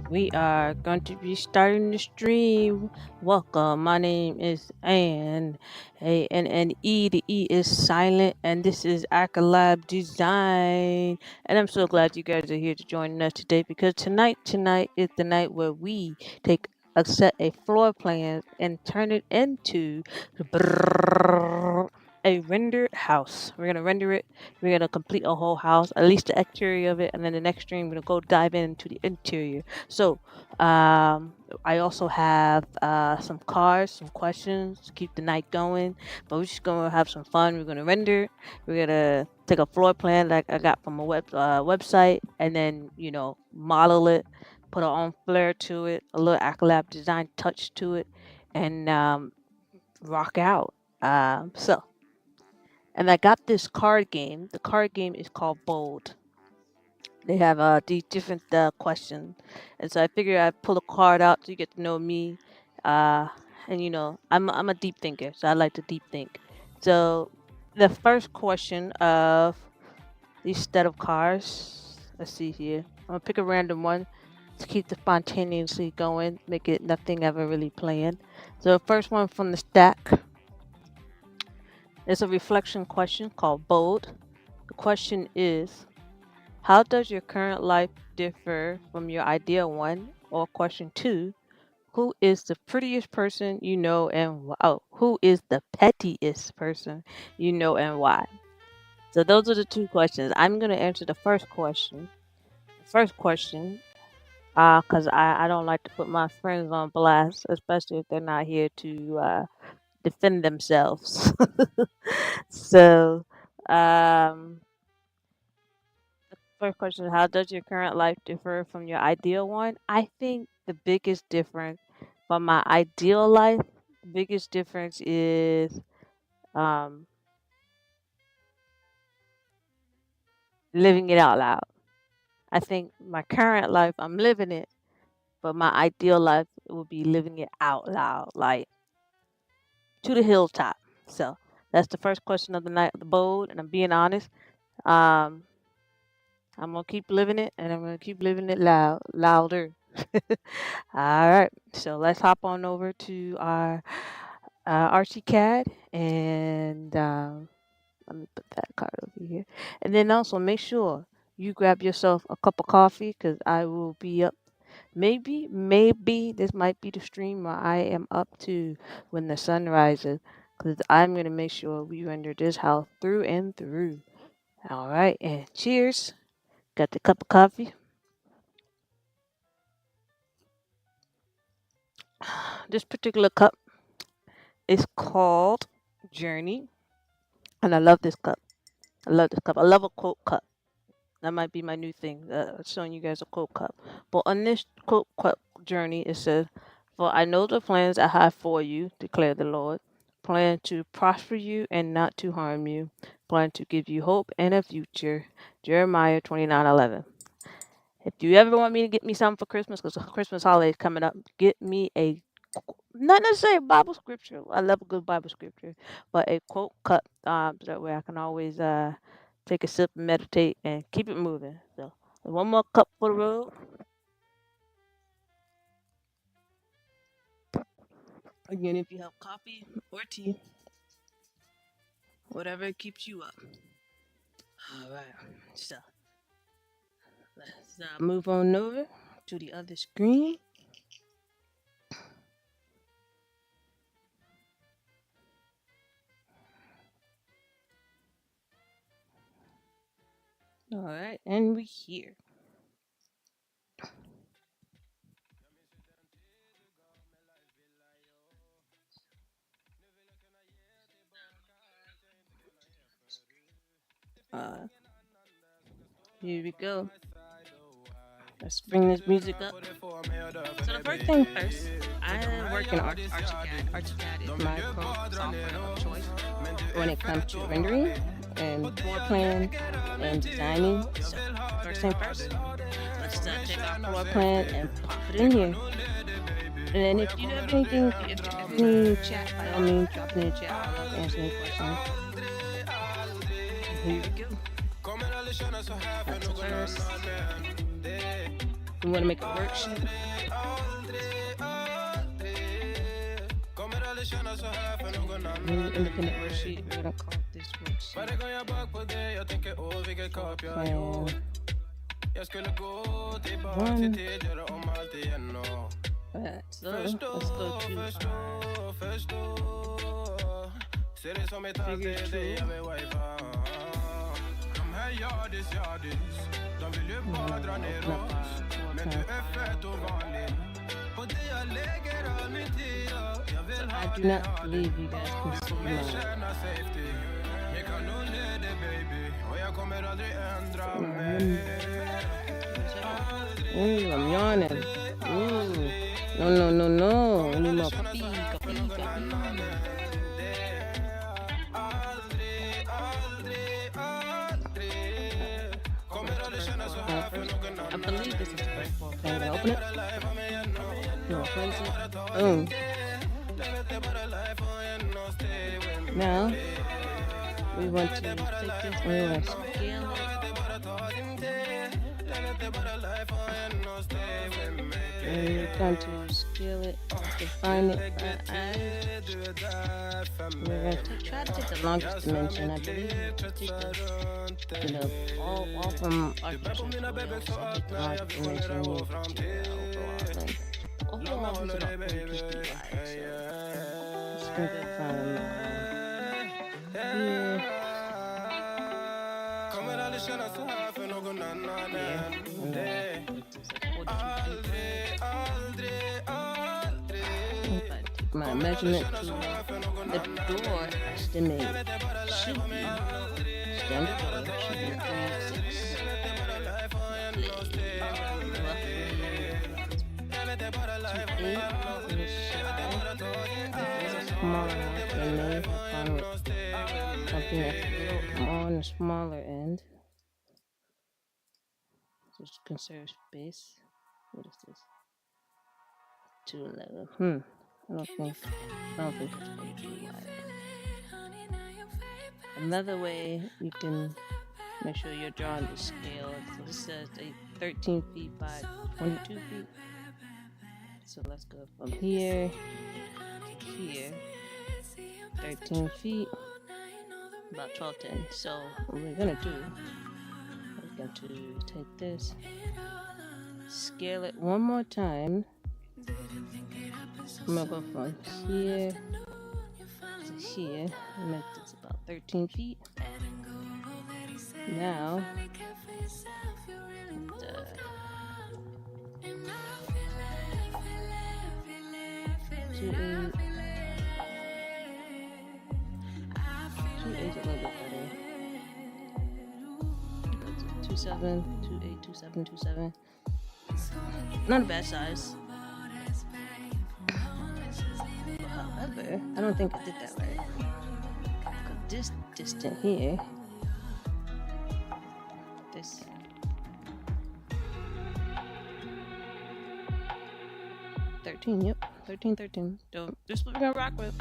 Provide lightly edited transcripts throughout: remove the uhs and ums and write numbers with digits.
We are going to be starting the stream. Welcome. My name is Ann. A-N-N-E. The E is silent, and this is Akalab Design. And I'm so glad you guys are here to join us today because tonight is the night where we take a set a floor plan and turn it into a rendered house. We're gonna render it. We're gonna complete a whole house, at least the exterior of it, and then the next stream we're gonna go dive into the interior. So, I also have some cards, some questions to keep the night going. But we're just gonna have some fun. We're gonna render. We're gonna take a floor plan like I got from a website, and then model it, put our own flair to it, a little Accolab design touch to it, and rock out. So, and I got this card game. The card game is called Bold. They have these different questions, and so I figured I'd pull a card out so you get to know me. Uh, and I'm a deep thinker, so I like to deep think. So the first question of these set of cards, let's see here. I'm gonna pick a random one to keep the spontaneously going, make it nothing ever really planned. So the first one from the stack is a reflection question called Bold. The question is, how does your current life differ from your ideal one? Or question 2, who is the prettiest person you know and who is the pettiest person you know and why? So those are the two questions. I'm going to answer the first question. The first question, because I don't like to put my friends on blast, especially if they're not here to defend themselves. So, um, first question is, how does your current life differ from your ideal one? I think the biggest difference from my ideal life, the biggest difference is um, living it out loud. I think my current life, I'm living it, but my ideal life would be living it out loud, like to the hilltop. So that's the first question of the night, the bold, and I'm being honest. Um, I'm gonna keep living it, and I'm gonna keep living it louder. All right, so let's hop on over to our ArchieCAD, and let me put that card over here. And then also make sure you grab yourself a cup of coffee because I will be up. Maybe this might be the stream where I am up to when the sun rises because I'm gonna make sure we render this house through and through. All right, and cheers. Got the cup of coffee. This particular cup is called Journey, and I love this cup. I love this cup. I love a quote cup. That might be my new thing. Showing you guys a quote cup. But on this quote cup journey, it says, "For I know the plans I have for you, declare the Lord. Plan to prosper you and not to harm you. Plan to give you hope and a future." Jeremiah 29:11. If you ever want me to get me something for Christmas, because the Christmas holiday is coming up, get me a not necessarily Bible scripture. I love a good Bible scripture, but a quote cup. So that way I can always take a sip and meditate and keep it moving. So one more cup for the road. Again, if you have coffee or tea, whatever keeps you up. All right. So let's move on over to the other screen. All right, and we here. Uh, Here we go. Let's bring this music up. So the first thing first, I work in ArchiCAD. ArchiCAD is my current software of choice when it comes to rendering and floor plan and designing. So first thing first, let's take our floor plan and pop it in here. And then if you have anything, if you have any chat, by all means, drop it in the chat. I love answering questions. Here we go. That's the first. We want to make a worksheet. Independent worksheet. We're gonna call this worksheet. Alright, so let's go to figure I do not believe you guys can see mine. I'm yawning. No. I need more I believe this is the first one. Can I open it? No, close it. Boom. Now, we want to take this and we want to scale it. And we're going to scale it, define it by eye. We're going to try to take the longest dimension. I believe all from architecture. So take the longest dimension overall length. Overall, it's about 42 feet wide. So it's going to go from here. My measurement to the door estimate should be standard door should be 3, 6, something that's a little on the smaller end. Just conserve space. What is this? 211. I don't think it's going to be wide. Another way you can make sure you're drawing the scale. So this says 13 feet by 22 feet. So let's go from here to here. 13 feet, about 1210. So what we're gonna do, we're going to take this, scale it one more time. I'm gonna go from here to here and make this about 13 feet. Now, 2.8. 2.8 is a little bit better. 2.7, 2.8, 2.7, 2.7. Not a bad size. However, I don't think I did that right. This distance here, this 13, yep, 13. So this is what we're gonna rock with.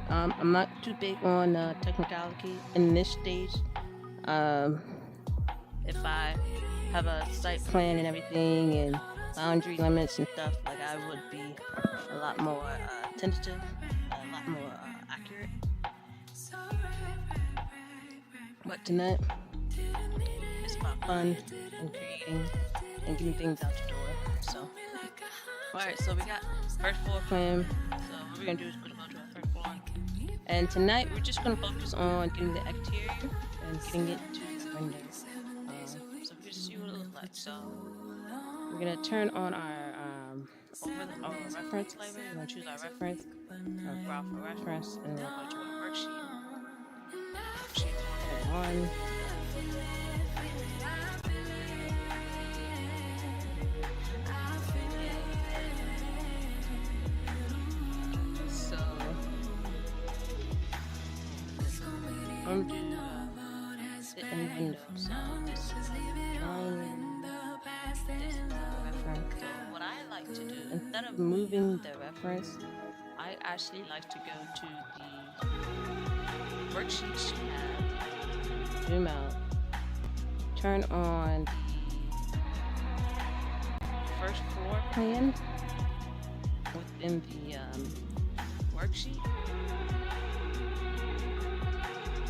I'm not too big on technicality in this stage. If I have a site plan and everything and boundary limits and stuff, like I would be a lot more tentative, a lot more accurate. But tonight, it's about fun and creating and getting things out the door. So, alright, so we got first floor plan. So what we're gonna do is we're gonna go to our first floor. And tonight we're just gonna focus on getting the exterior and getting it to render. So we can see what it looks like. So we're gonna turn on our our reference label. We're gonna choose our reference, our file for reference, and then we'll go to our worksheet. Worksheet 1. So I'm doing sit in window. So this is reference. So what I like to do, instead of moving the reference, I actually like to go to the worksheets tab, zoom out, turn on first floor plan within the worksheet.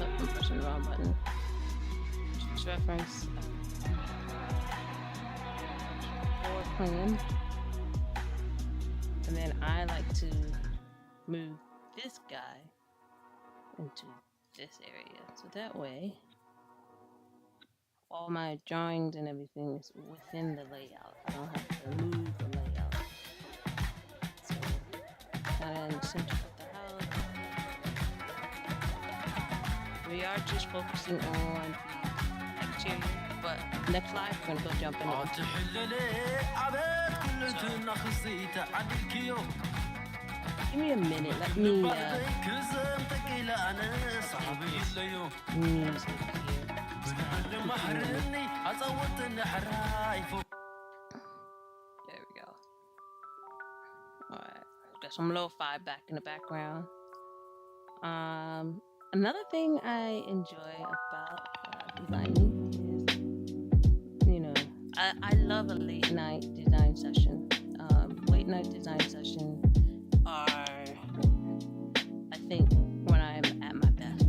Oh, I'm pressing the wrong button. Choose reference. Floor plan. And then I like to move this guy into this area. So that way, all my drawings and everything is within the layout. I don't have to move the layout. So, kind of in the center of the house. We are just focusing on the exterior, but next live we're gonna go jump in. Give me a minute. Let me music here. There we go. Alright. Got some lo-fi back in the background. Another thing I enjoy about designing is, you know, I love a late night design session. Late night design session are, I think, when I'm at my best.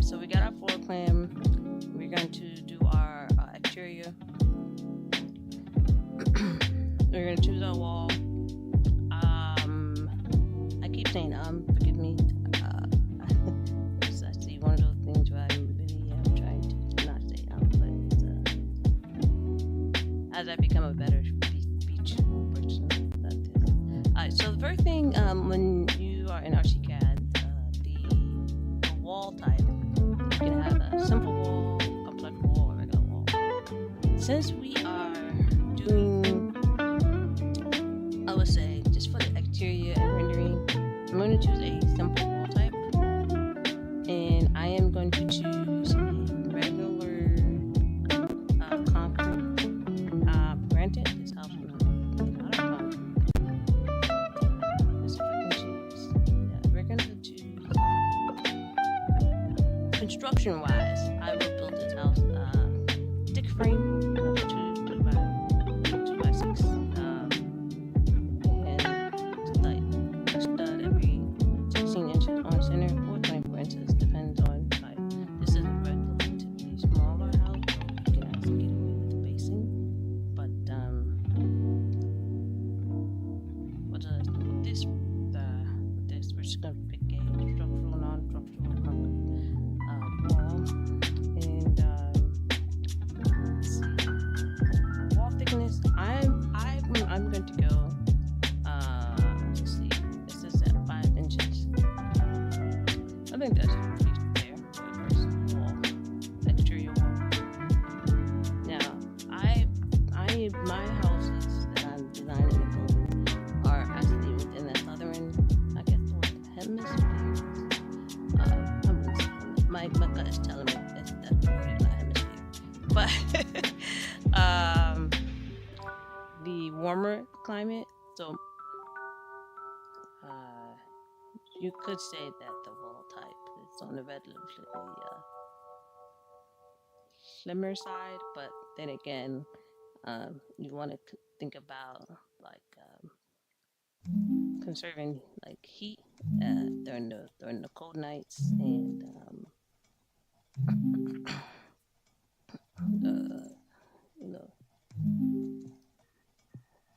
So we got our floor plan. We're going to do our exterior. We're going to choose our wall. I keep saying forgive me. It's actually one of those things where I'm really trying to not say but as I become a better speech person, that is. Alright, so the first thing when you are in ArchiCAD, the wall type, you can have a simple wall, complex wall, or regular wall. Since we are doing, I would say, just for the exterior and rendering, I'm going to choose a simple wall type, and I am going to choose a regular concrete. Granted, this house is not a concrete. Let's see if I can choose. Yeah, we're going to choose. Construction-wise, I will build this house stick frame, 2 by 6, and like a stud every 16 inches on center or 24 inches, depends on type. This is a relatively smaller house, so you can actually get away with the basing. But with this, we're just gonna pick a structural, non-structural concrete wall, and let's see, wall thickness. I'm going to go. Let's see, this is at 5 inches. I think that's pretty fair for the first wall, exterior wall. Now, my houses that I'm designing and building are actually within the southern, I guess, hemisphere. My gut is telling me that's pretty much hemisphere, but the warmer climate. So you could say that the wall type is on the relatively slimmer side, but then again, you want to think about like conserving like heat during the cold nights, and you know,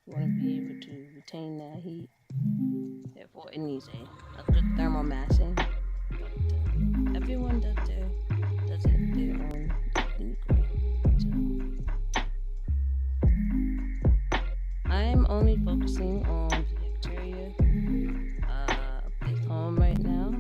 you want to be able to retain that heat. Therefore, it needs a good thermal massing. But everyone does it their own unique way. So, I'm only focusing on the exterior of this home right now.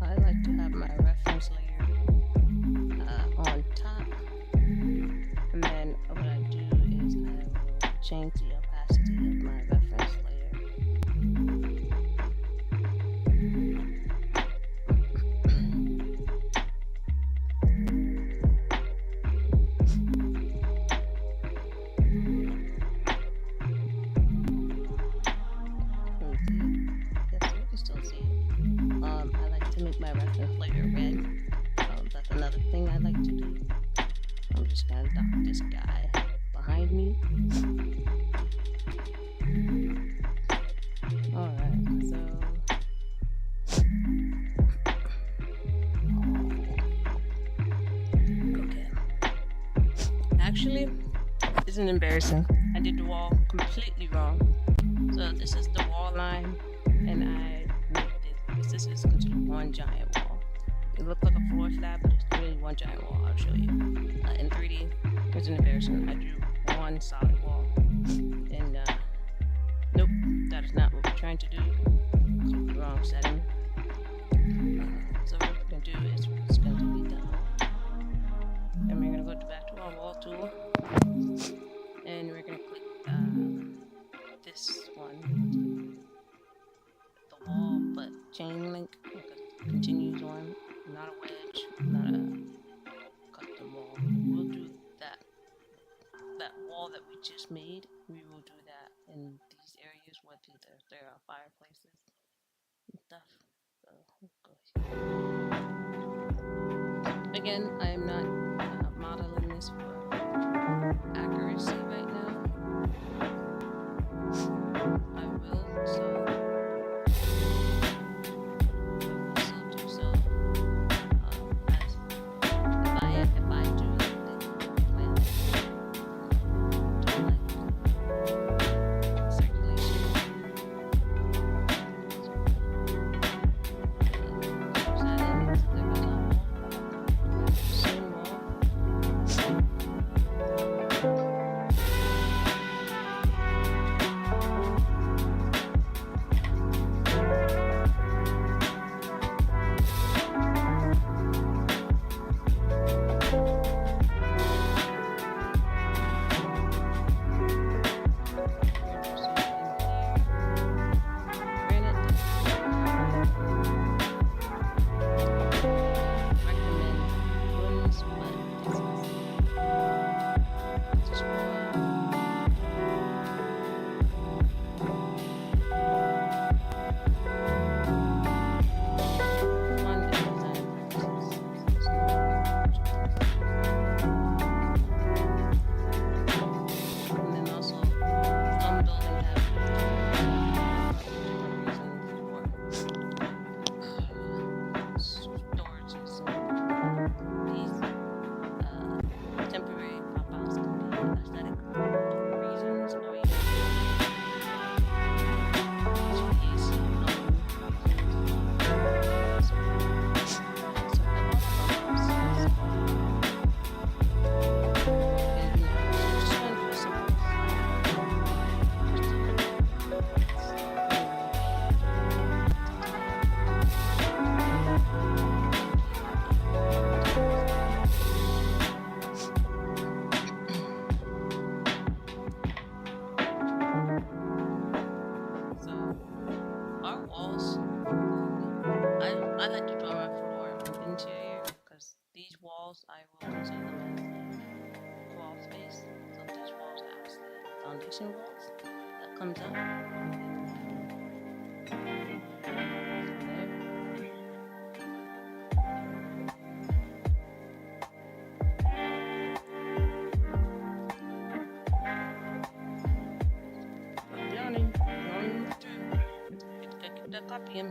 I like to have my reference layer on top, and then what I do is I will change the opacity of my reference layer. to make my reference layer red. That's another thing I like to do. I'm just gonna dot this guy behind me. Alright, so okay. Actually, this is embarrassing. I did the wall completely wrong. So this is the wall line, and I made this. This is considered one giant wall. It looks like a floor slab, but it's really one giant wall. I'll show you. In 3D, it's an embarrassment. I drew one solid wall, and nope, that is not what we're trying to do. Click the wrong setting. So what we're gonna do is we're just gonna delete that wall, and we're gonna go back to our wall tool, and we're gonna click this one, the wall, but chain link, like a continues on, not a wedge, not a custom wall. We'll do that wall that we just made. We will do that in these areas where there are fireplaces and stuff. So let's go. Again, I am not modeling this for accuracy right now. I will, so I will consider them as crawl space. So these walls are actually foundation walls that comes up. Get that copy in.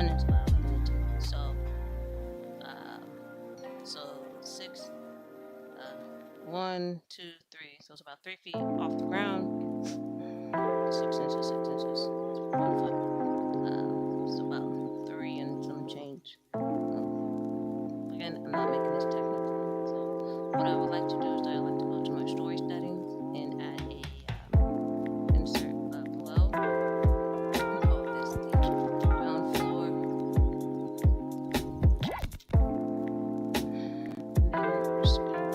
run is what I would need to. Um, so 6, 1, 2, 3. So it's about 3 feet off the ground. 6 inches, 6 inches, 1 foot. It's about 3 and some change. Again, I'm not making this technical. So what I would like to do is I would like to go to my story settings and add a insert below. And call this the ground floor. And then we're just gonna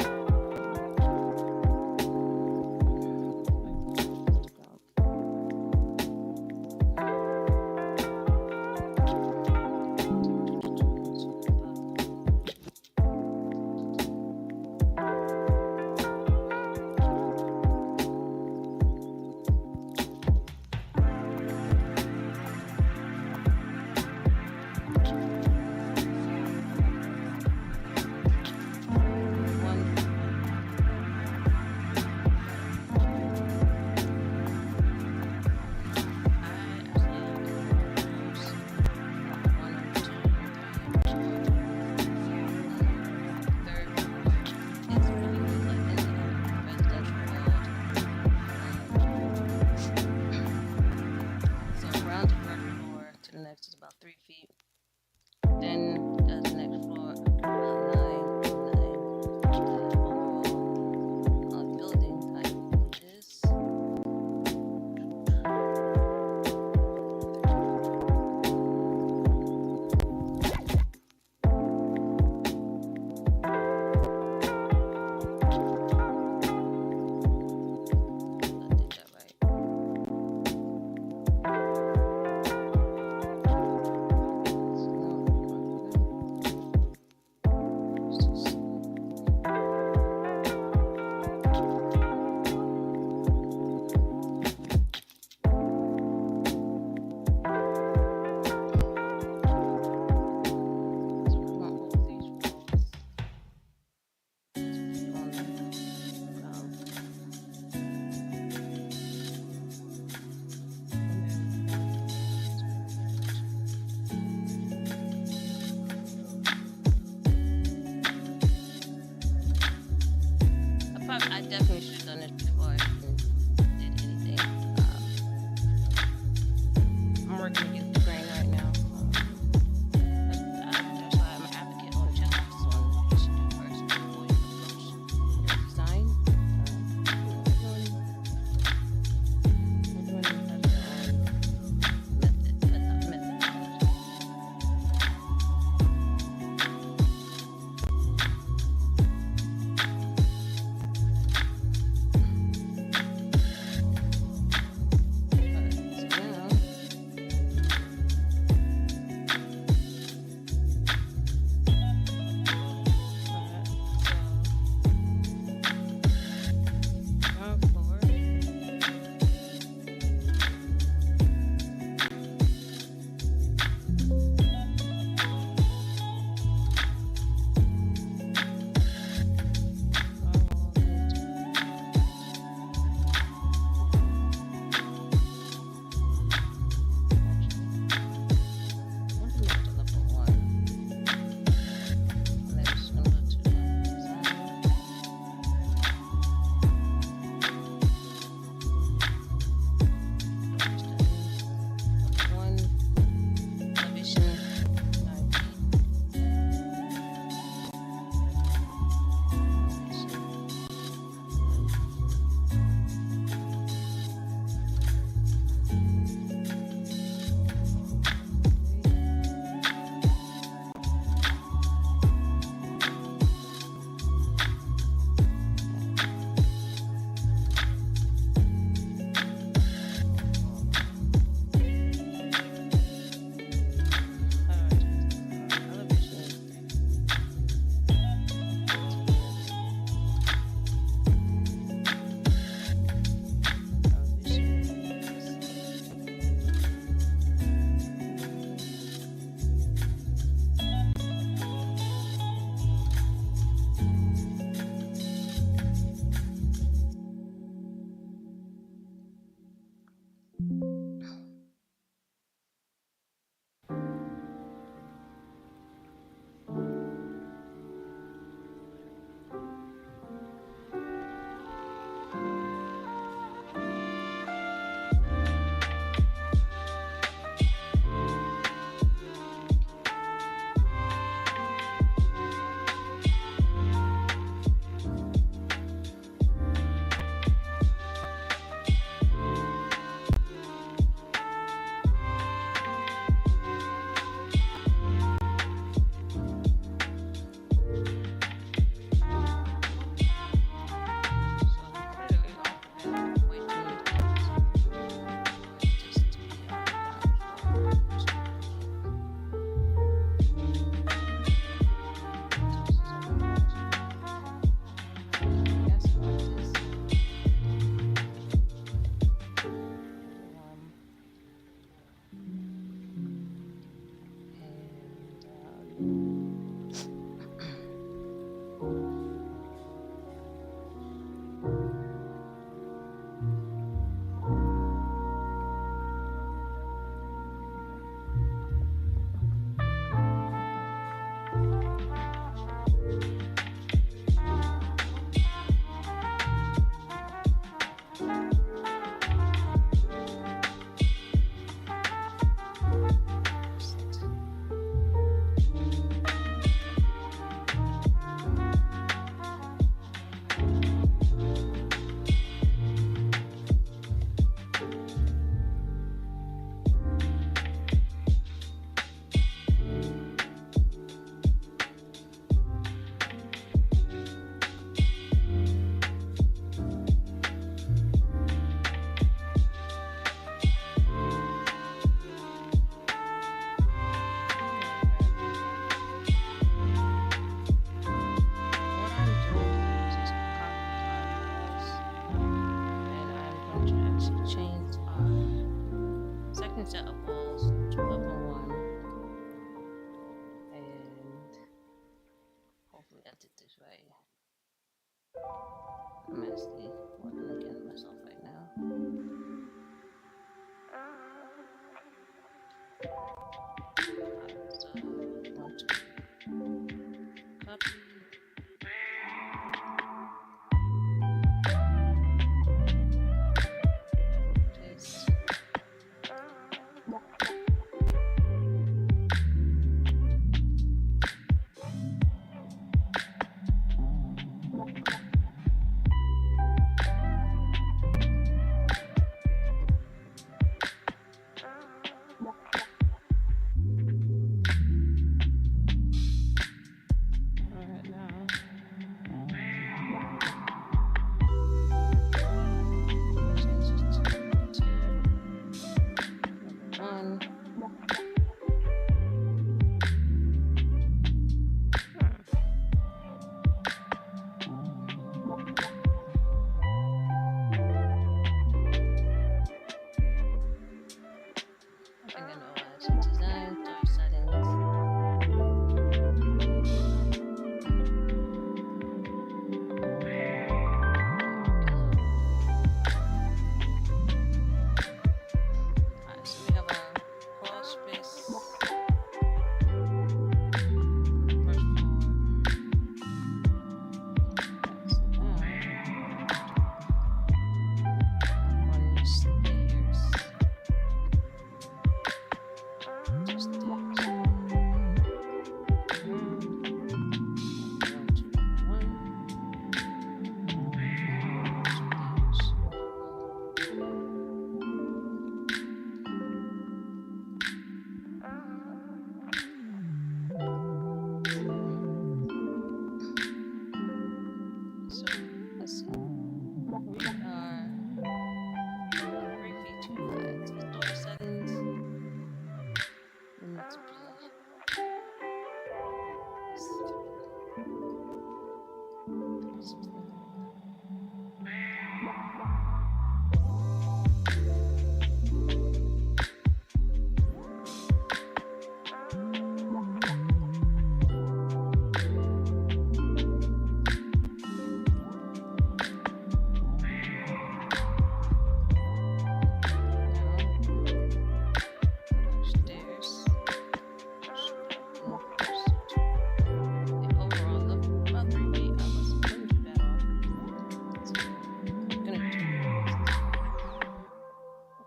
next is about 3 feet. Then the next floor about 9. The overall building height is Set of walls to level 1, and hopefully I did this right. I'm actually working against myself right now. So, 1, 2, copy. Paste.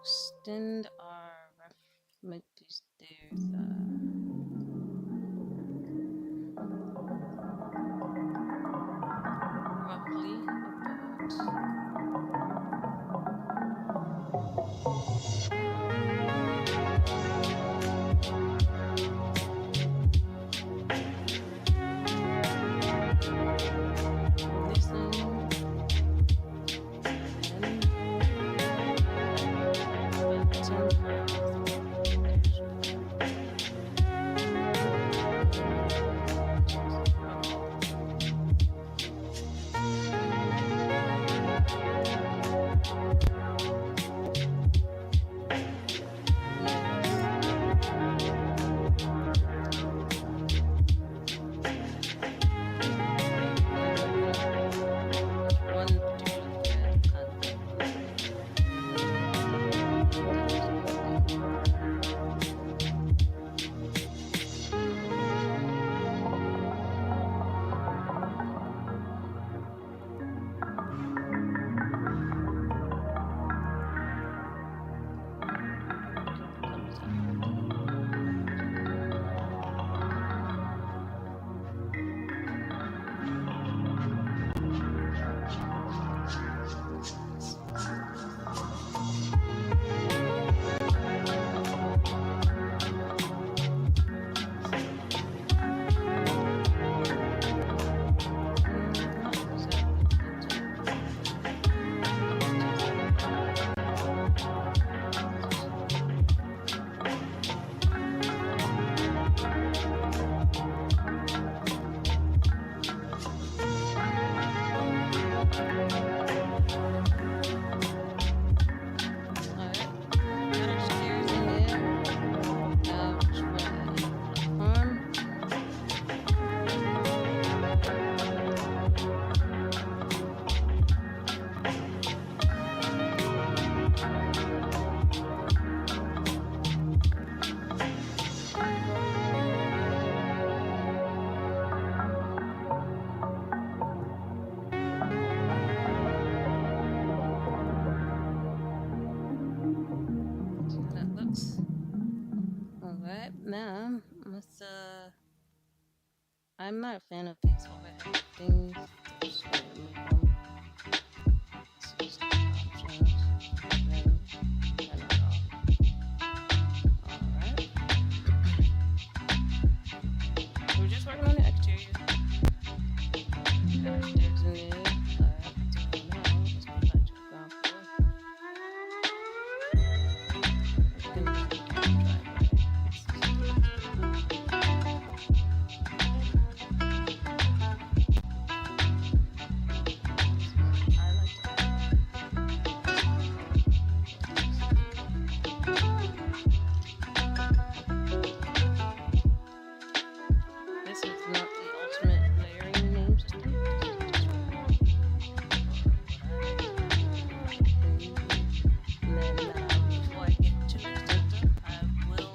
Extend our make these stairs roughly I'm not a fan of these overhead things. So just gonna remove them. Let's see options. Then turn it off. Alright. We're just working on the exterior. Got our stairs in there. Alright. So now let's go back to the ground floor. We're gonna make a driveway. I like this is not the ultimate layering name system. This is just and then before I get too extensive, I will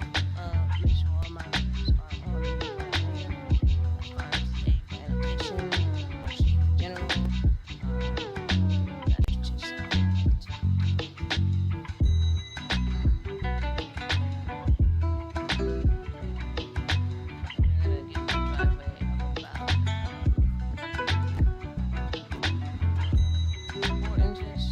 make sure all my reviews are on the right layer as far as a annotation, sheet in general. That's just we're gonna give the driveway of about 4 inches. So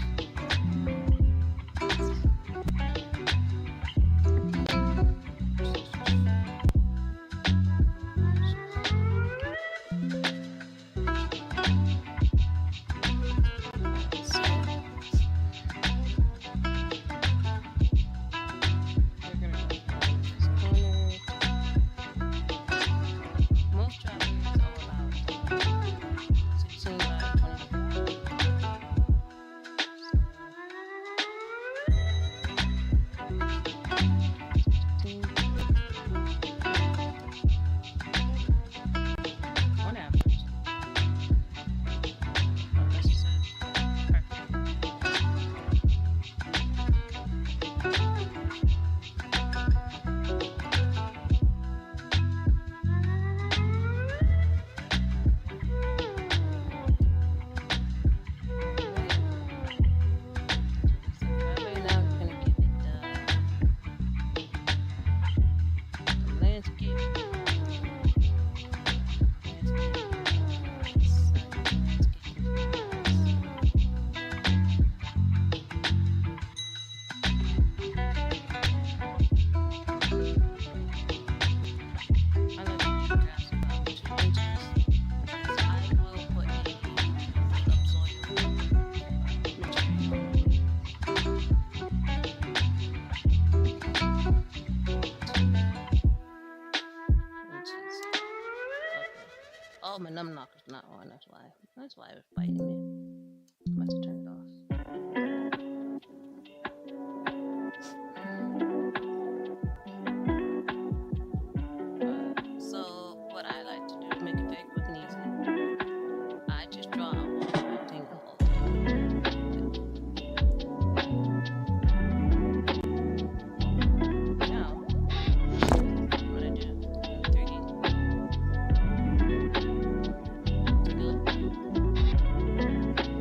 we're gonna go from this corner. Most driveways are about 16 by 24. On average. Unless it's a perfect. So driveway now we're gonna give it the landscape. I like to leave grass about 2 inches. So I will put a subsoil material. Inches. Okay. Oh, my num knocker's not on. That's why. That's why it was biting me. I must have turned it off. So what I like to do to make it very quick and easy, I just draw a wall rectangle all the way. Now, what I do, 3D, good.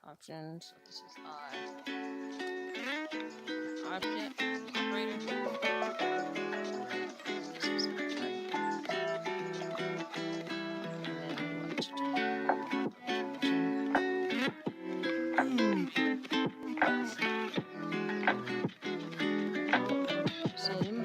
options. So this is object operator. This is type. And then we want to same.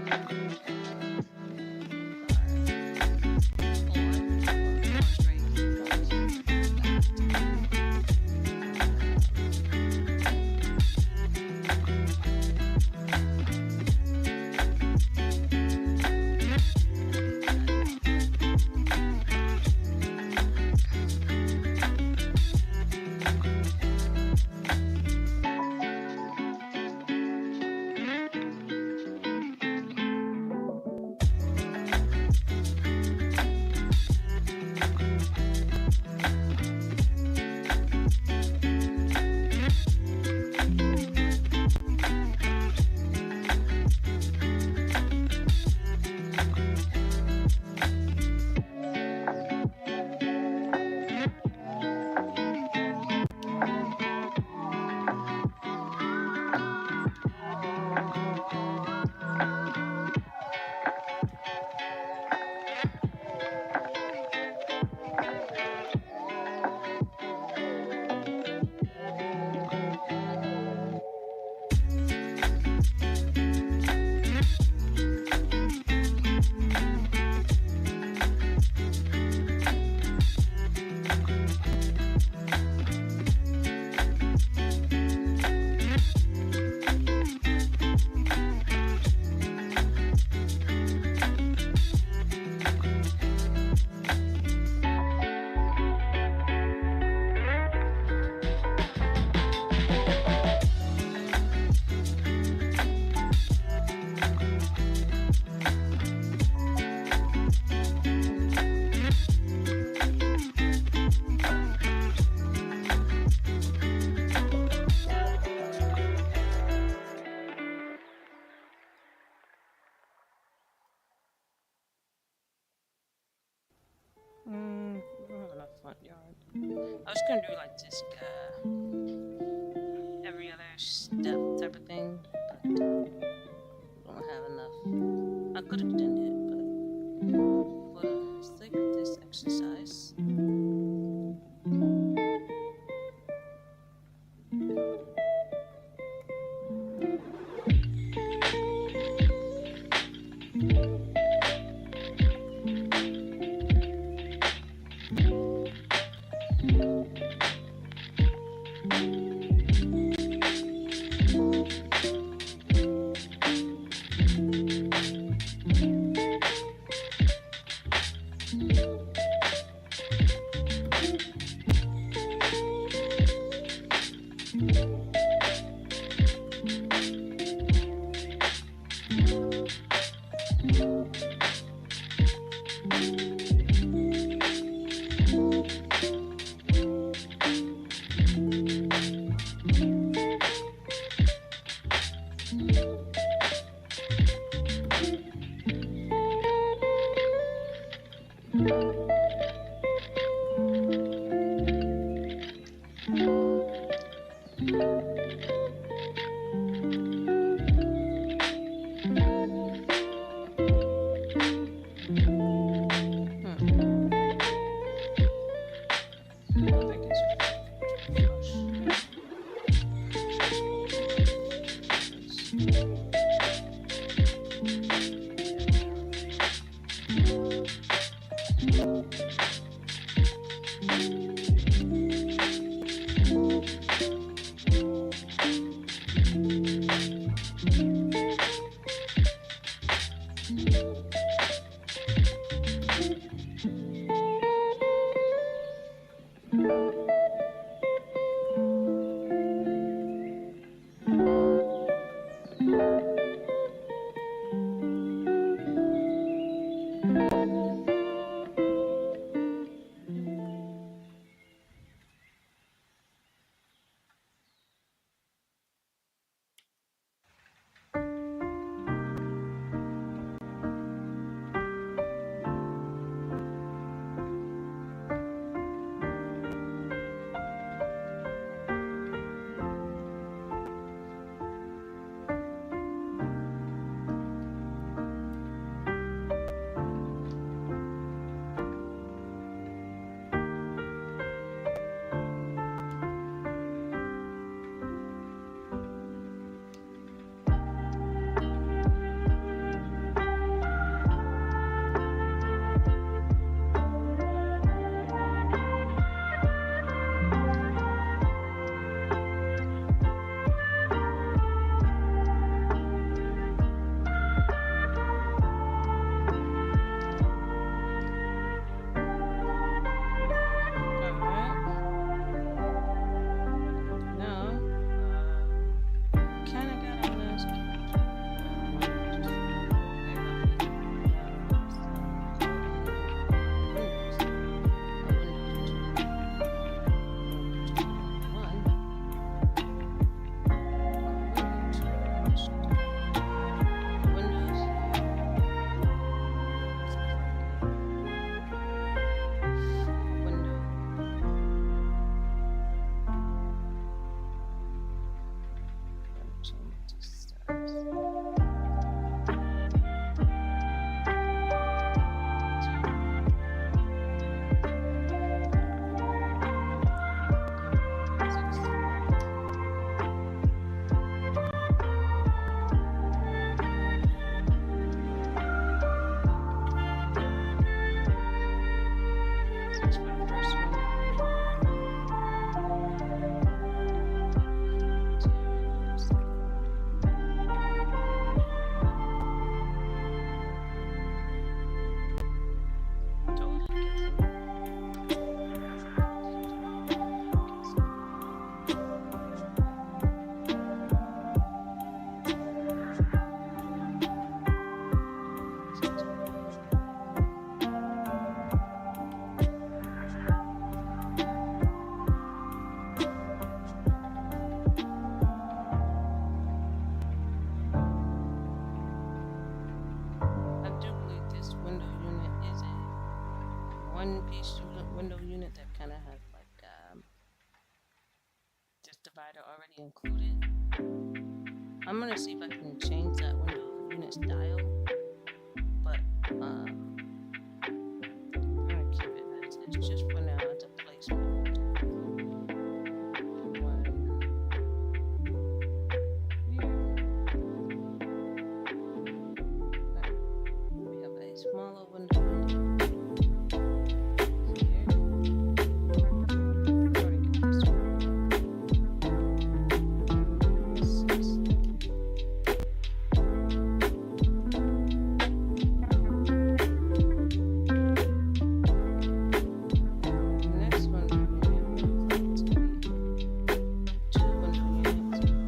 We don't have enough front yard. I was gonna do like this every other step type of thing, but don't have enough. I could extend it, but for the sake of this exercise, one-piece window unit that kind of has like this divider already included. I'm gonna see if I can change that window unit style, but I'm gonna keep it as is just for now as a placeholder. One here. Right. We have a smaller window unit here. Sorry, get this one. Next one unit is going to be two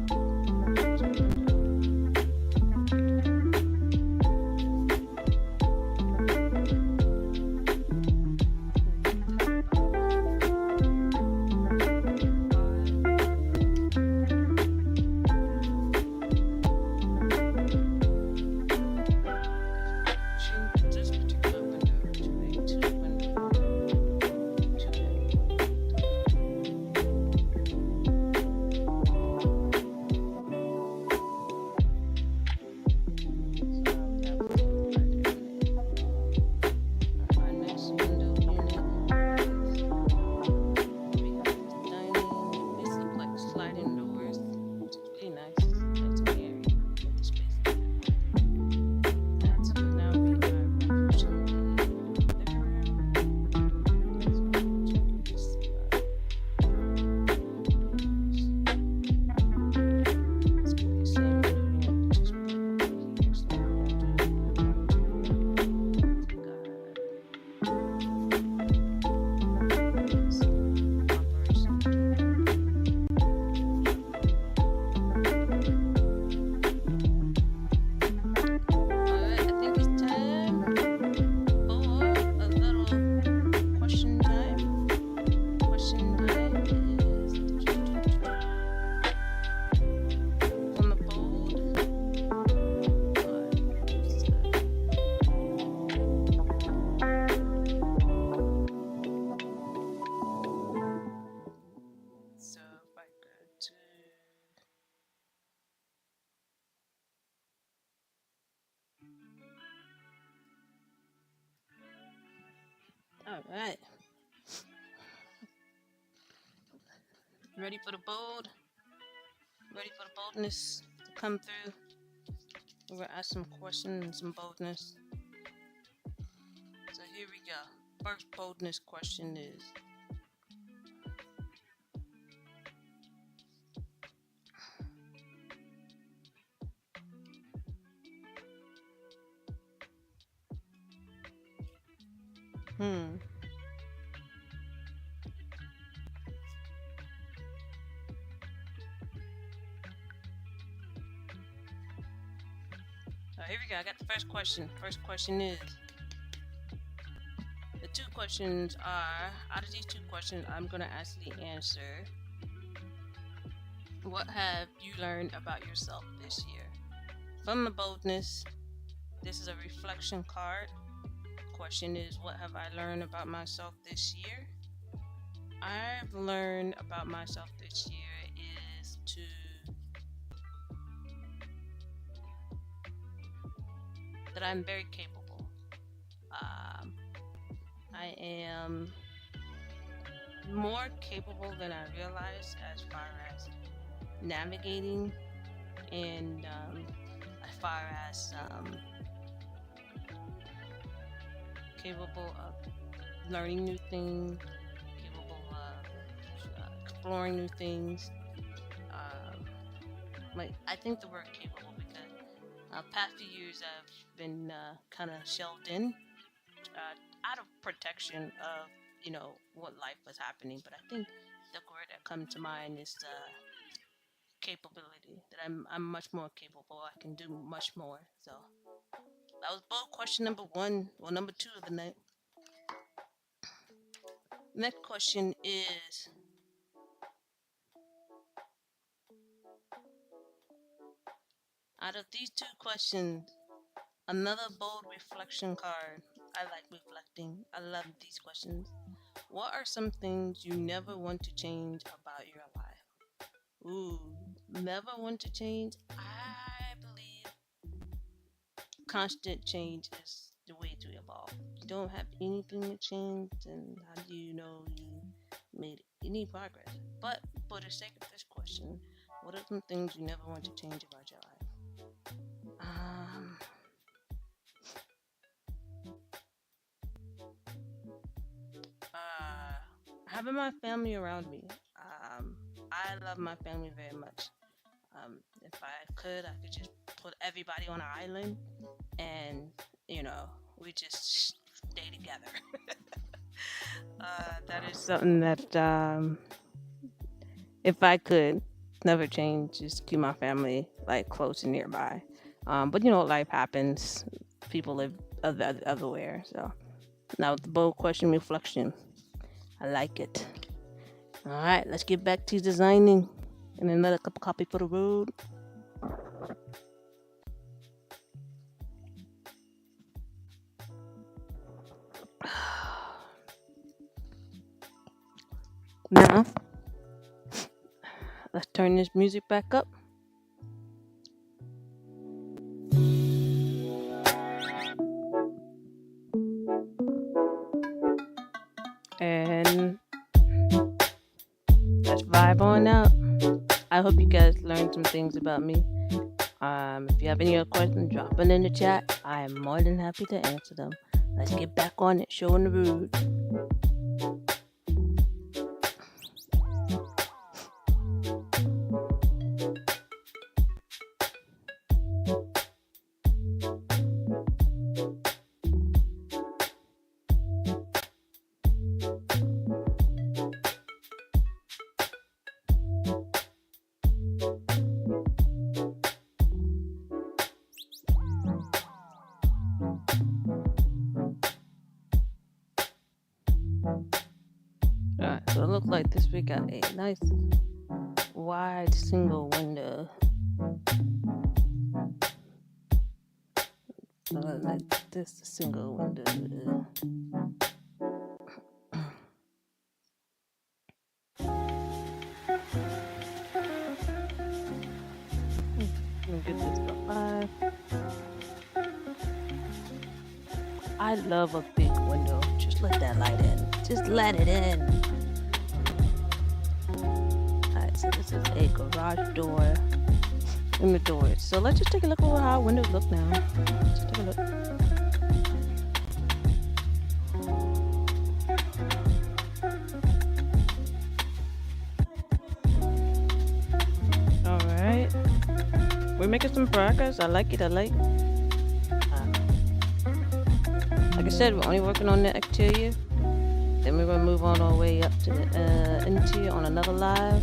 window units. Change this particular window to a two window unit. Two our next window unit is we have this dining. These look like sliding doors, which is really nice. Nice and airy. Get the space a little bit wider. And so now we are approaching the living room. So check this out. It's gonna be the same window unit, just put over here. So I'm gonna do one, two, got this operation. Alright, I think it's time for a little question time. Question time is on the board. So if I go to all right, ready for the bold? Ready for the boldness to come through? We're gonna ask some questions and some boldness. So here we go. First boldness question is, here we go. I got the first question. First question is, the two questions are, out of these two questions, I'm gonna actually answer, what have you learned about yourself this year? From the boldness, this is a reflection card. Question is, what have I learned about myself this year? I've learned about myself this year is that I'm very capable. I am more capable than I realized as far as navigating and as far as capable of learning new things, capable of exploring new things. Like, I think the word capable because past few years I've been kind of shelved in out of protection of what life was happening. But I think the word that comes to mind is capability. That I'm much more capable. I can do much more. So that was bold question number one. Well, number two of the night. Next question is, out of these two questions, another bold reflection card. I like something? I love these questions. What are some things you never want to change about your life? Ooh, never want to change. I believe constant change is the way to evolve. You don't have anything to change, then how do you know you made any progress? But for the sake of this question, what are some things you never want to change about your life? Um, uh, Having my family around me. I love my family very much. If I could just put everybody on an island and, you know, we just stay together. That is something that, if I could never change, just keep my family like close and nearby. But you know, life happens. People live otherwhere. So now with the bold question reflection, I like it. All right, let's get back to designing and another cup of coffee for the road. Now let's turn this music back up. And let's vibe on out. I hope you guys learned some things about me. If you have any other questions, drop them in the chat. I am more than happy to answer them. Let's get back on it, showing the road. Alright, so it looks like this we got a nice wide single window. So like this single window. Let me get this about 5. I love a big window. Just let that light in. Just let it in. Alright, so this is a garage door in the doors. So let's just take a look at how windows look now. Let's take a look. Alright. We're making some progress. I like it. Like I said, we're only working on the exterior. Then we're gonna move on our way up to the interior on another live.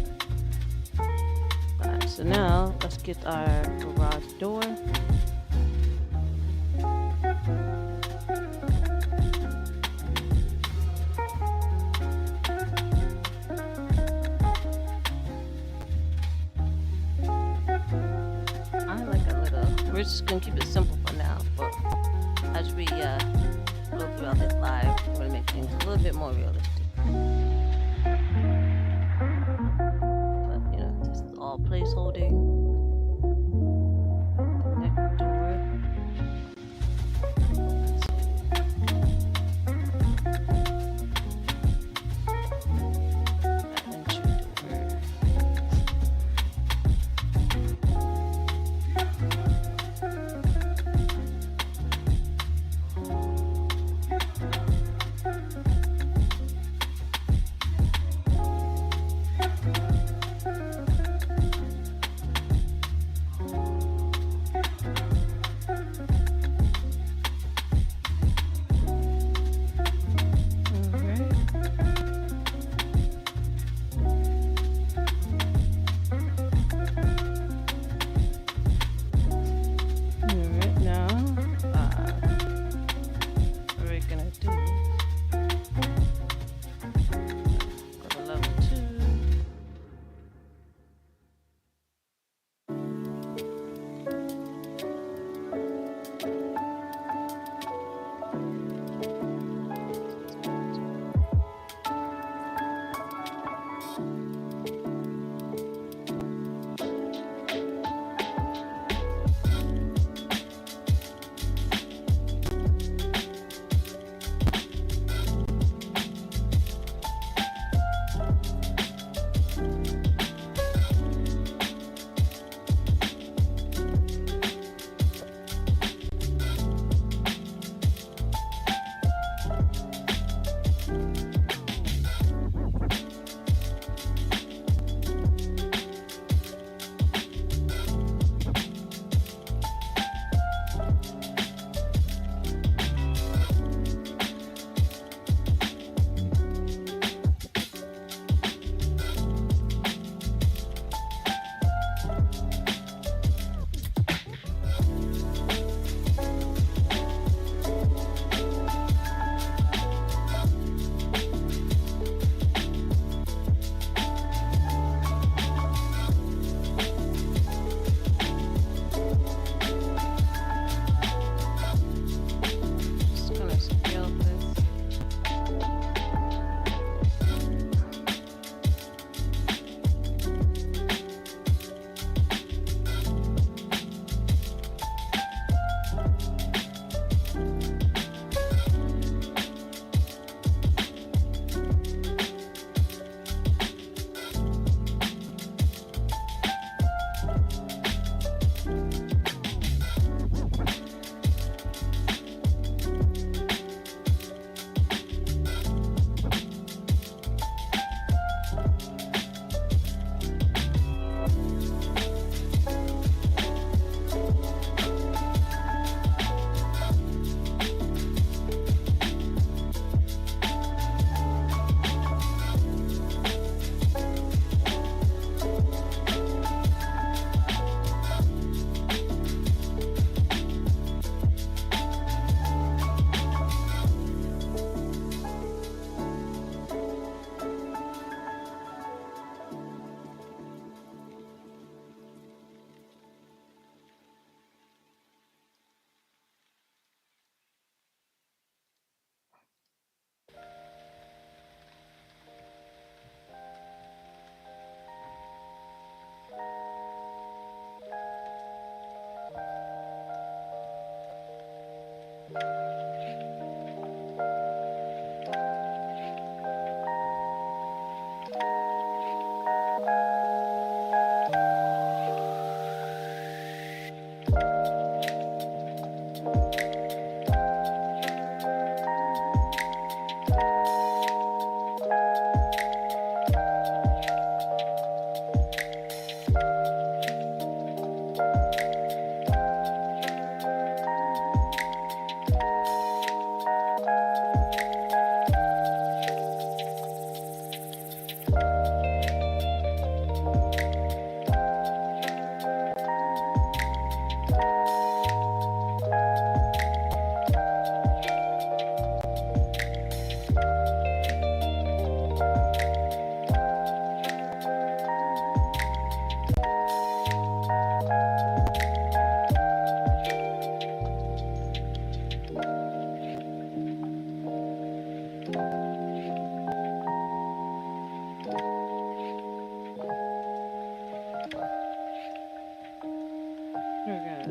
Alright, so now let's get our garage door. I like a little. We're just gonna keep it simple for now, but as we go throughout this live, we're gonna make things a little bit more realistic. But you know, this is all placeholding. Next door.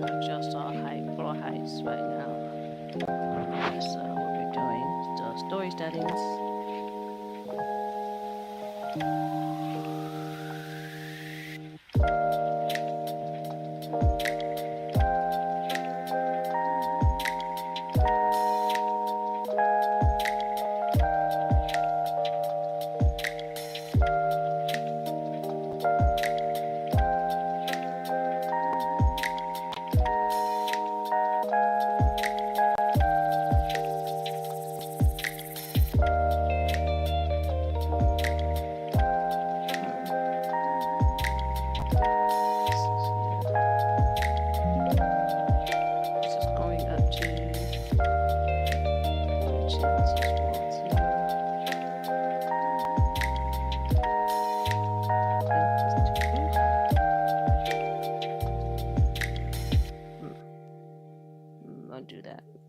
adjust our height, floor heights right now. That's what we're doing. The storage settings.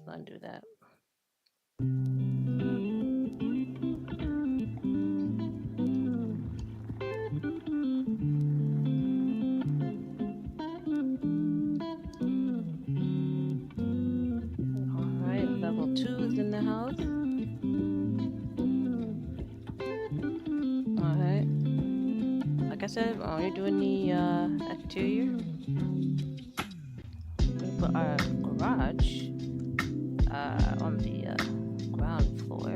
Undo that. Alright, level 2 is in the house. Alright. Like I said, we're only doing the exterior. We're gonna put our garage on the ground floor.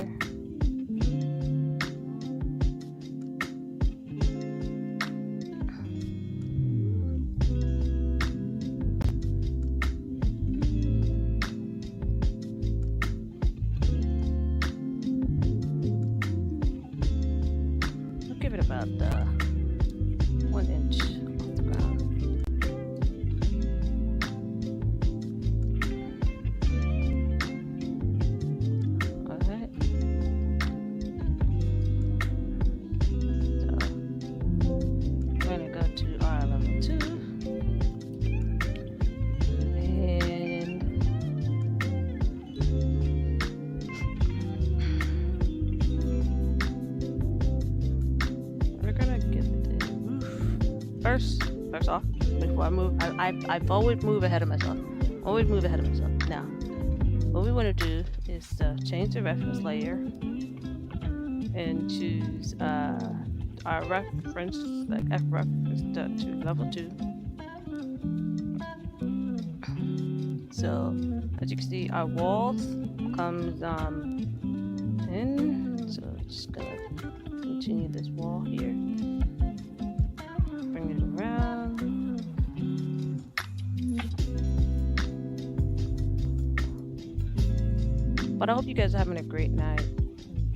I'll give it about 1 inch off the ground. First off, before I move, I've always move ahead of myself. Always move ahead of myself. Now, what we want to do is change the reference layer and choose our reference, like F reference to level 2. So, as you can see, our walls comes in. So, just gonna continue this wall here. Bring it around. But I hope you guys are having a great night.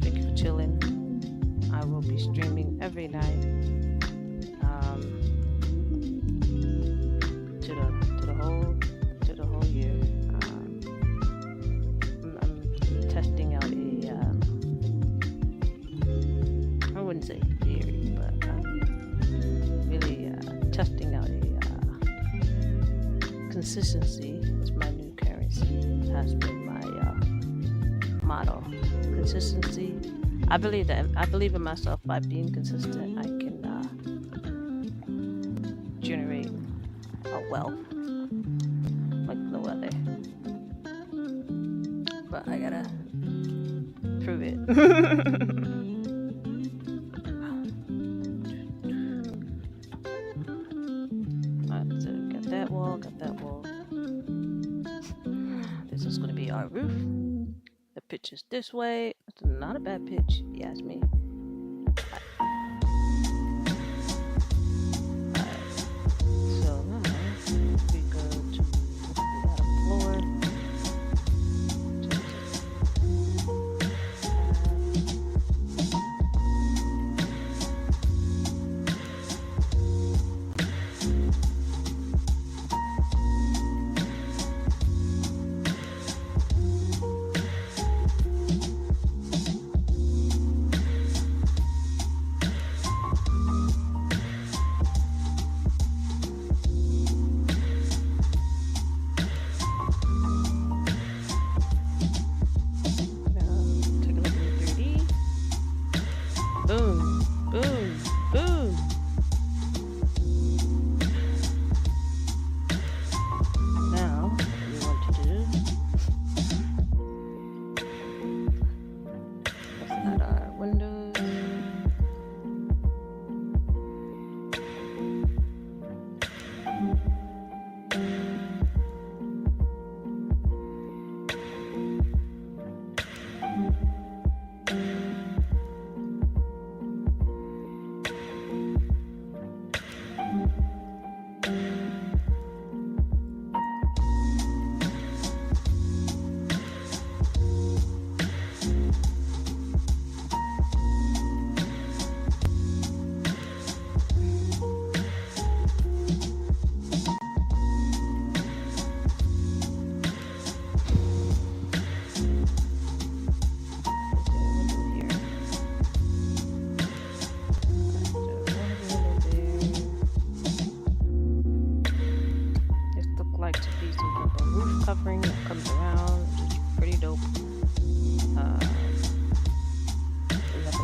Thank you for chilling. I will be streaming every night to the whole year. I'm testing out I wouldn't say theory, but really testing out consistency is my new currency. It has been my motto. Consistency. I believe in myself. By being consistent, I can generate a wealth like no other. But I gotta prove it. Alright, so got that wall, This is gonna be our roof. The pitch is this way. It's not a bad pitch, if you ask me. Boom, boom, boom.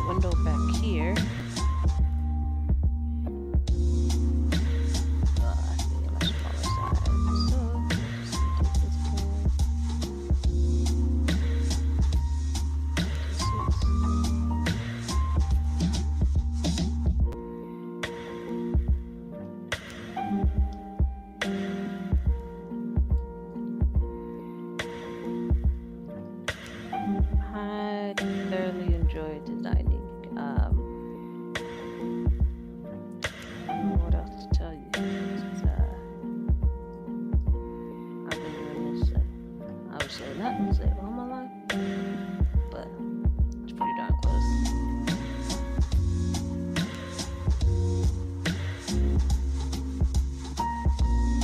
window back here. I think on a smaller side. So just take this I thoroughly enjoy designing. What else to tell you? It's, I've been doing this, I would say, not necessarily all my life, but it's pretty darn close.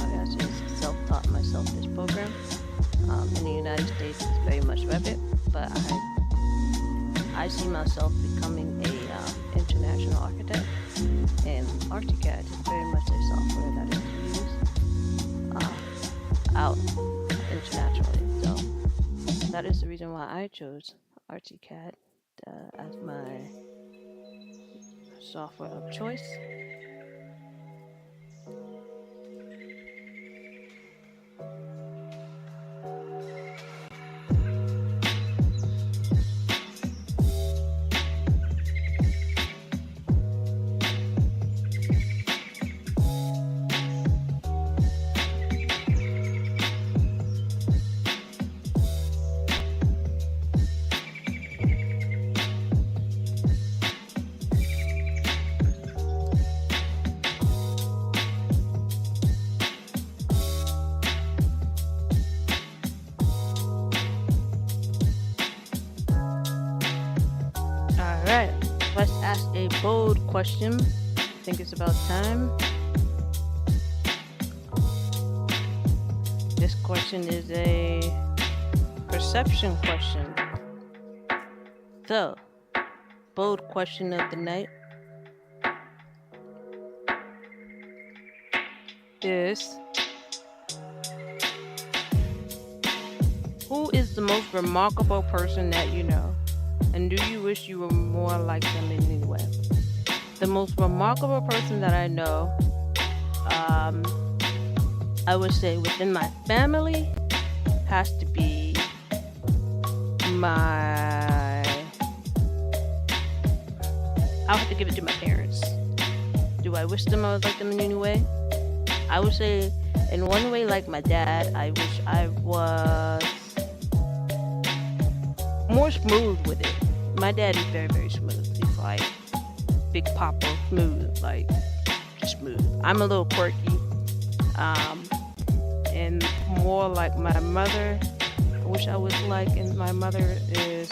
I actually self-taught myself this program. In the United States, it's very much Revit, but I see myself becoming a international architect, and ArchiCAD is very much a software that is used out internationally. So that is the reason why I chose ArchiCAD as my software of choice. Alright, let's ask a bold question. I think it's about time. This question is a perception question. So, bold question of the night is: who is the most remarkable person that you know? And do you wish you were more like them in any way? The most remarkable person that I know, I would say within my family, has to be I'll have to give it to my parents. Do I wish them I was like them in any way? I would say in one way, like my dad, I wish I was more smooth with it. My dad is very, very smooth. He's like Big Papa smooth, like just smooth. I'm a little quirky, and more like my mother. I wish I was like, and my mother is,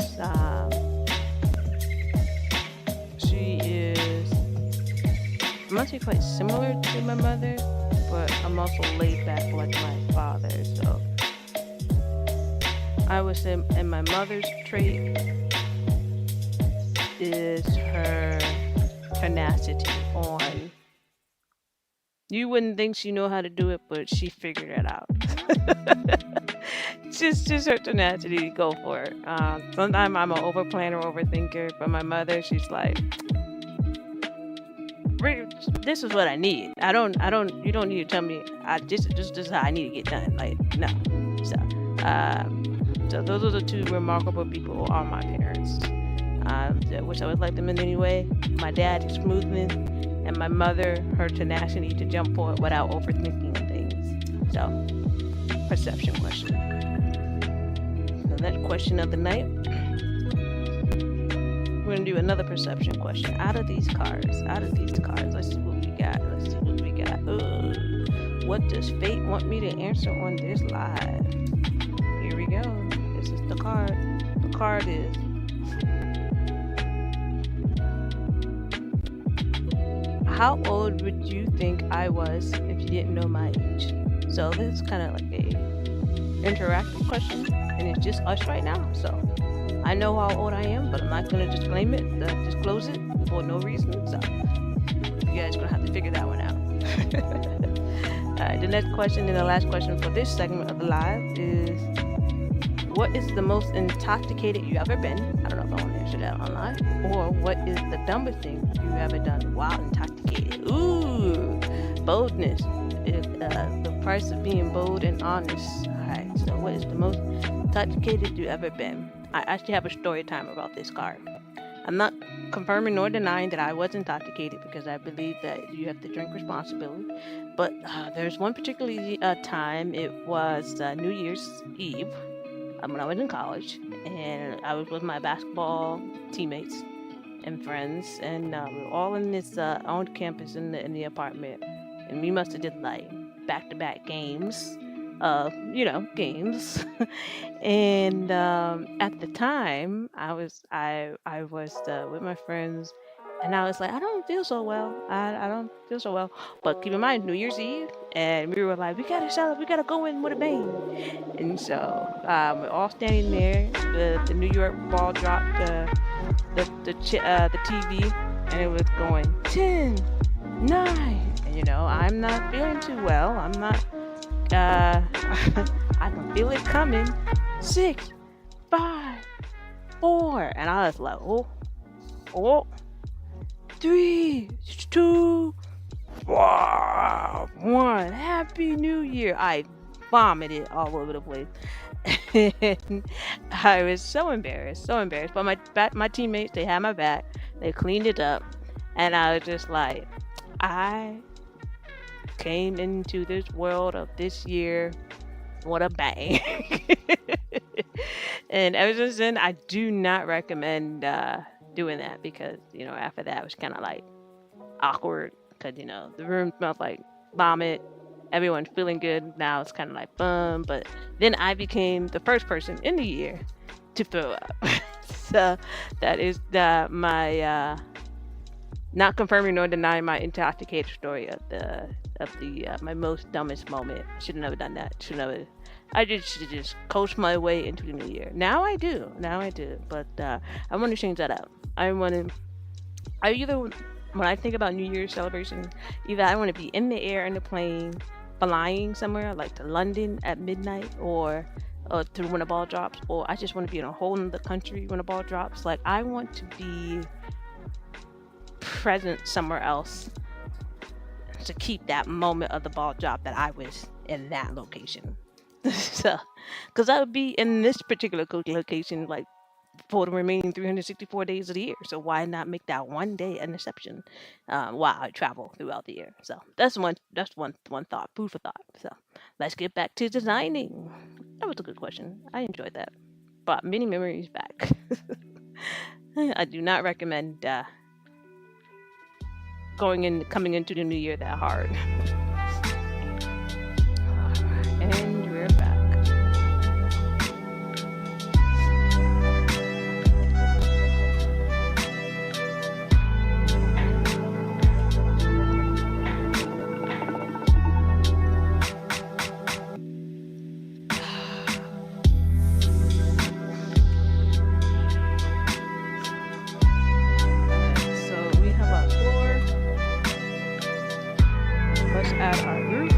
she is, I'm actually quite similar to my mother, but I'm also laid back like my father. So I would say, and my mother's trait is her tenacity on. You wouldn't think she know how to do it, but she figured it out. just her tenacity to go for it. Sometimes I'm an over planner, overthinker, but my mother, she's like, this is what I need. You don't need to tell me. This is how I need to get done. Like, no. So those are the two remarkable people who are my parents. I wish I was like them in any way. My dad, his smoothness, and my mother, her tenacity to jump for it without overthinking things. So, perception question. The next question of the night. We're gonna do another perception question. Out of these cards, let's see what we got. What does fate want me to answer on this live? Here we go. This is the card. The card is: how old would you think I was if you didn't know my age? So this is kind of like a interactive question, and it's just us right now. So I know how old I am, but I'm not gonna disclose it for no reason. So you guys gonna have to figure that one out. Alright, the next question and the last question for this segment of the live is: What is the most intoxicated you ever been? I don't know if I want to answer that online. Or what is the dumbest thing you ever done while intoxicated? Ooh, boldness. The price of being bold and honest. Alright, so what is the most intoxicated you ever been? I actually have a story time about this card. I'm not confirming nor denying that I was intoxicated because I believe that you have to drink responsibly. But there's one particular time, it was New Year's Eve when I was in college, and I was with my basketball teammates and friends, and we were all in this on campus in the apartment, and we must have did like back-to-back games, games. And at the time, I was with my friends, and I was like, I don't feel so well. I don't feel so well. But keep in mind, New Year's Eve, and we were like, we gotta celebrate, we gotta go in with a bang. And so we're all standing there. The New York ball dropped the TV, and it was going 10, 9, and I'm not feeling too well. I'm not. I can feel it coming. 6, 5, 4, and I was like, oh, 3, 2, 1. Happy New Year! I vomited all over the place. And I was so embarrassed. But my teammates, they had my back. They cleaned it up, and I was just like, I came into this world of this year with a bang. And ever since then, I do not recommend doing that because after that it was kind of like awkward because the room smelled like vomit. Everyone's feeling good now. It's kind of like fun, but then I became the first person in the year to throw up. So that is my not confirming nor denying my intoxicated story of the my most dumbest moment. Should have never done that. I should just coast my way into the new year. Now I do, but I want to change that up. When I think about New Year's celebration, either I want to be in the air in the plane, flying somewhere like to London at midnight, or to when a ball drops, or I just want to be in a whole other country when a ball drops. Like I want to be present somewhere else to keep that moment of the ball drop that I was in that location. So, because I would be in this particular location like for the remaining 364 days of the year. So why not make that one day an exception while I travel throughout the year? So that's one thought, food for thought. So let's get back to designing. That was a good question. I enjoyed that. Brought many memories back. I do not recommend coming into the new year that hard. And we're back. So we have our floor. Let's add our roof.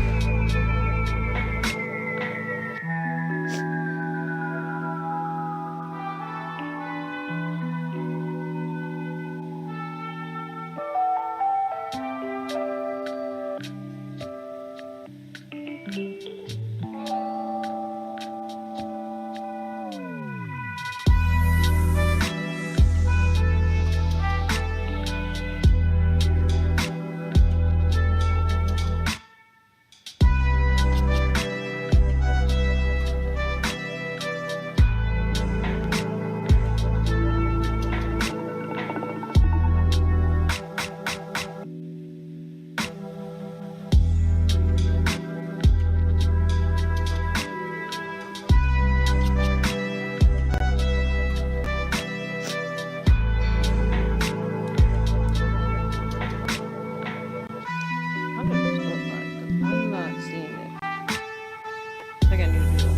How does this look like? 'Cause I'm not seeing it. I think I need to do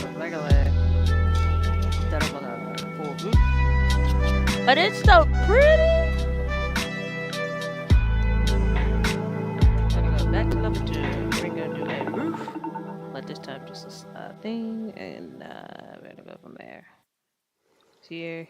a regular instead of a full roof. But it's so pretty. Gonna go back to level 2. We're gonna do a roof. but this time just a thing, and we're gonna go from there. Here,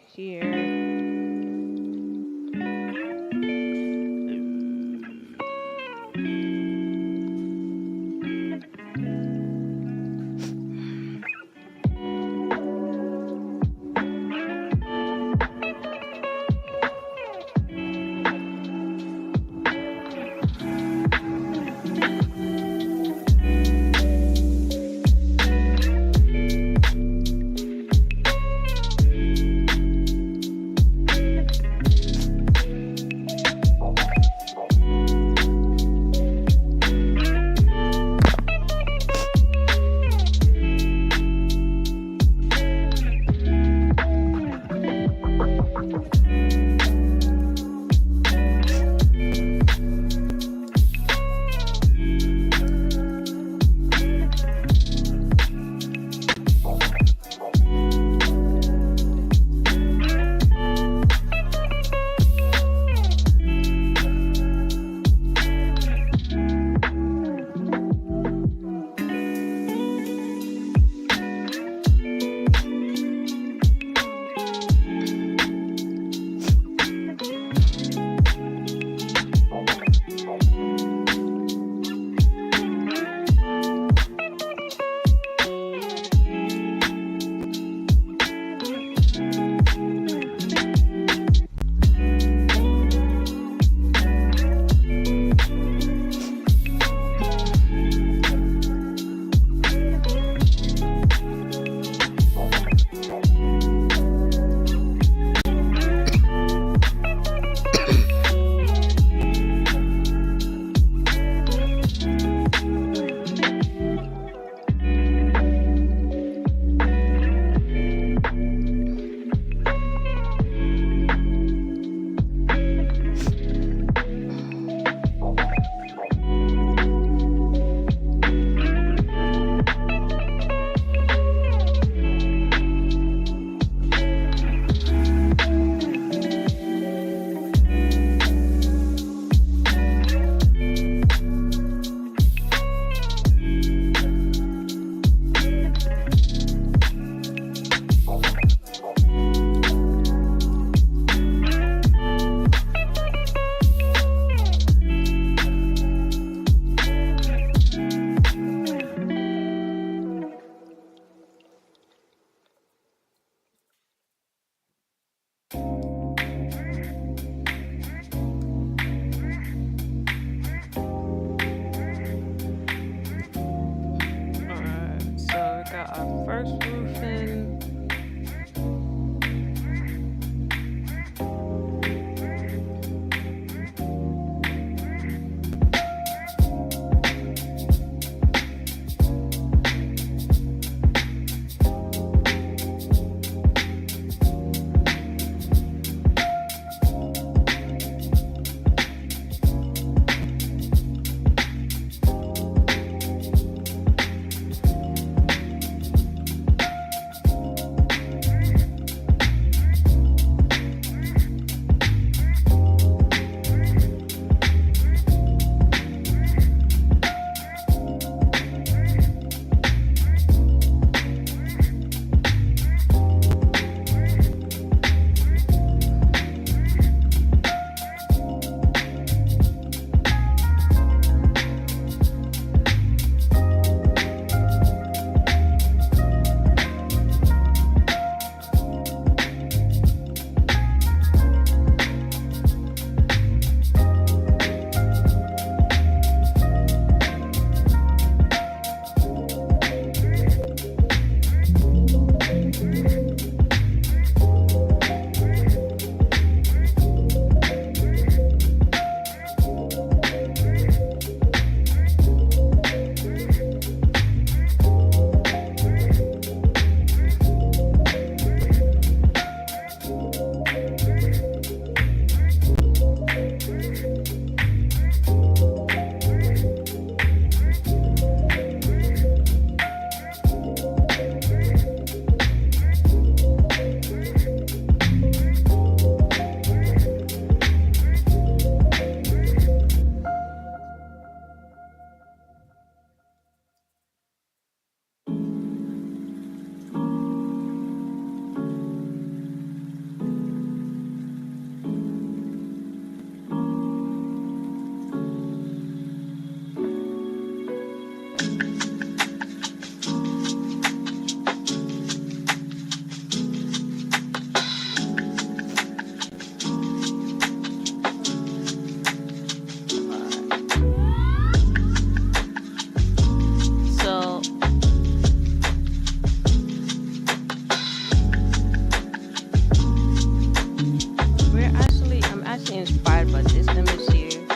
honestly inspired by this image here.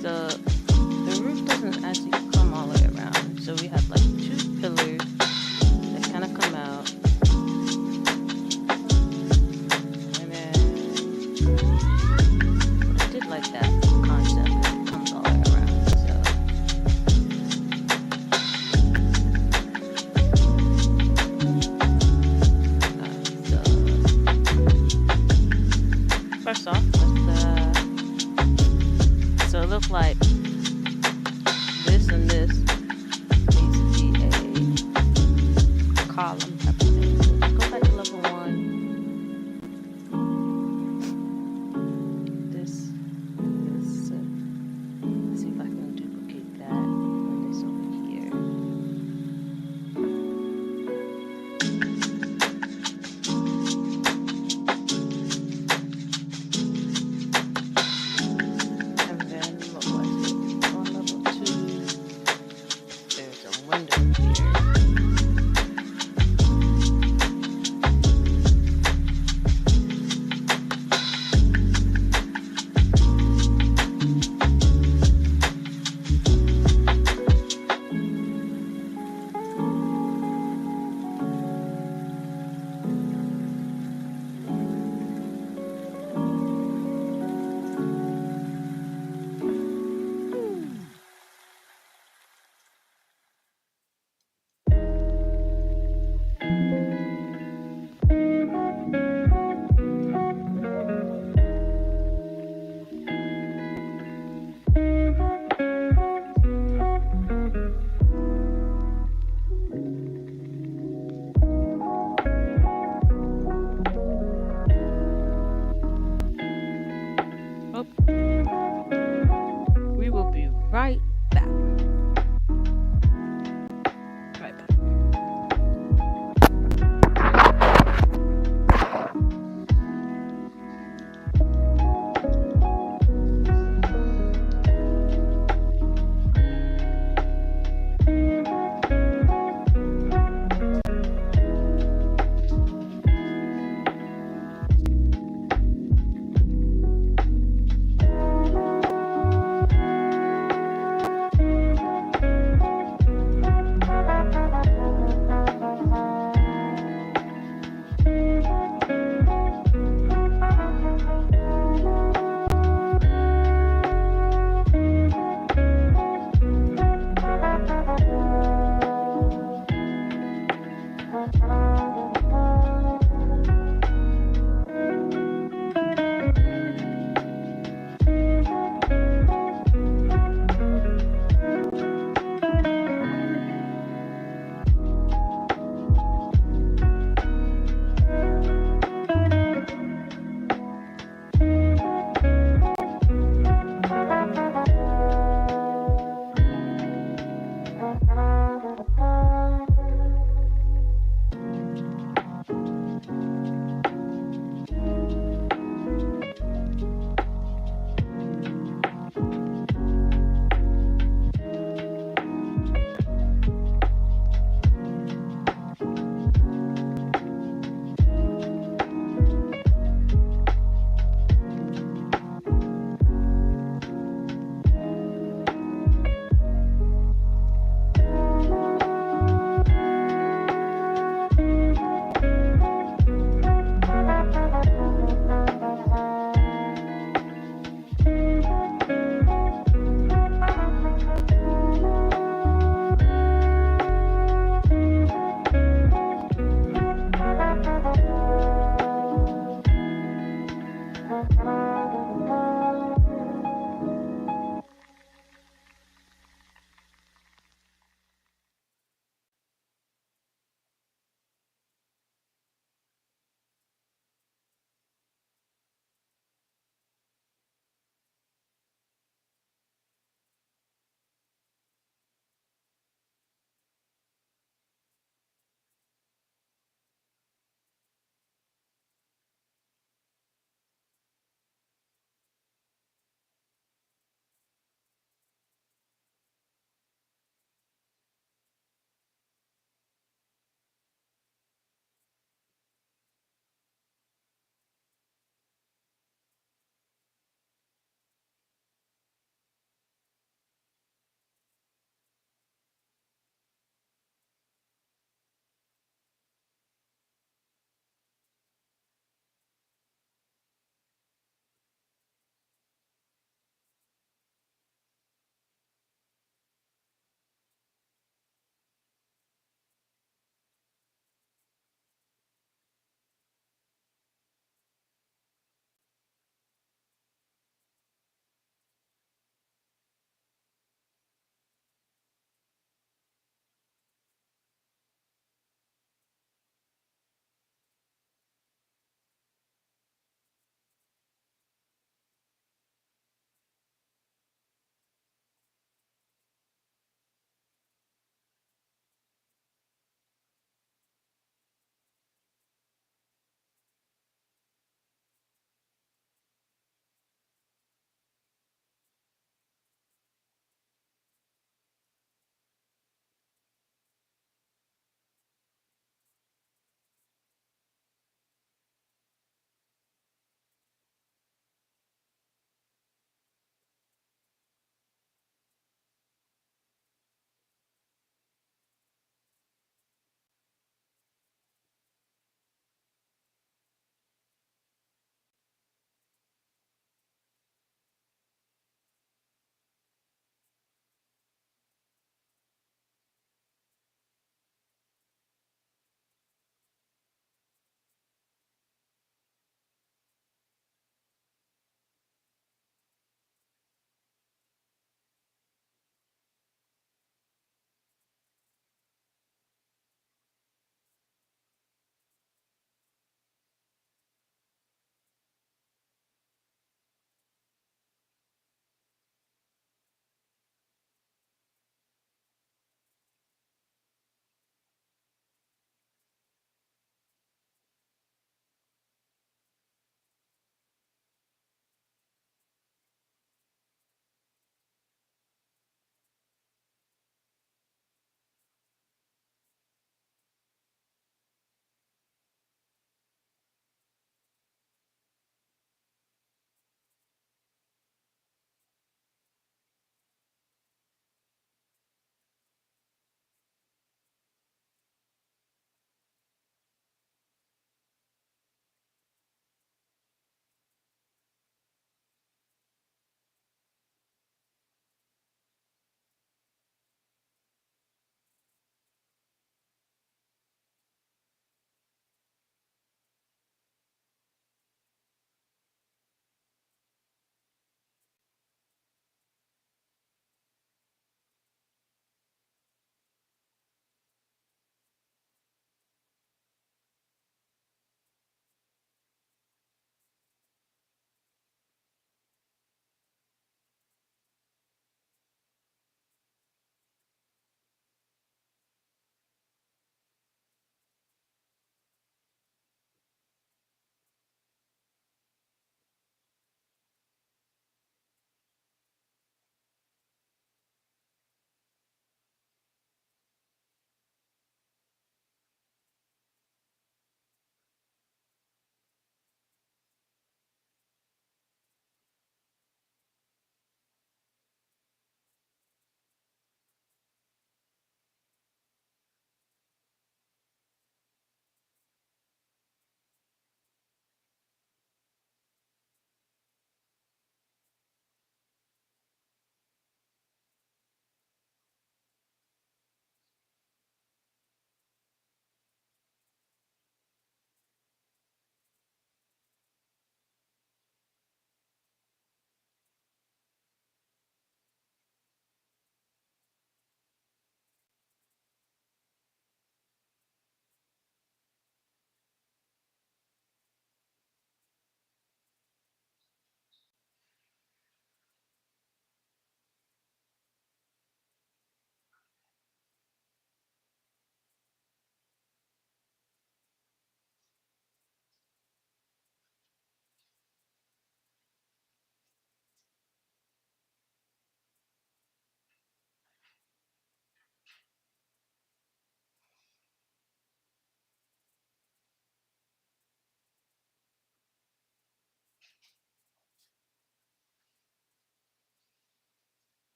So the roof doesn't actually come all the way around. So we have like two pillars that kind of come out. And then I did like that concept. It comes all the way around. So first off, so it looks like this and this needs to be a column type of thing. So let's go back to level 1. This, let's see if I can duplicate that and this over here. And then what was it?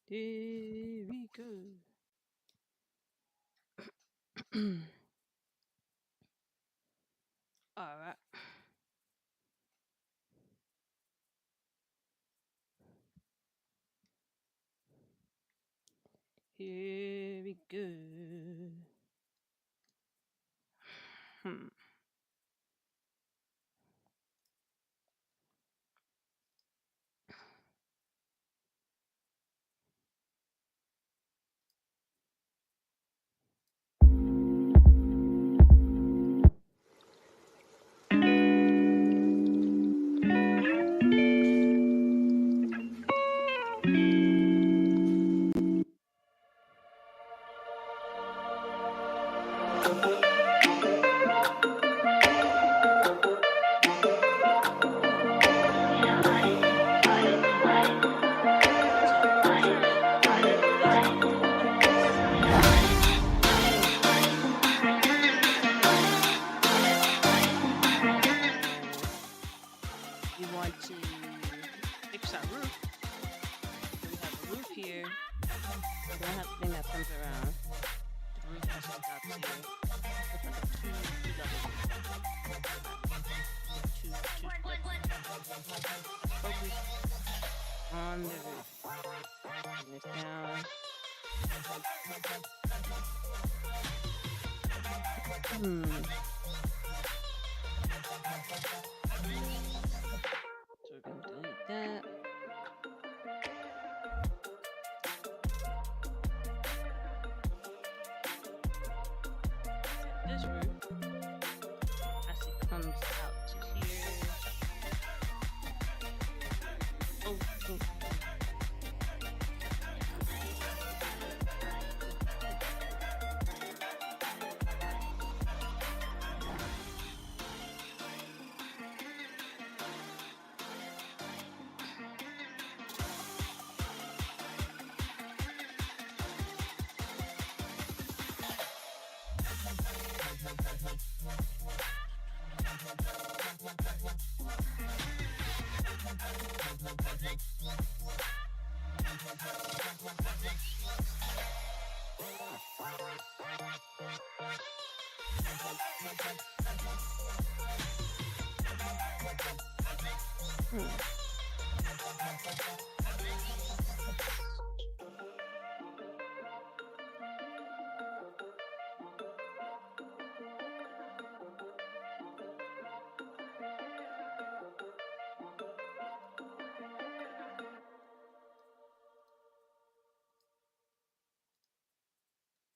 Here we go. All right. Here we go. Hmm. We want to fix our roof. So we have a roof here. We don't have the thing that comes around. The roof has to stop here. Looks like a two level roof. Two steps. Focus on the roof. Bring this down. So we're going to delete that. This roof actually comes out to here. Oh.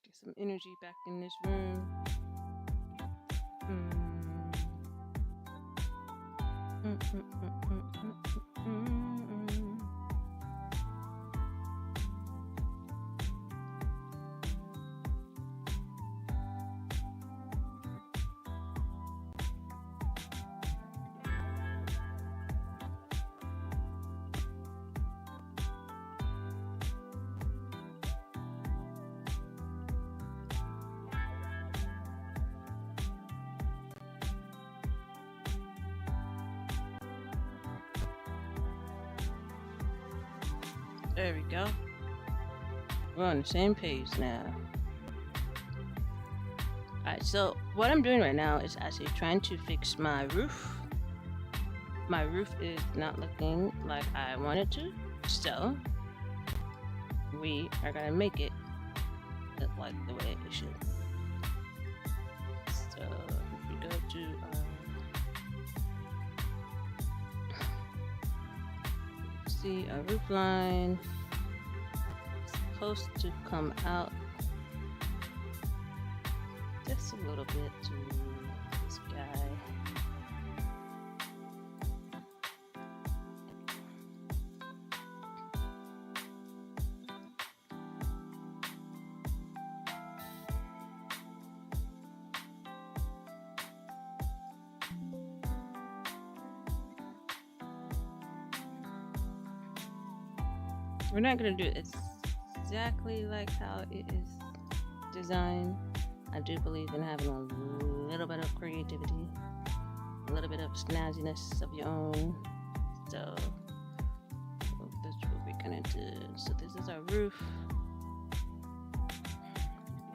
Get some energy back in this room. There we go. We're on the same page now. Alright, so what I'm doing right now is actually trying to fix my roof. My roof is not looking like I want it to, so we are gonna make it look like the way it should. So if we go to see a roof line, it's supposed to come out just a little bit to this guy. We're not gonna do it exactly like how it is design, I do believe in having a little bit of creativity, a little bit of snazziness of your own. So that's what we're gonna do. So this is our roof.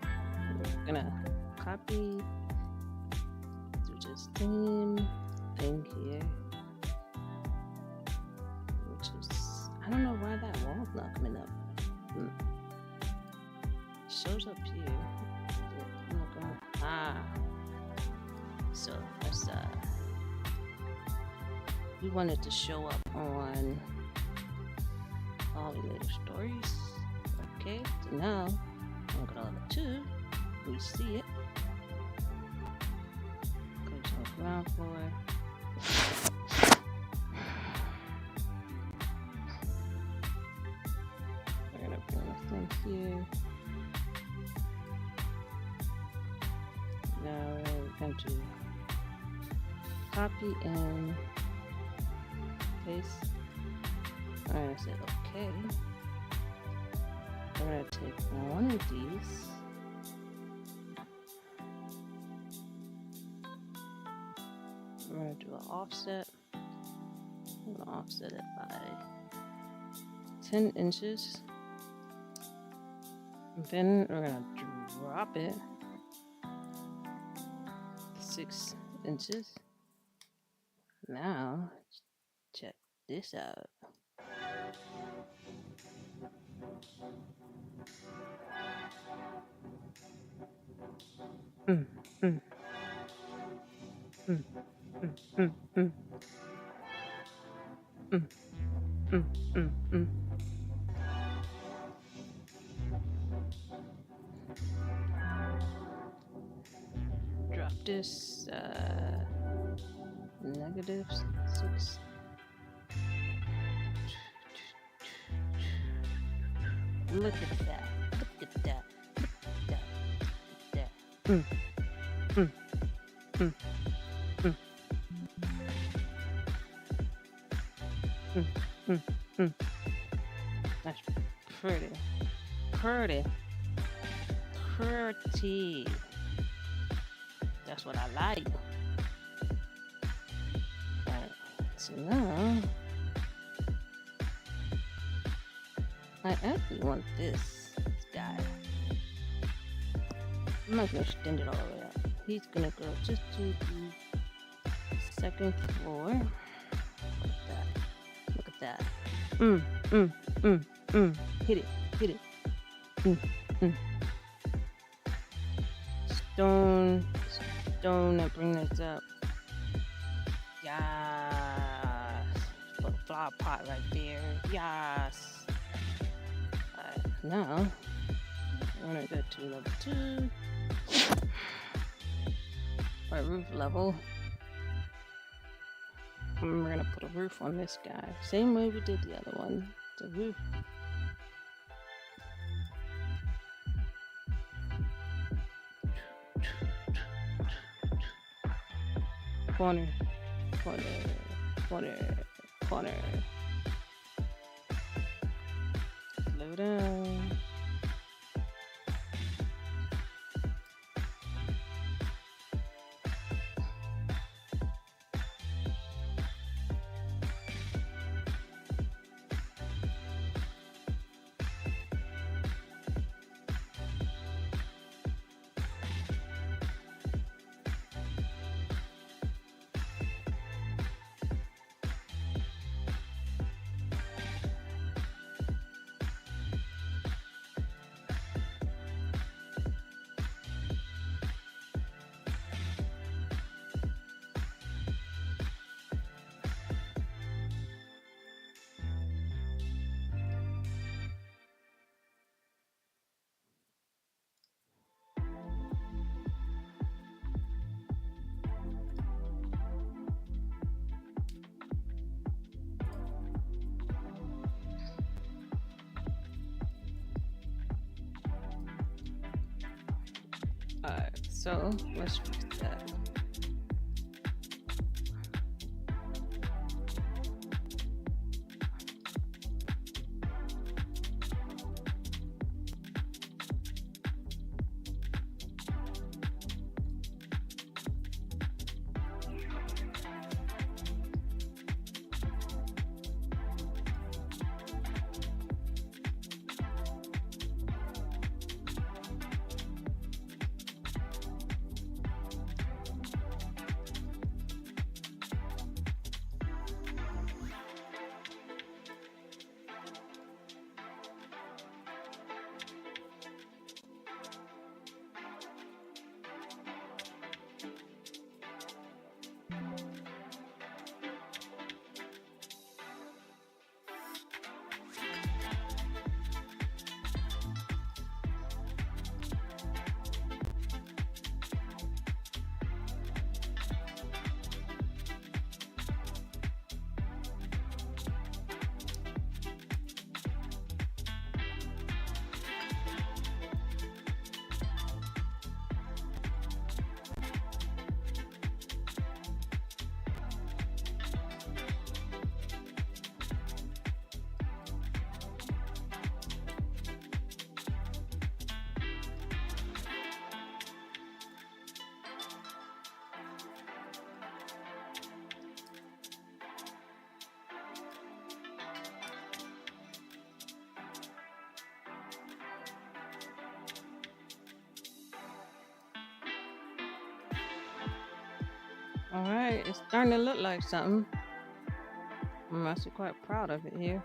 We're gonna copy do this same thing here, which is, I don't know why that wall's not coming up. Shows up here. So let's we wanted to show up on all the later stories. Okay, so now I'm gonna level 2. We see it. Go to the ground floor. We're gonna bring this in here. Now we're going to copy and paste. Alright, I said okay. We're going to take one of these. We're going to do an offset. I'm going to offset it by 10 inches. And then we're going to drop it 6 inches. Now, check this out. Drop this -6. Look at that. Look at that. Look at that. That's pretty. Pretty. Pretty. That's what I like. Alright, so now I actually want this guy. I'm not gonna extend it all the way up. He's gonna go just to the 2nd floor. Look at that. Hit it. Hit it. Stone and bring this up. Yes. Put a flower pot right there. Yes. Alright, now we're gonna go to level 2. Our roof level. And we're gonna put a roof on this guy. Same way we did the other one. The roof. Corner, corner, corner, corner. Slow down. Alright, so let's fix that. All right, it's starting to look like something. I'm actually quite proud of it here.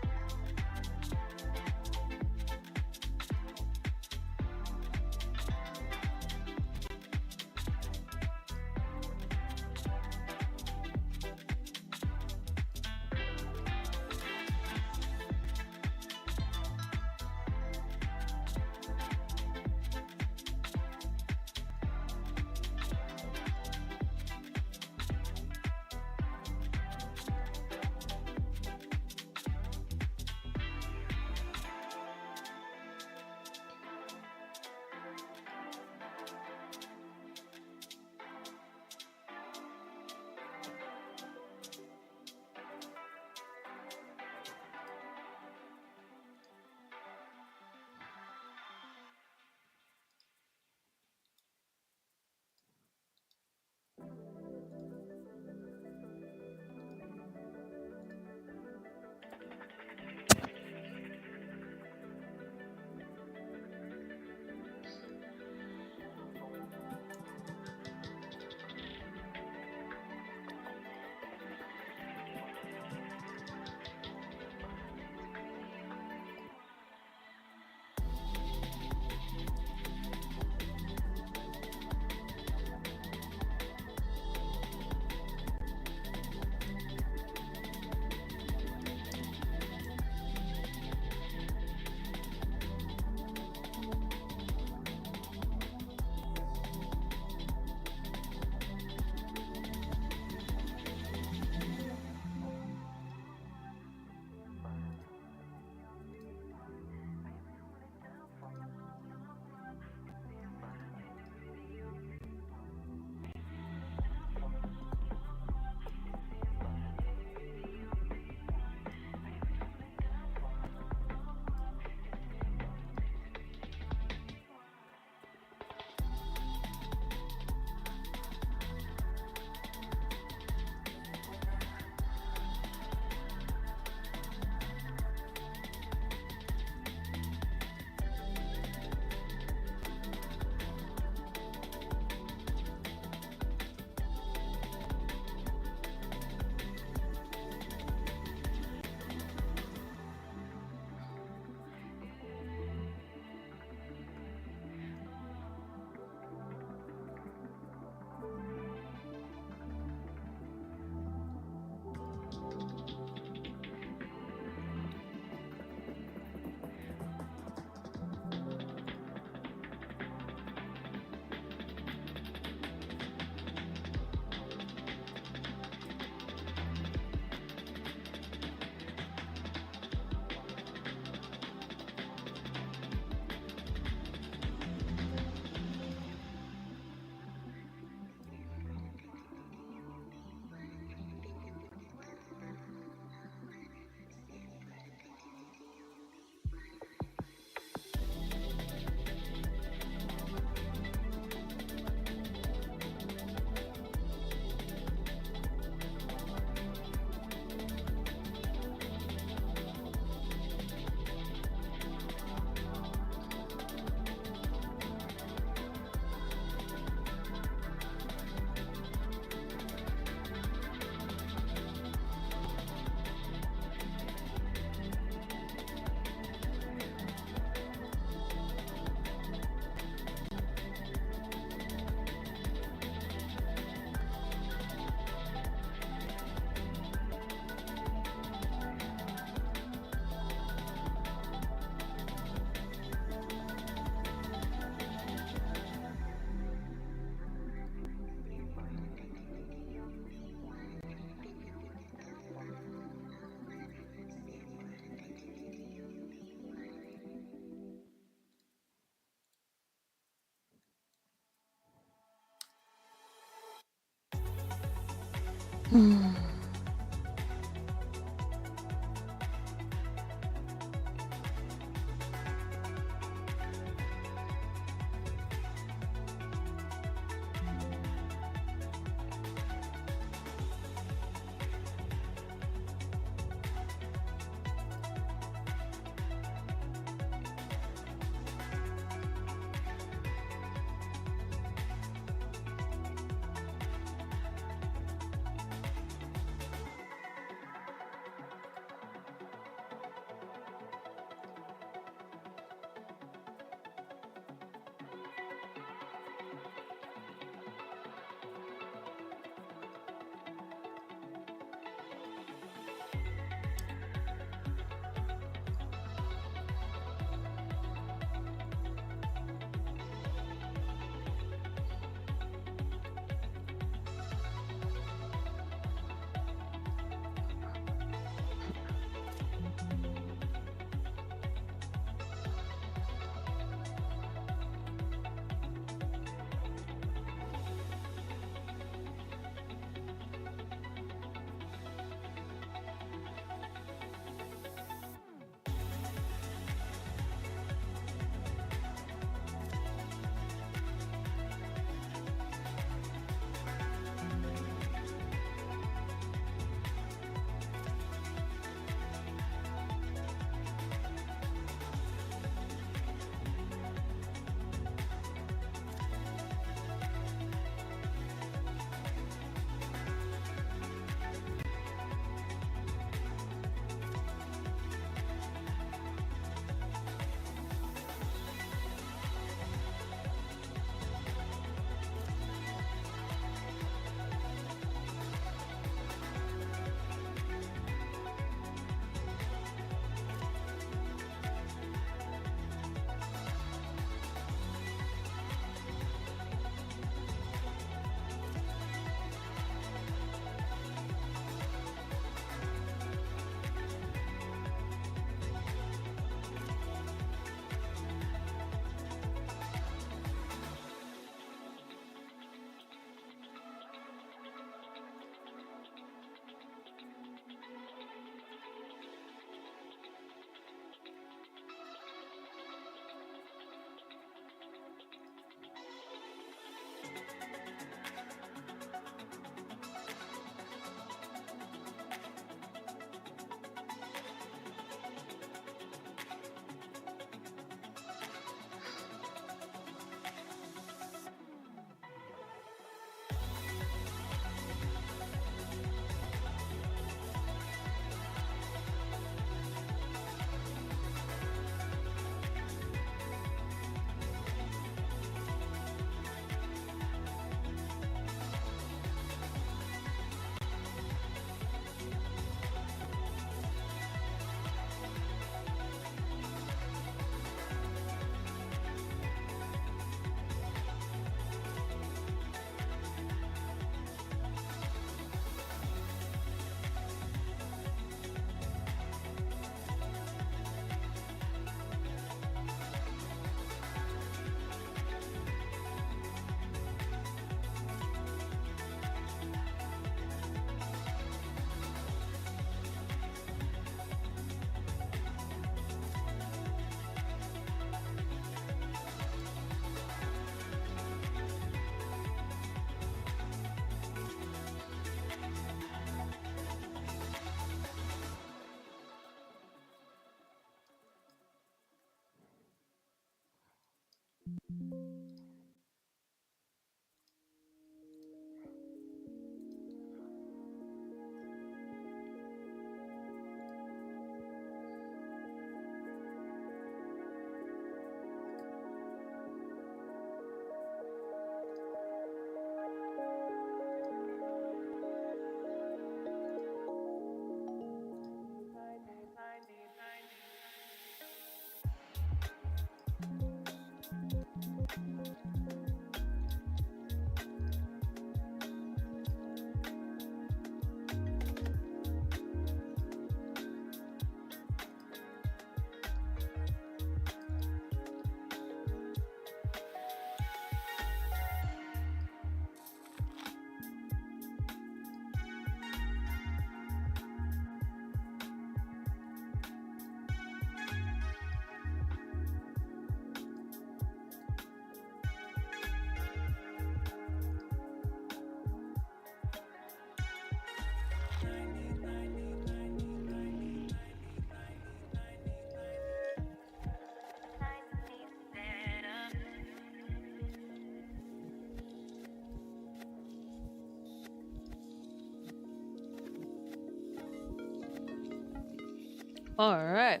All right.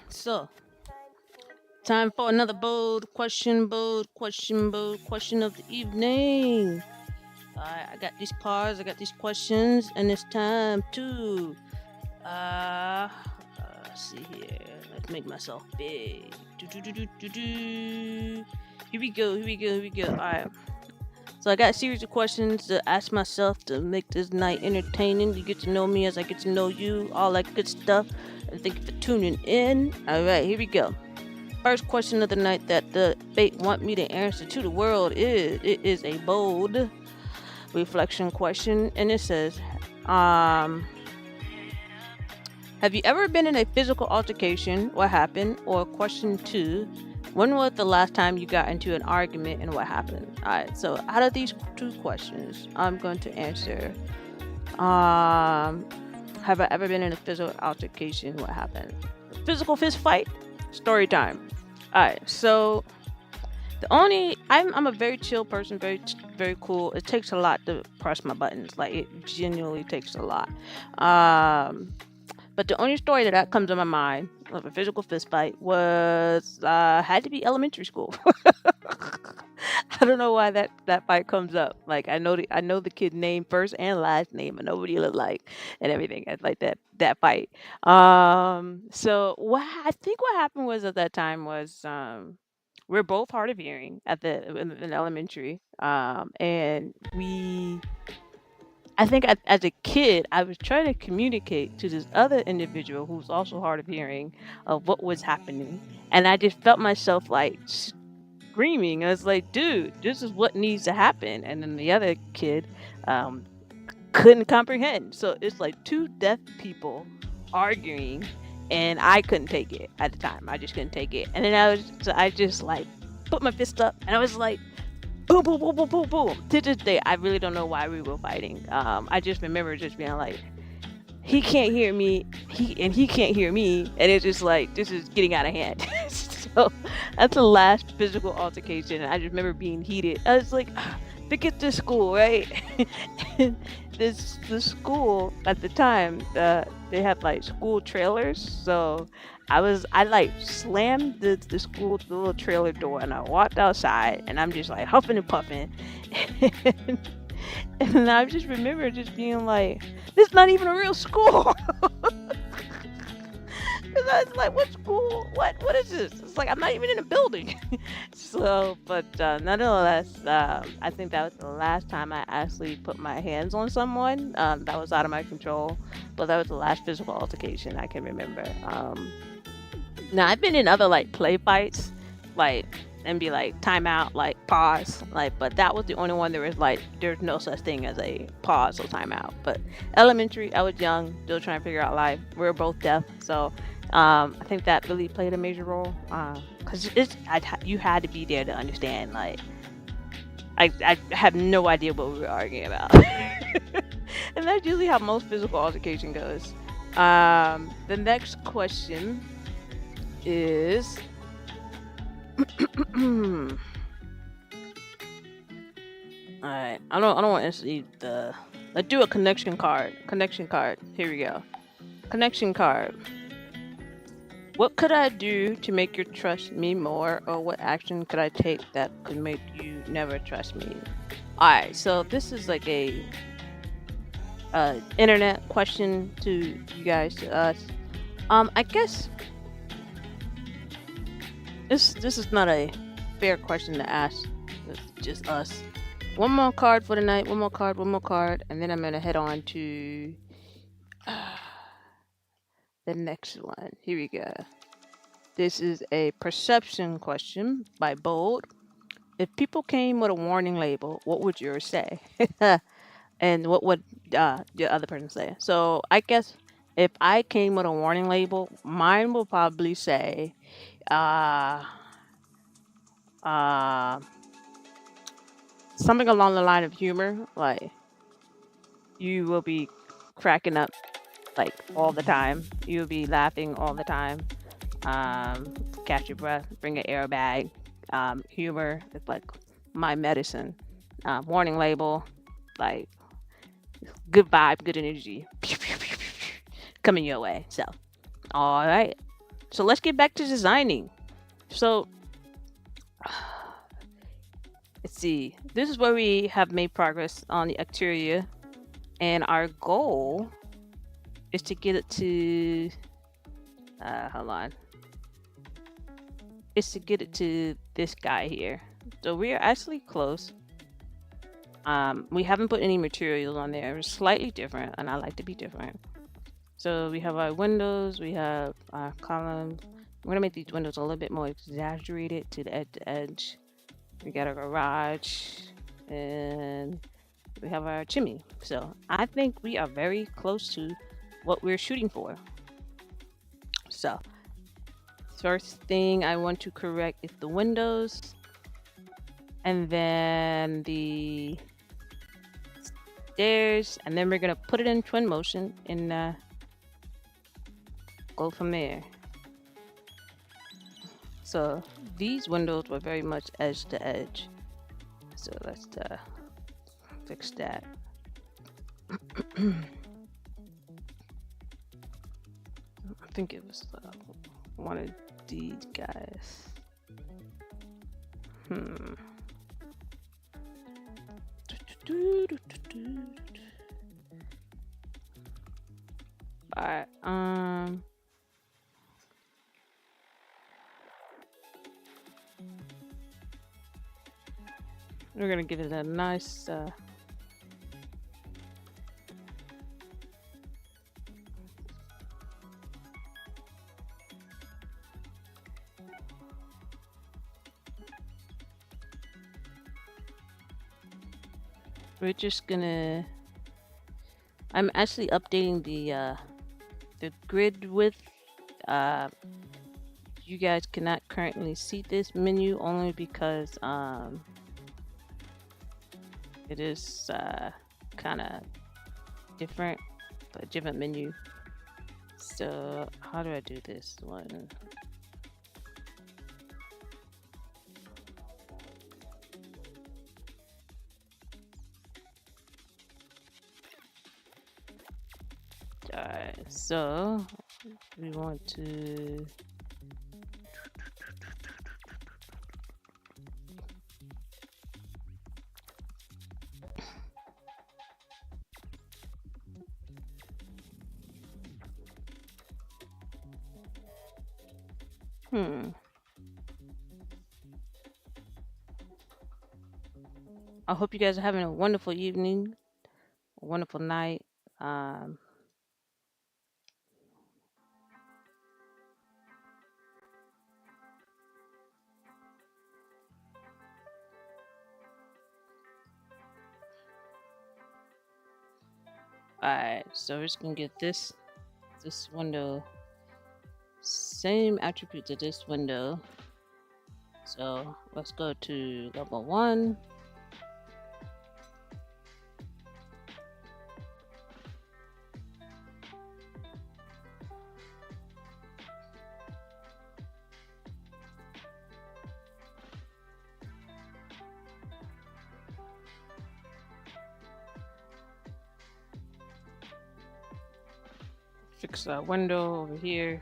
So, time for another bold question of the evening. All right, I got these cards, I got these questions, and it's time to let's see here. Let's make myself big. Do, do, do, do, do, do. Here we go. Here we go. Here we go. All right. So I got a series of questions to ask myself to make this night entertaining. You get to know me as I get to know you. All that good stuff. And thank you for tuning in. All right. Here we go. First question of the night that the fate want me to answer to the world is it is a bold reflection question, and it says, um, have you ever been in a physical altercation? What happened? Or question two, when was the last time you got into an argument and what happened? All right, so out of these two questions, I'm going to answer, um, have I ever been in a physical altercation? What happened? Physical fist fight? Story time. All right, so I'm a very chill person, very cool. It takes a lot to press my buttons. Like it genuinely takes a lot. Um, but the only story that comes to my mind of a physical fist fight was had to be elementary school. I don't know why that fight comes up. Like I know the kid name first and last name. I know what he looked like and everything. It's like that fight. So I think what happened was at that time was we're both hard of hearing at in elementary. And I think as a kid, I was trying to communicate to this other individual who's also hard of hearing of what was happening. And I just felt myself like screaming. I was like, dude, this is what needs to happen. And then the other kid um, couldn't comprehend. So it's like two deaf people arguing. And I couldn't take it at the time. I just couldn't take it. And then I just like put my fist up and I was like, boom, boom, boom, boom, boom, boom. To this day, I really don't know why we were fighting. I just remember just being like, he can't hear me, he can't hear me, and it's just like this is getting out of hand. So that's the last physical altercation. And I just remember being heated. I was like, forget this school, right? And the school at the time, they had like school trailers, so I like slammed the school the little trailer door and I walked outside and I'm just like huffing and puffing. and, and I just remember just being like, this is not even a real school. Because I was like, what school? What is this? It's like I'm not even in a building. So, but nonetheless, I think that was the last time I actually put my hands on someone. That was out of my control, but that was the last physical altercation I can remember. Now I've been in other like play fights, like and be like timeout, like pause, like but that was the only one there was like there's no such thing as a pause or timeout. But elementary, I was young, still trying to figure out life. We were both deaf, so I think that really played a major role. Cause you had to be there to understand. Like I had no idea what we were arguing about, and that's usually how most physical altercation goes. The next question is all right. I don't want to see the. Let's do a connection card. Connection card. Here we go. Connection card. What could I do to make you trust me more, or what action could I take that could make you never trust me? All right. So this is like a internet question to you guys to us. I guess this is not a fair question to ask just us. One more card for the night. One more card, and then I'm gonna head on to the next one. Here we go. This is a perception question by Bold. If people came with a warning label, what would yours say? And what would the other person say? So I guess if I came with a warning label, mine will probably say, uh, uh, something along the line of humor, like you will be cracking up like all the time. You'll be laughing all the time. Um, Catch your breath, bring an airbag. Humor is like my medicine. Warning label, like good vibe, good energy, coming your way. So All right. So let's get back to designing. So let's see. This is where we have made progress on the exterior, and our goal is to get it to. Hold on. Is to get it to this guy here. So we are actually close. We haven't put any materials on there. It's slightly different, and I like to be different. So we have our windows, we have our columns. We're gonna make these windows a little bit more exaggerated to the edge to edge. We got our garage, and we have our chimney. So I think we are very close to what we're shooting for. So first thing I want to correct is the windows, and then the stairs, and then we're gonna put it in Twinmotion and go from there. So these windows were very much edge to edge. So let's fix that. I think it was one of these guys. Alright, we're gonna give it a nice we're just gonna I'm actually updating the grid width. You guys cannot currently see this menu only because it is kind of different, but a different menu. So how do I do this one? Alright, so we want to I hope you guys are having a wonderful evening, a wonderful night. Alright, so we're just gonna get this window, same attributes of this window. So let's go to level 1. Fix that window over here.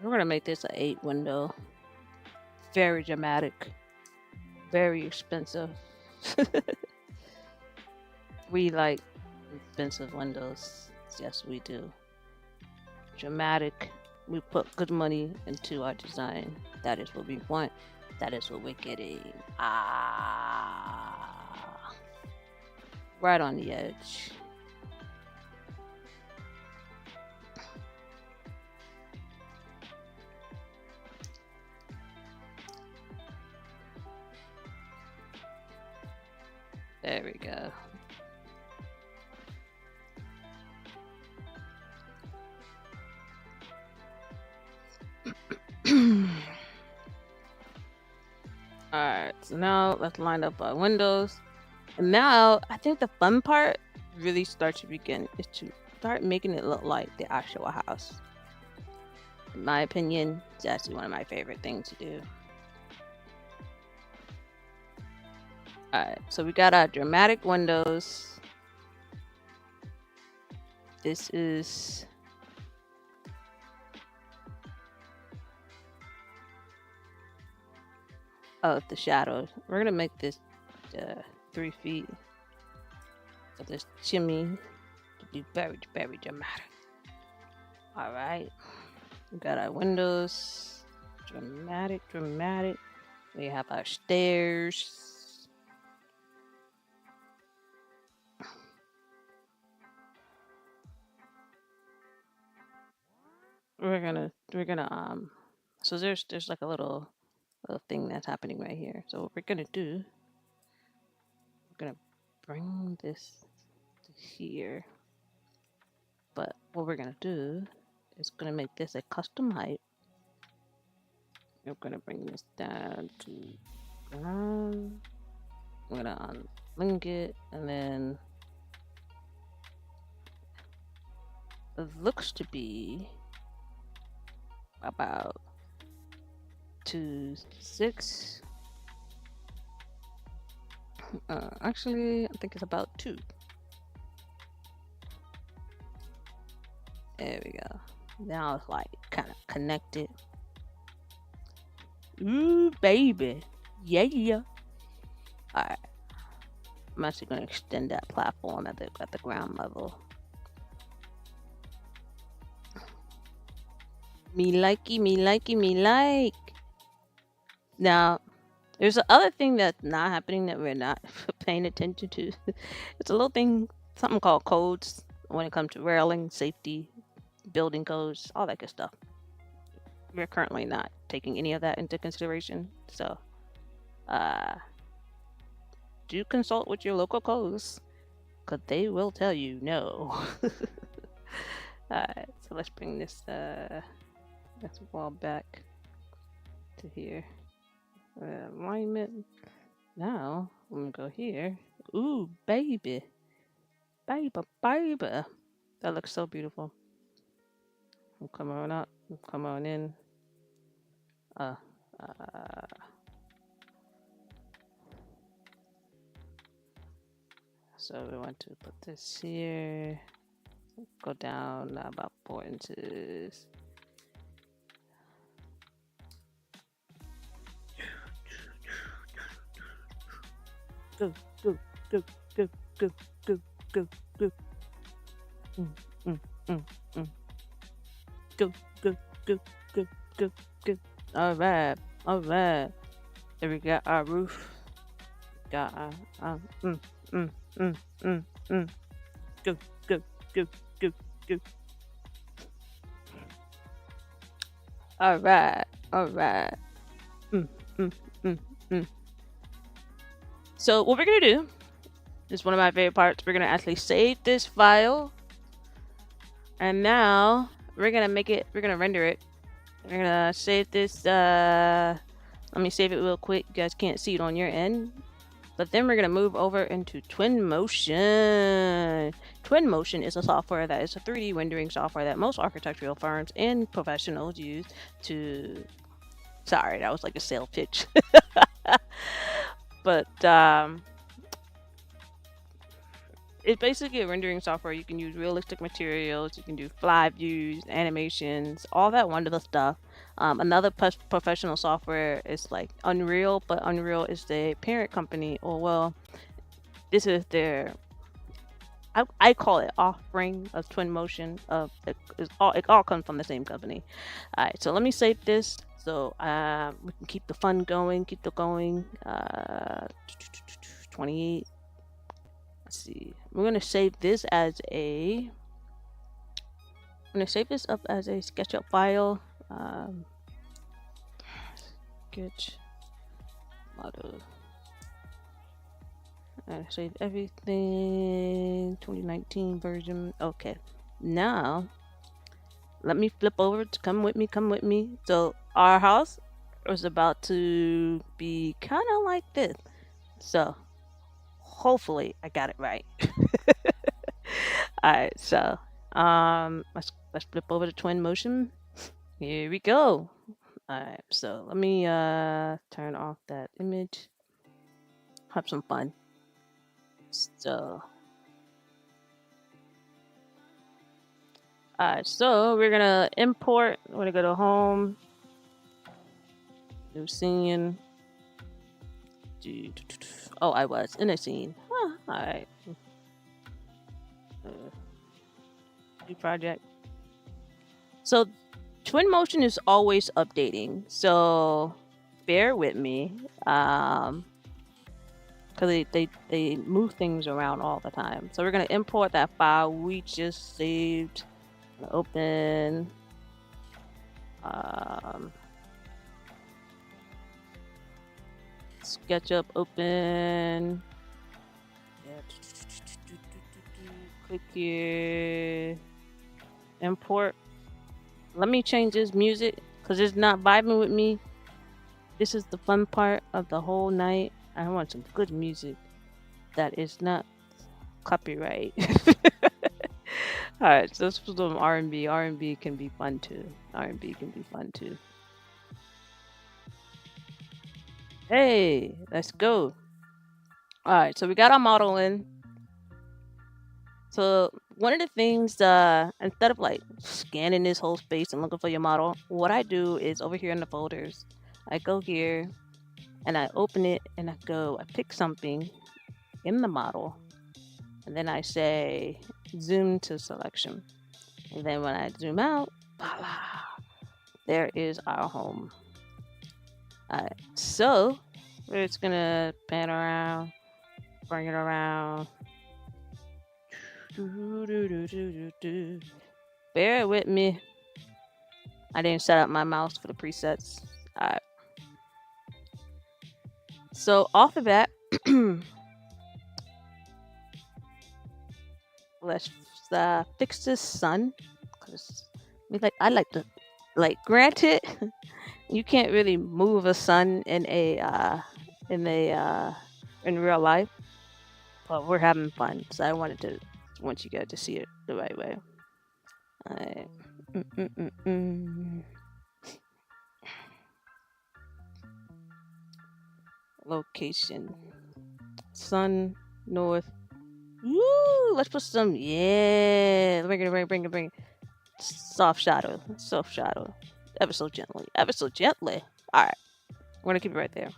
We're gonna make this an 8 window. Very dramatic. Very expensive. We like expensive windows. Yes, we do. Dramatic. We put good money into our design. That is what we want. That is what we're getting. Right on the edge. There we go. Alright, so now let's line up our windows. And now I think the fun part really starts to begin is to start making it look like the actual house. In my opinion, it's actually one of my favorite things to do. Alright, so we got our dramatic windows. This is the shadows. We're gonna make this 3 feet for this chimney to be very, very dramatic. Alright, we got our windows. Dramatic, dramatic. We have our stairs. We're gonna so there's like a little thing that's happening right here. So what we're gonna do, we're gonna bring this to here. But what we're gonna do is gonna make this a custom height. We're gonna bring this down to ground. I'm gonna unlink it, and then it looks to be about 2.6. Actually, I think it's about 2. There we go. Now it's like kind of connected. Ooh, baby. Yeah. Alright. I'm actually going to extend that platform at the ground level. Me likey, me likey, me like. Now, there's another thing that's not happening that we're not paying attention to. It's a little thing, something called codes when it comes to railing, safety, building codes, all that good stuff. We're currently not taking any of that into consideration. So, do consult with your local codes, because they will tell you no. Alright, so let's bring this wall back to here. Alignment. Now, I'm gonna go here. Ooh, baby. Baby. That looks so beautiful. We'll come on up. We'll come on in. So we want to put this here. Go down about 4 inches. Go. Go. All right. There we got our roof. Got our Go. All right. So what we're gonna do is one of my favorite parts. We're gonna actually save this file, and now we're gonna render it. We're gonna save this. Let me save it real quick. You guys can't see it on your end. But then we're going to move over into Twinmotion. Twinmotion is a software that is a 3D rendering software that most architectural firms and professionals use to... Sorry, that was like a sales pitch. But it's basically a rendering software. You can use realistic materials. You can do fly views, animations, all that wonderful stuff. Another professional software is like Unreal, but Unreal is the parent company, or well, this is their... I call it offspring of Twinmotion. It all comes from the same company. All right, so let me save this so we can keep the fun going. 28. Let's see. We're gonna save this as a... I'm gonna save this up as a SketchUp file. Sketch model. Save everything. 2019 version. Okay. Now, let me flip over to come with me. So our house was about to be kind of like this. So hopefully I got it right. All right. So let's flip over to Twinmotion. Here we go. All right, so let me turn off that image. have some fun. So, so we're gonna import. We're gonna go to home, new scene. Oh, I was in a scene. Huh, all right. New project. So Twinmotion is always updating, so bear with me. Because they move things around all the time. So we're gonna import that file we just saved. Open. SketchUp open. Yeah. Click here. Import. Let me change this music because it's not vibing with me. This is the fun part of the whole night. I want some good music that is not copyright. All right, so let's put some R&B. R&B can be fun too. R&B can be fun too. Hey, let's go. All right, so we got our model in. So one of the things, instead of like scanning this whole space and looking for your model, what I do is over here in the folders, I go here and I open it and I pick something in the model, and then I say zoom to selection. And then when I zoom out, voila, there is our home. Alright, so we're just gonna pan around, bring it around. Bear with me. I didn't set up my mouse for the presets. Alright. So off of that, let's fix this sun. Cause I like to, granted, you can't really move a sun in real life, but we're having fun. So I want you guys to see it the right way. Alright. Location. Sun, north. Woo! Let's put some, yeah. Bring it. Soft shadow. Ever so gently. Alright. We're gonna keep it right there.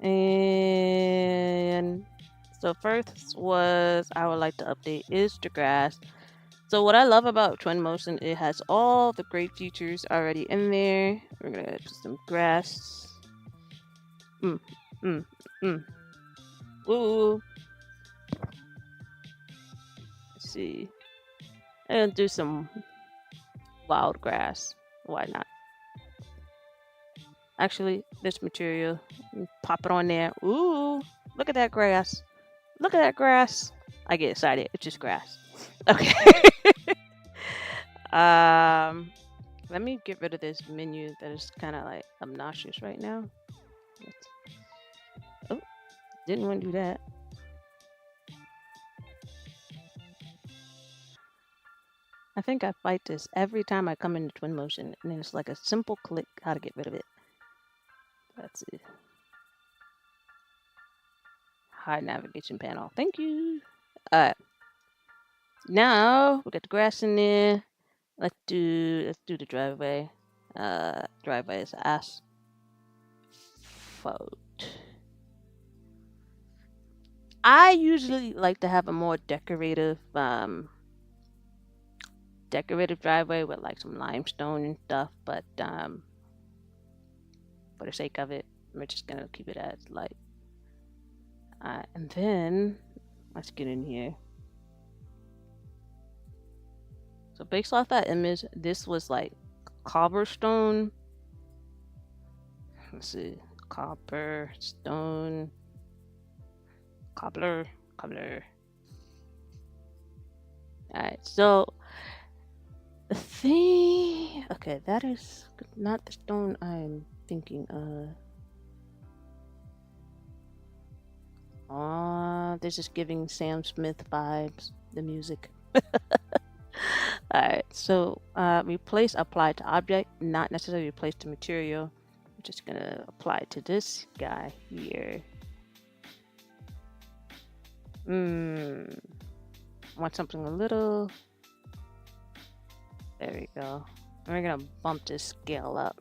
And so first was I would like to update is the grass. So what I love about Twinmotion, it has all the great features already in there. We're gonna put some grass. Ooh. Let's see. And do some wild grass. Why not? Actually, this material, pop it on there. Ooh, look at that grass. I get excited. It's just grass. Okay. Let me get rid of this menu that is kind of like obnoxious right now. Oh, didn't want to do that. I think I fight this every time I come into Twinmotion, and then it's like a simple click how to get rid of it. Let's see. Hide navigation panel. Thank you. Alright. Now we got the grass in there. Let's do the driveway. Driveway is asphalt. I usually like to have a more decorative driveway with like some limestone and stuff, but for the sake of it, we're just gonna keep it as light. And then let's get in here. So based off that image, this was like cobblestone. Let's see, cobblestone, cobbler. Alright, so the thing, okay, that is not the stone I'm thinking of. This is giving Sam Smith vibes, the music. Alright, so replace apply to object, not necessarily replace to material. I'm just gonna apply to this guy here. Want something a little. There we go. We're gonna bump this scale up.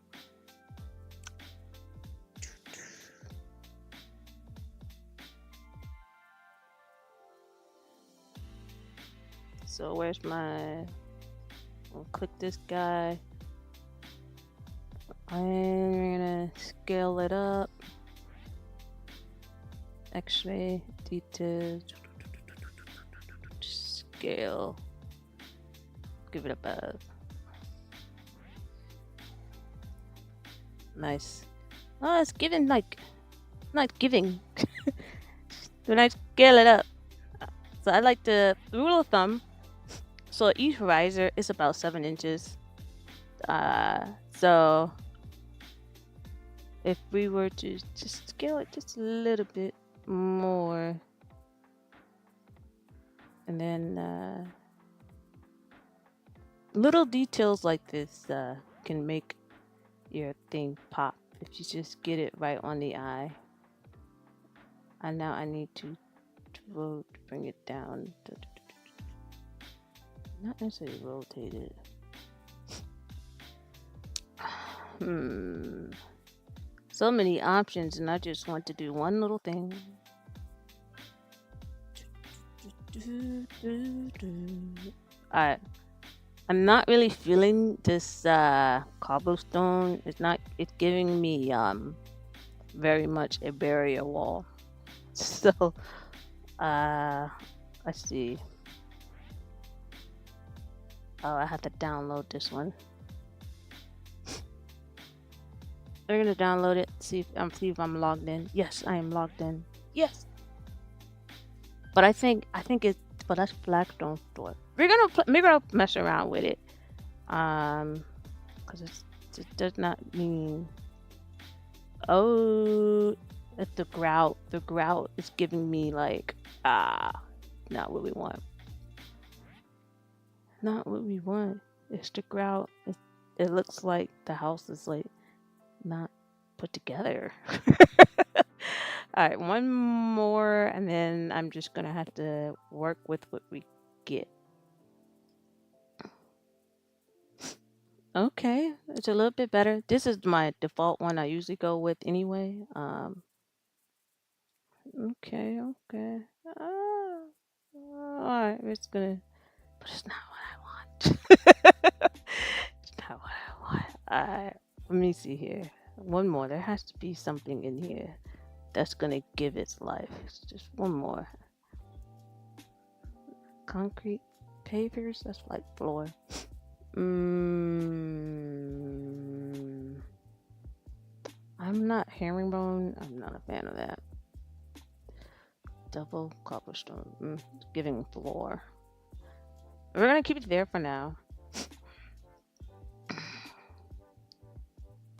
So where's my? I'll click this guy, and we're gonna scale it up. X-ray detail. Scale. Give it a buzz. Nice. Oh, it's giving like, not giving. When I scale it up, so I like the rule of thumb. So each riser is about 7 inches. So if we were to just scale it just a little bit more, and then little details like this can make your thing pop if you just get it right on the eye. And now I need to bring it down. Not necessarily rotate it. So many options, and I just want to do one little thing. Alright. I'm not really feeling this cobblestone. It's giving me very much a barrier wall. So let's see. Oh, I have to download this one. We're gonna download it, see if I'm logged in. Yes, I am logged in. Yes. But I think but that's Blackstone Store. We're gonna mess around with it. Because it does not mean. Oh, the grout is giving me like not what we want. Not what we want. It's the grout. It looks like the house is like not put together. All right, one more, and then I'm just gonna have to work with what we get. Okay, it's a little bit better. This is my default one I usually go with anyway. Okay. All right, it's gonna, but it's not what I want. It's not what I want. All right, let me see here. One more. There has to be something in here that's gonna give its life. It's just one more. Concrete pavers. That's like floor. I'm not herringbone. I'm not a fan of that. Double cobblestone. Giving floor. We're gonna keep it there for now.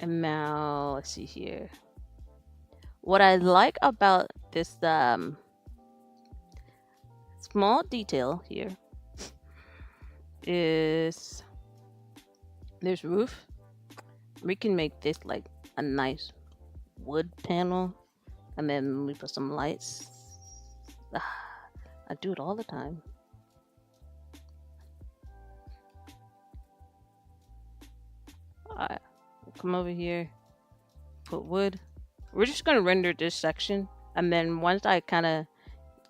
And now let's see here. What I like about this small detail here is there's roof. We can make this like a nice wood panel, and then we put some lights. I do it all the time. Alright, come over here, put wood. We're just gonna render this section, and then once I kind of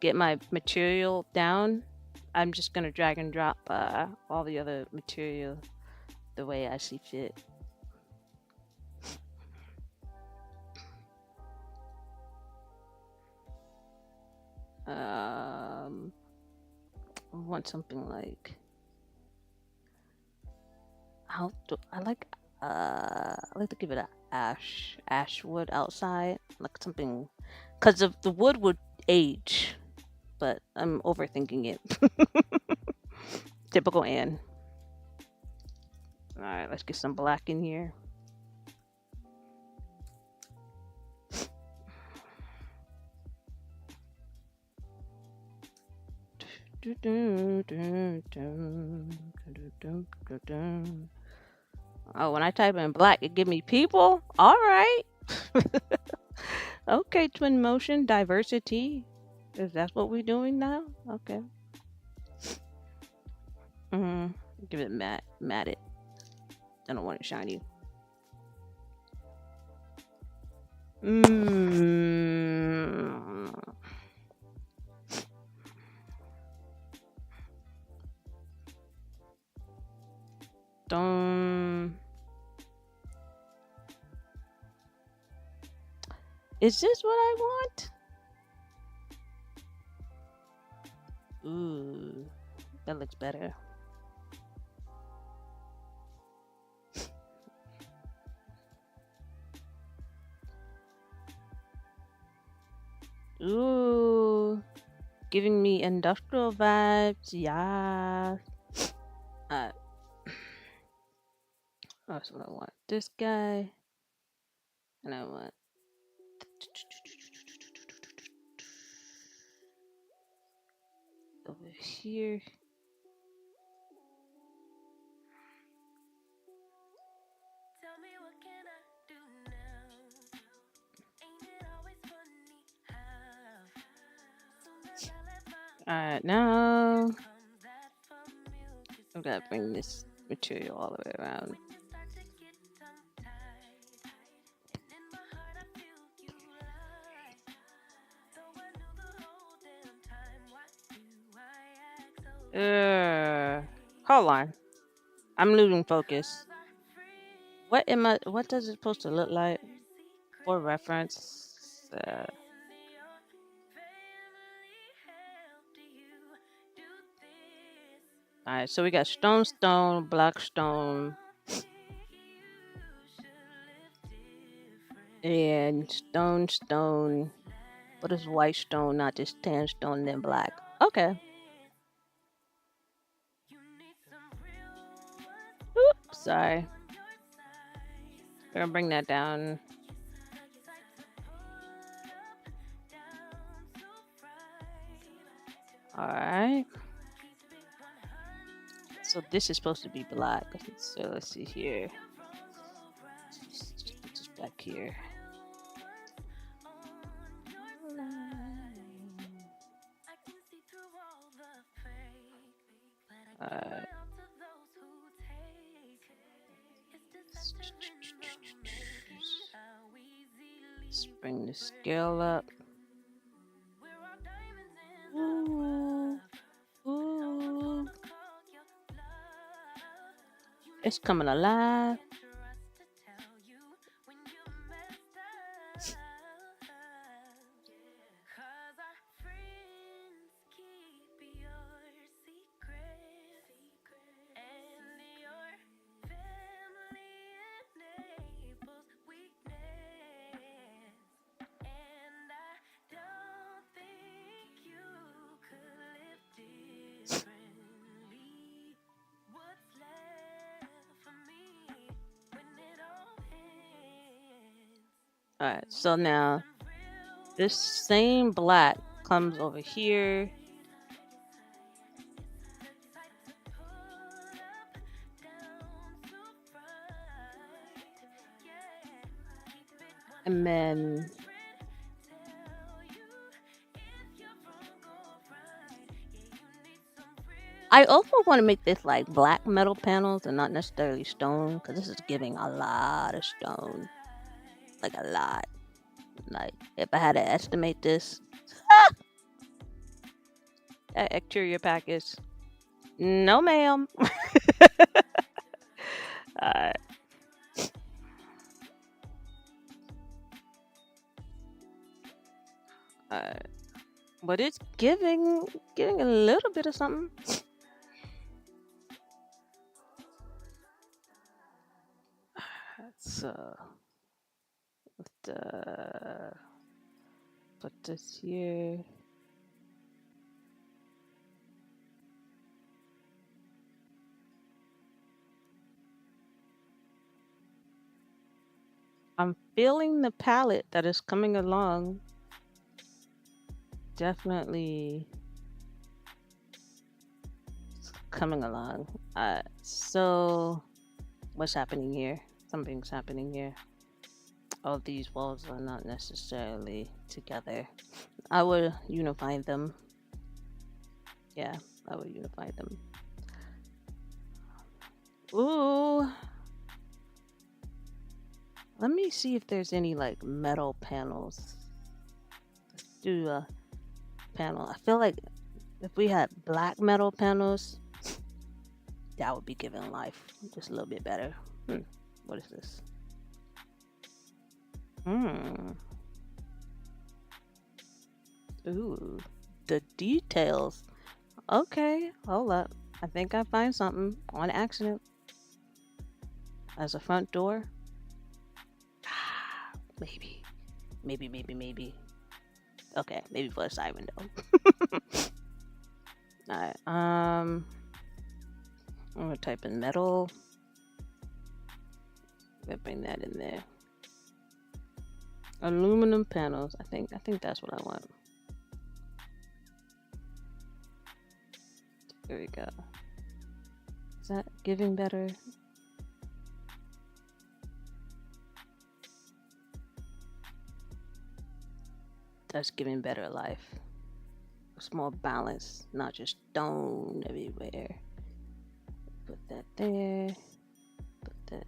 get my material down, I'm just gonna drag and drop all the other material the way I see fit. I want something like I like to give it a ash wood outside, like something, because the wood would age, but I'm overthinking it. Typical Anne. All right, let's get some black in here. Oh, when I type in black, it give me people? All right. Okay, Twinmotion, diversity. Is that what we're doing now? Okay. Mm-hmm. Give it matte it. I don't want it shiny. Mm. Don't. Is this what I want? Ooh, that looks better. Ooh, giving me industrial vibes. Yeah. That's what I want. This guy, and I want over here. Alright, now I've got to bring this material all the way around. Hold on. I'm losing focus. What does it supposed to look like? For reference. Alright, so we got stone, black stone, and stone. What is white stone, not just tan stone, then black? Okay. Oops, sorry. We're gonna bring that down. Alright. So this is supposed to be black. So let's see here. Just put this back here. Let's bring the scale up. Ooh. Ooh. It's coming alive. Alright, so now this same black comes over here. And then I also want to make this like black metal panels and not necessarily stone, because this is giving a lot of stone. Like a lot. Like if I had to estimate this, that exterior package. No, ma'am. Alright. But it's giving a little bit of something. So let's put this here. I'm feeling the palette that is coming along. Definitely coming along. So what's happening here? Something's happening here. All these walls are not necessarily together. I would unify them. Yeah, I would unify them. Ooh, let me see if there's any like metal panels. Let's do a panel. I feel like if we had black metal panels, that would be giving life just a little bit better. What is this? Ooh, the details. Okay, hold up. I think I find something on accident. As a front door. Maybe. Maybe. Okay, maybe for a side window. Alright, I'm gonna type in metal. I'm gonna bring that in there. Aluminum panels. I think that's what I want. There we go. Is that giving better? That's giving better life. It's more balanced, not just stone everywhere. Put that there. Put that.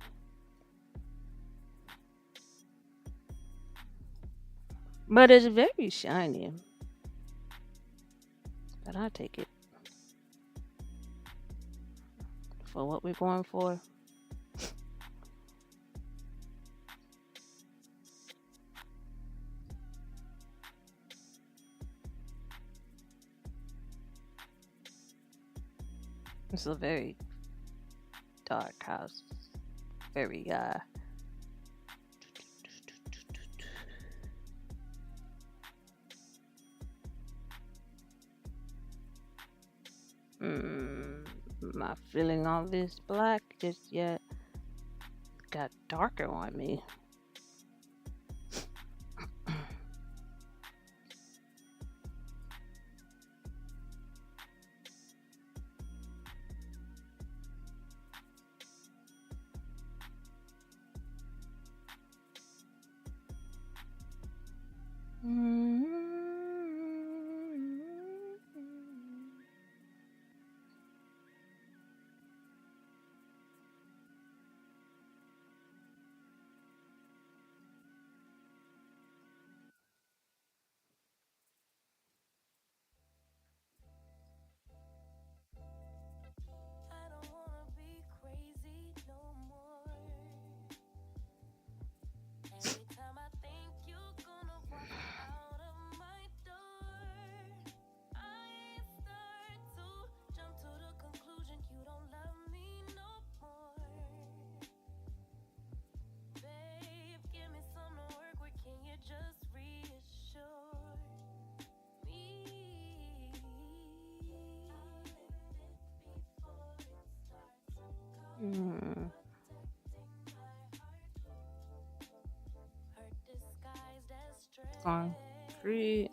But it's very shiny. But I'll take it. For what we're going for. It's a very dark house. Very not feeling all this black just yet. Got darker on me. Concrete.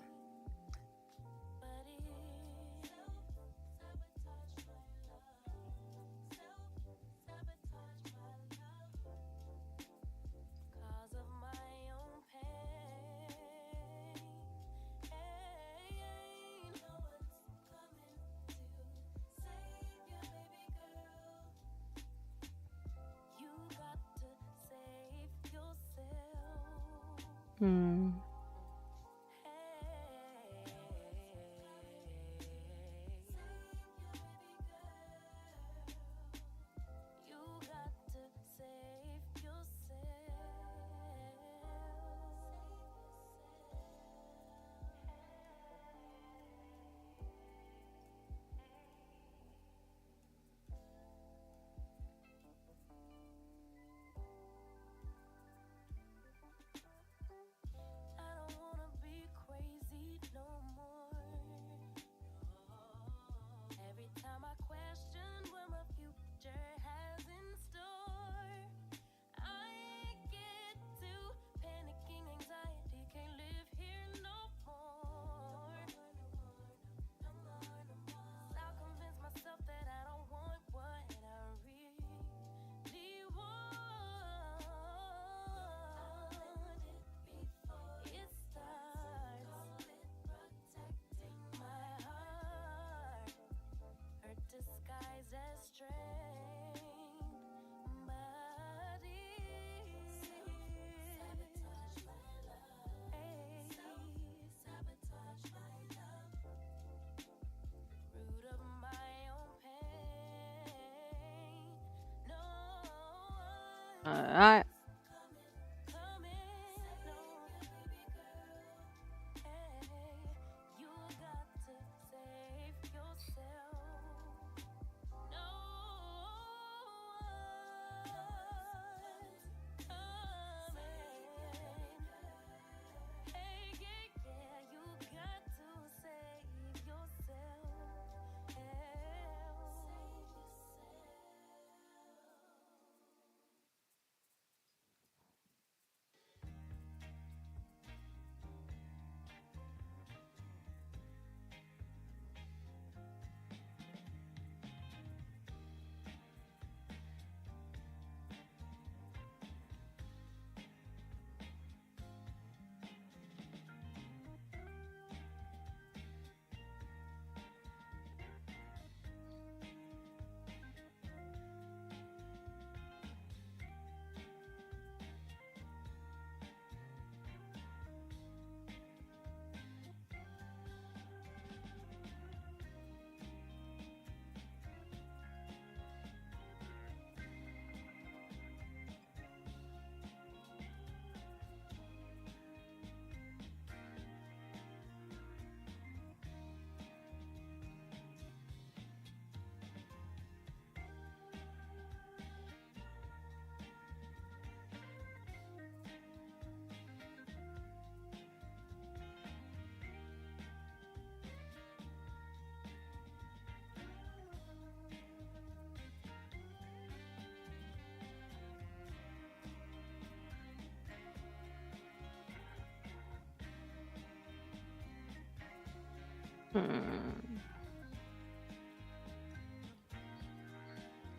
Hmm.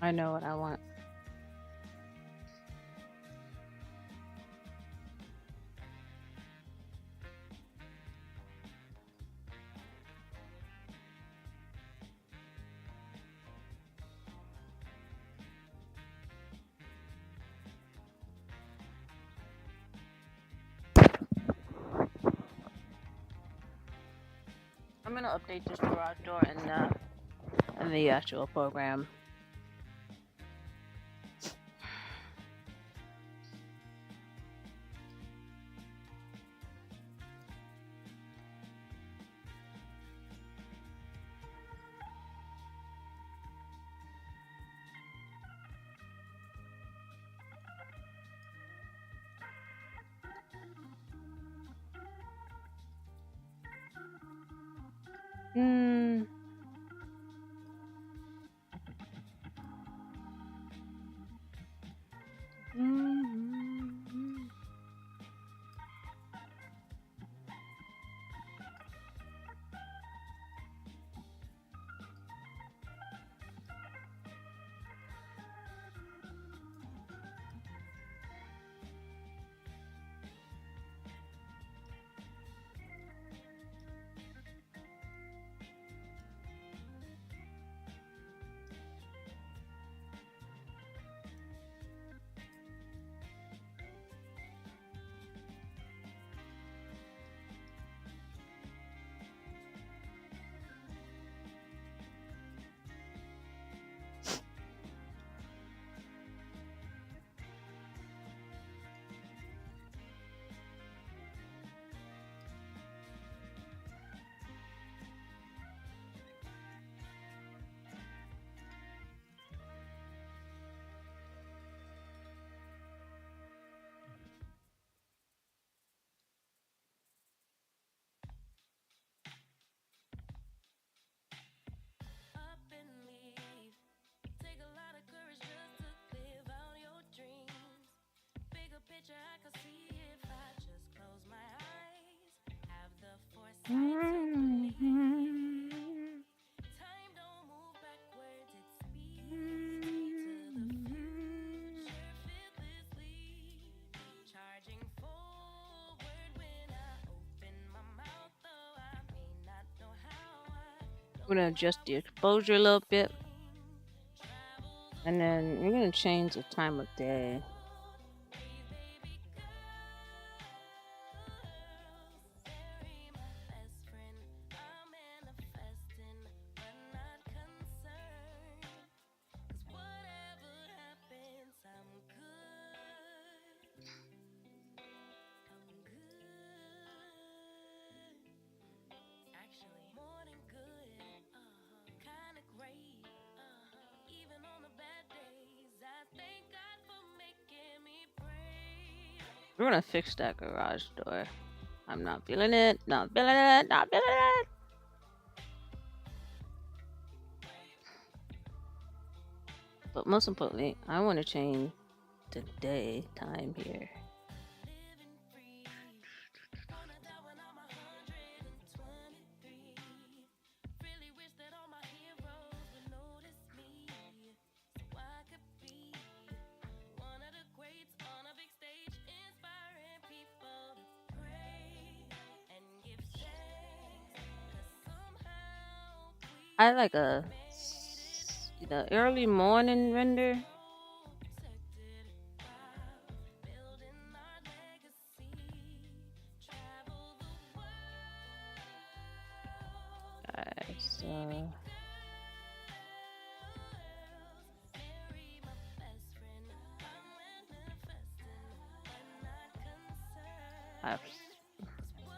I know what I want. I'm gonna update this garage door in the actual program. Hmm. Mm-hmm. We're gonna adjust the exposure a little bit, and then we're gonna change the time of day. We're gonna fix that garage door. I'm not feeling it. Not feeling it. Not feeling it. But most importantly, I want to change the daytime here. I like a early morning render. Alright, so uh,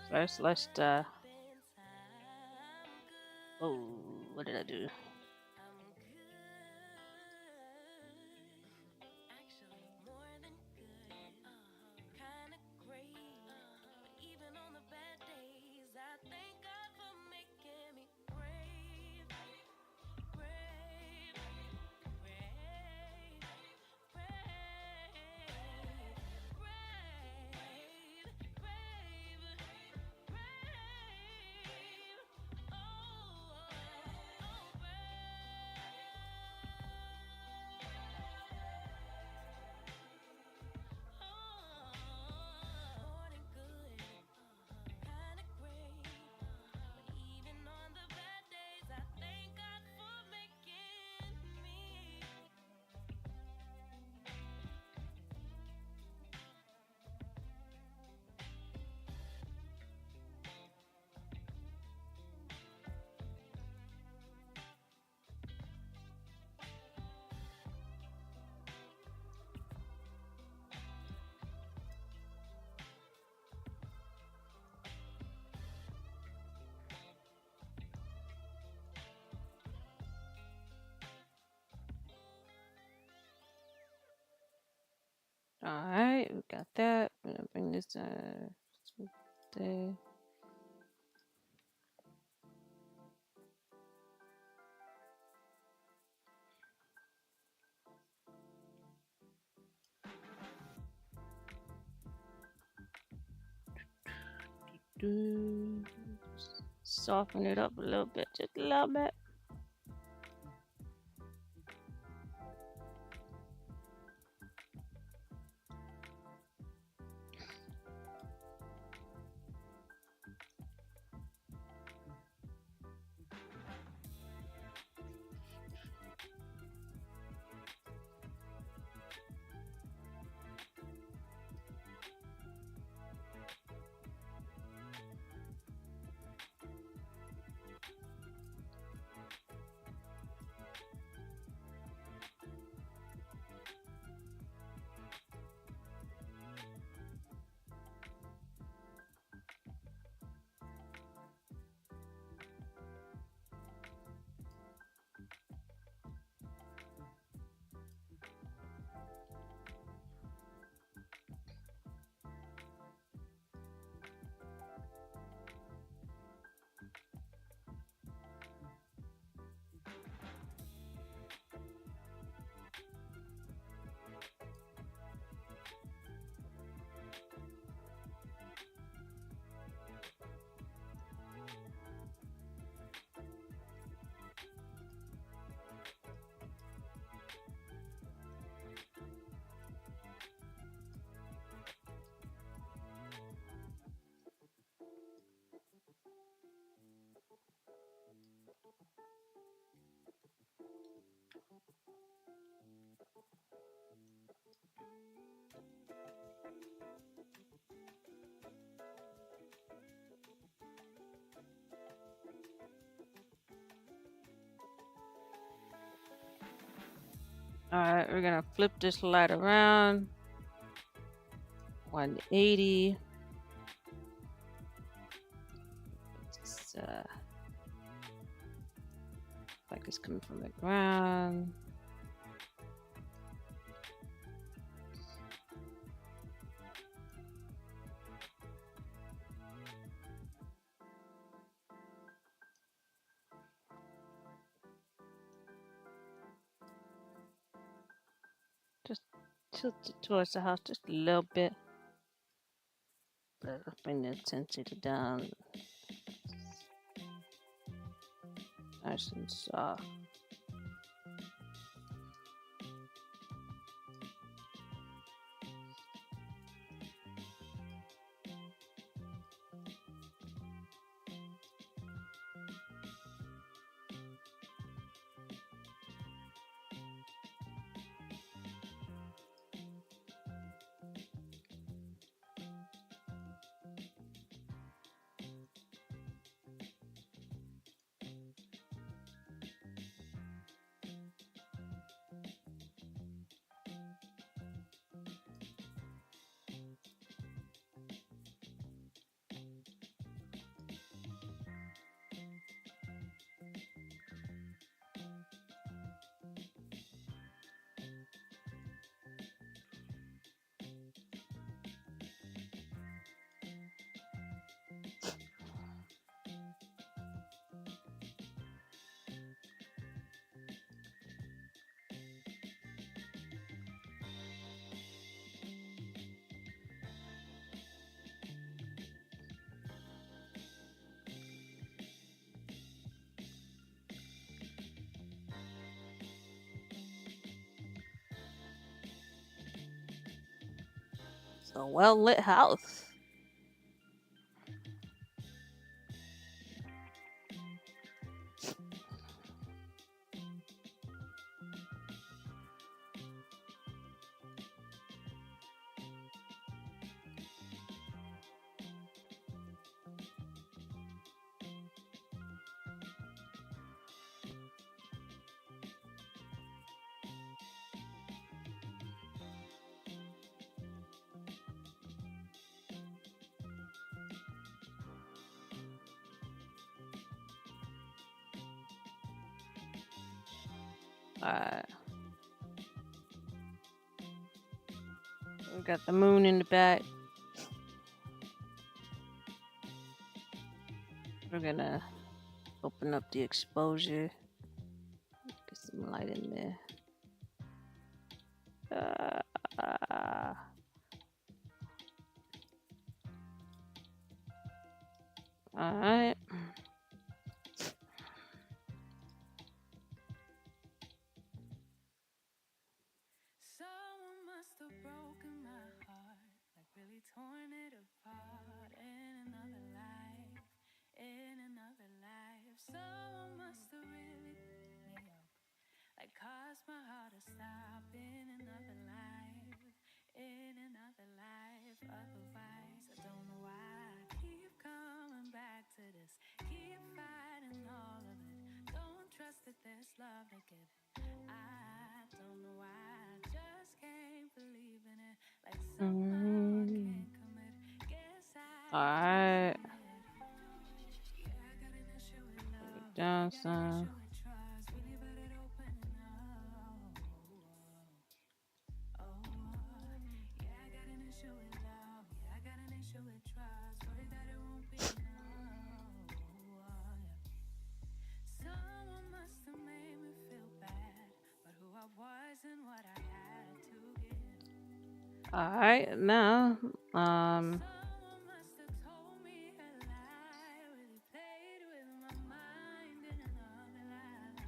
first let's oh, what did I do? Alright, we got that. I'm gonna bring this there. Soften it up a little bit, just a little bit. Alright, we're gonna flip this light around. 180. It's, like it's coming from the ground. Just tilt it towards the house just a little bit. Bring the intensity down. Nice and soft. It's a well lit house. We got the moon in the back. We're gonna open up the exposure. Get some light in there. All right. Someone must have broken my heart, like really torn it apart in another life, in another life. Someone must have really picked me up, like caused my heart to stop in another life, in another life. Otherwise, I don't know why I keep coming back to this, keep fighting all of it. Don't trust that there's love to give. I don't know why I just can't believe in it. Like somehow I can't commit. Guess I Alright. yeah, I got an issue with love. Down Got an some. issue with trust. Really bad at opening up. Yeah, I got an issue with love. Yeah, I got an issue with trust. Worry that it won't be enough. Someone must have made me feel bad, but who I was and what I had to give. Alright, now, Someone must have told me a lie, really played with my mind in another life.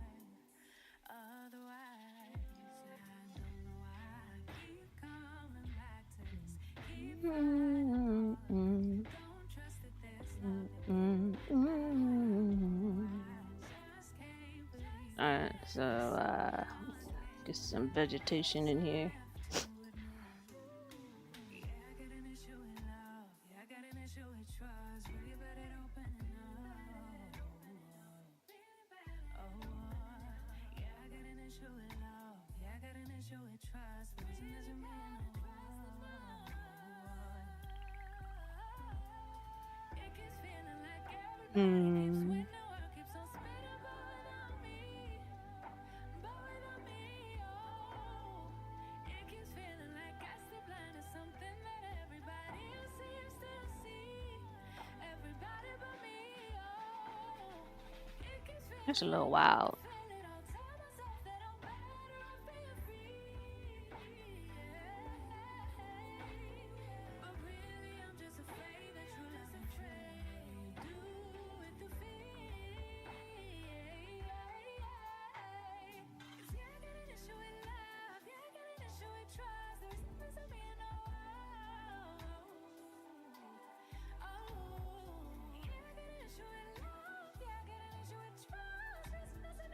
Otherwise, I don't know why I keep coming back to this. Keep fighting all of it. Don't trust that there's love to give. I just can't believe. alright, so, get some vegetation in here. Yeah, I got an issue with love. Yeah, I got an issue with trust. Really bad at opening up. Yeah, I got an issue with love. Yeah, I got an issue with trust. But listen, doesn't mean it keeps feeling like everybody keeps winning. The world keeps on spinning, but without me. But without me, oh. It keeps feeling like I still blind to something that everybody else seems to see. Everybody but me, oh. It keeps feeling That's a little wild. fail it all. Tell myself that I'm better off being free. But really, I'm just afraid that true love's a trade. Do with the fear. 'Cause yeah, I got an issue with love. Yeah, I got an issue with trust. There's nothing to me in the world. Yeah, I got an issue with love. Yeah, I got an issue with trust. There's nothing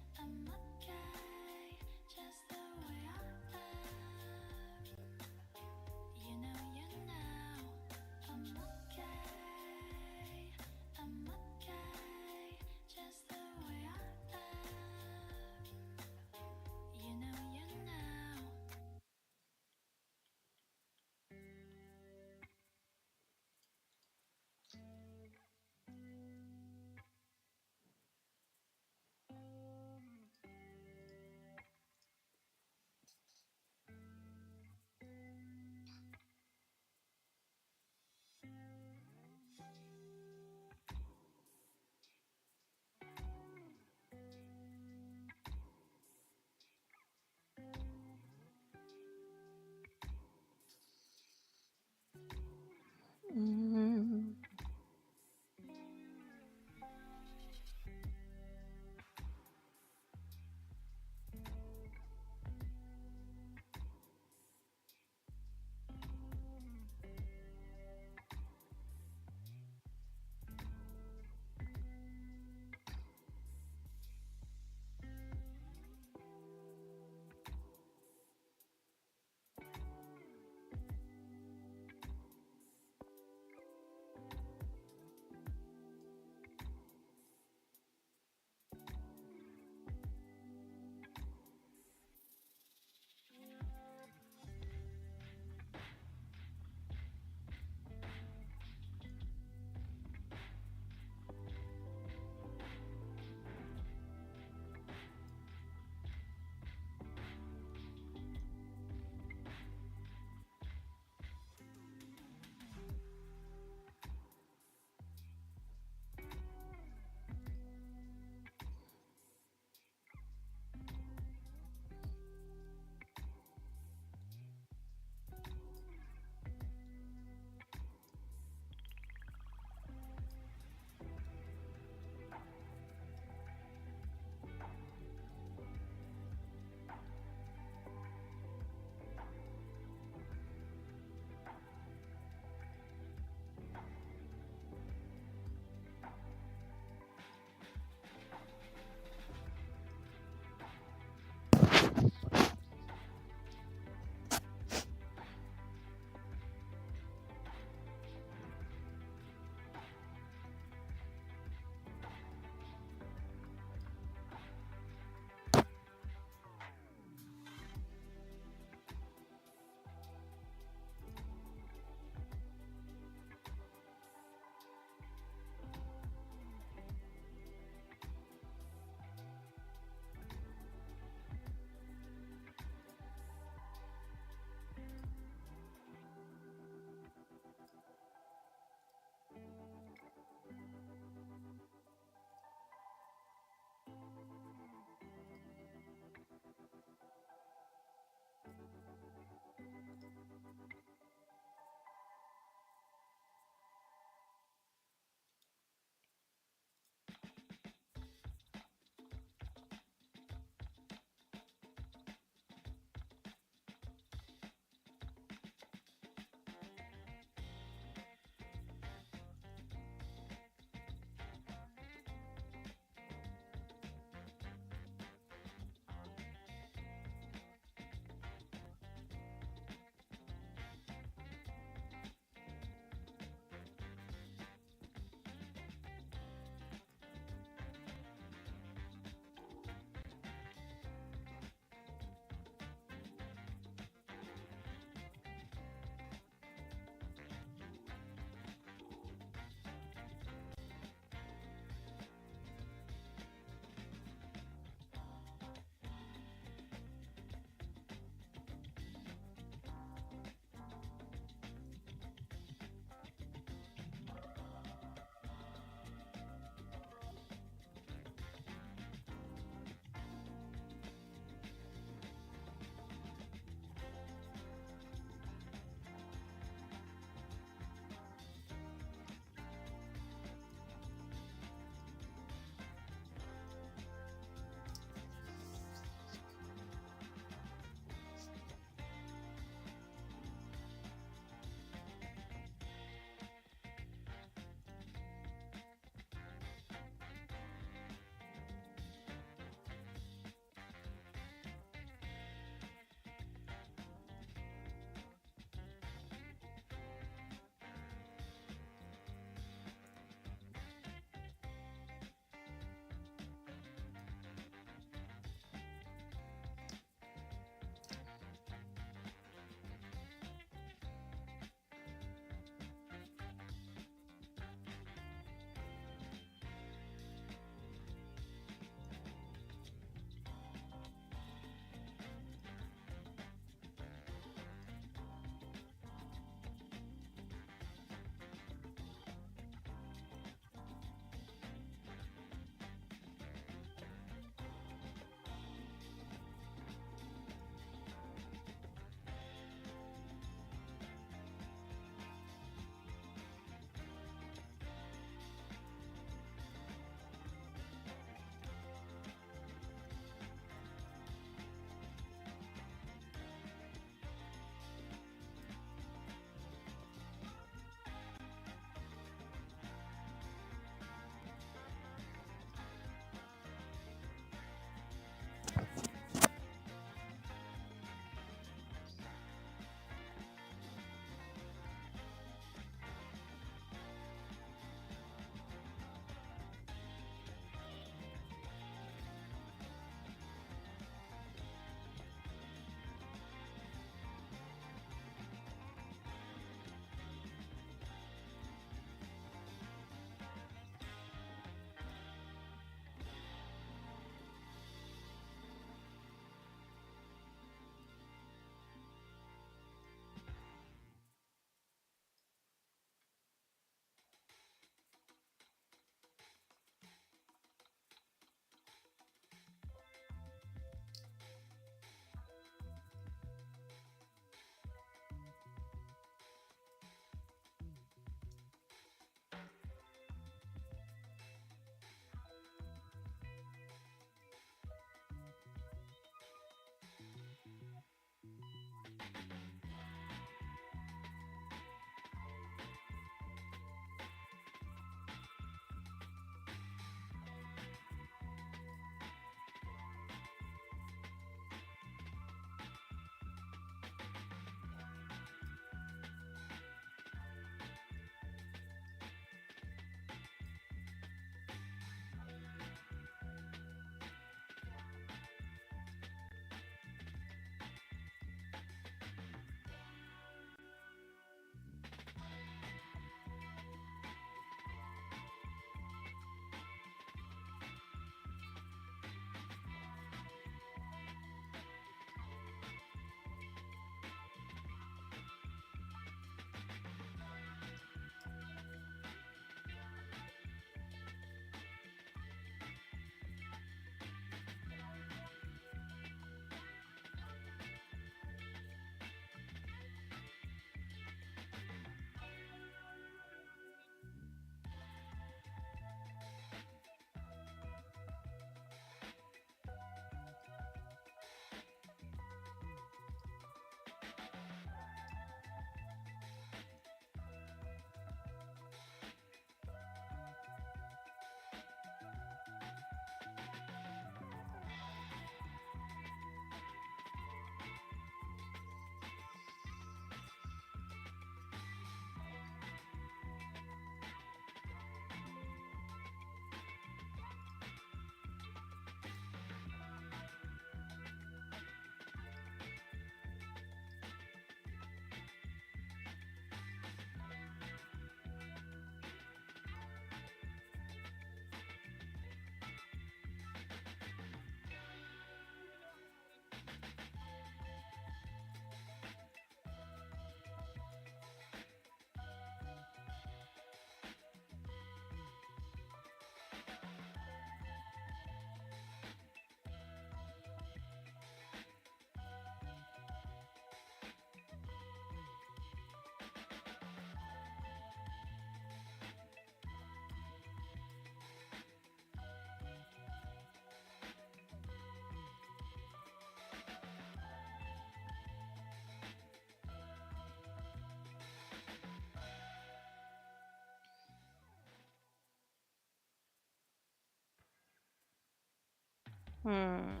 Hmm.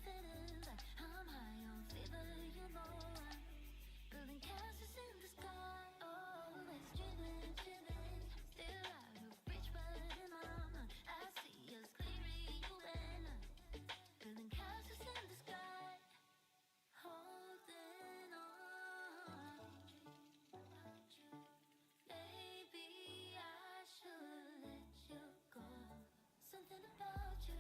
feeling like I'm high on fever, you know I'm building castles in the sky, always dreaming, dreaming. Still out of reach, but in my mind I see us clearly, you and I. Building castles in the sky, holding on. Maybe I should let you go. Something about you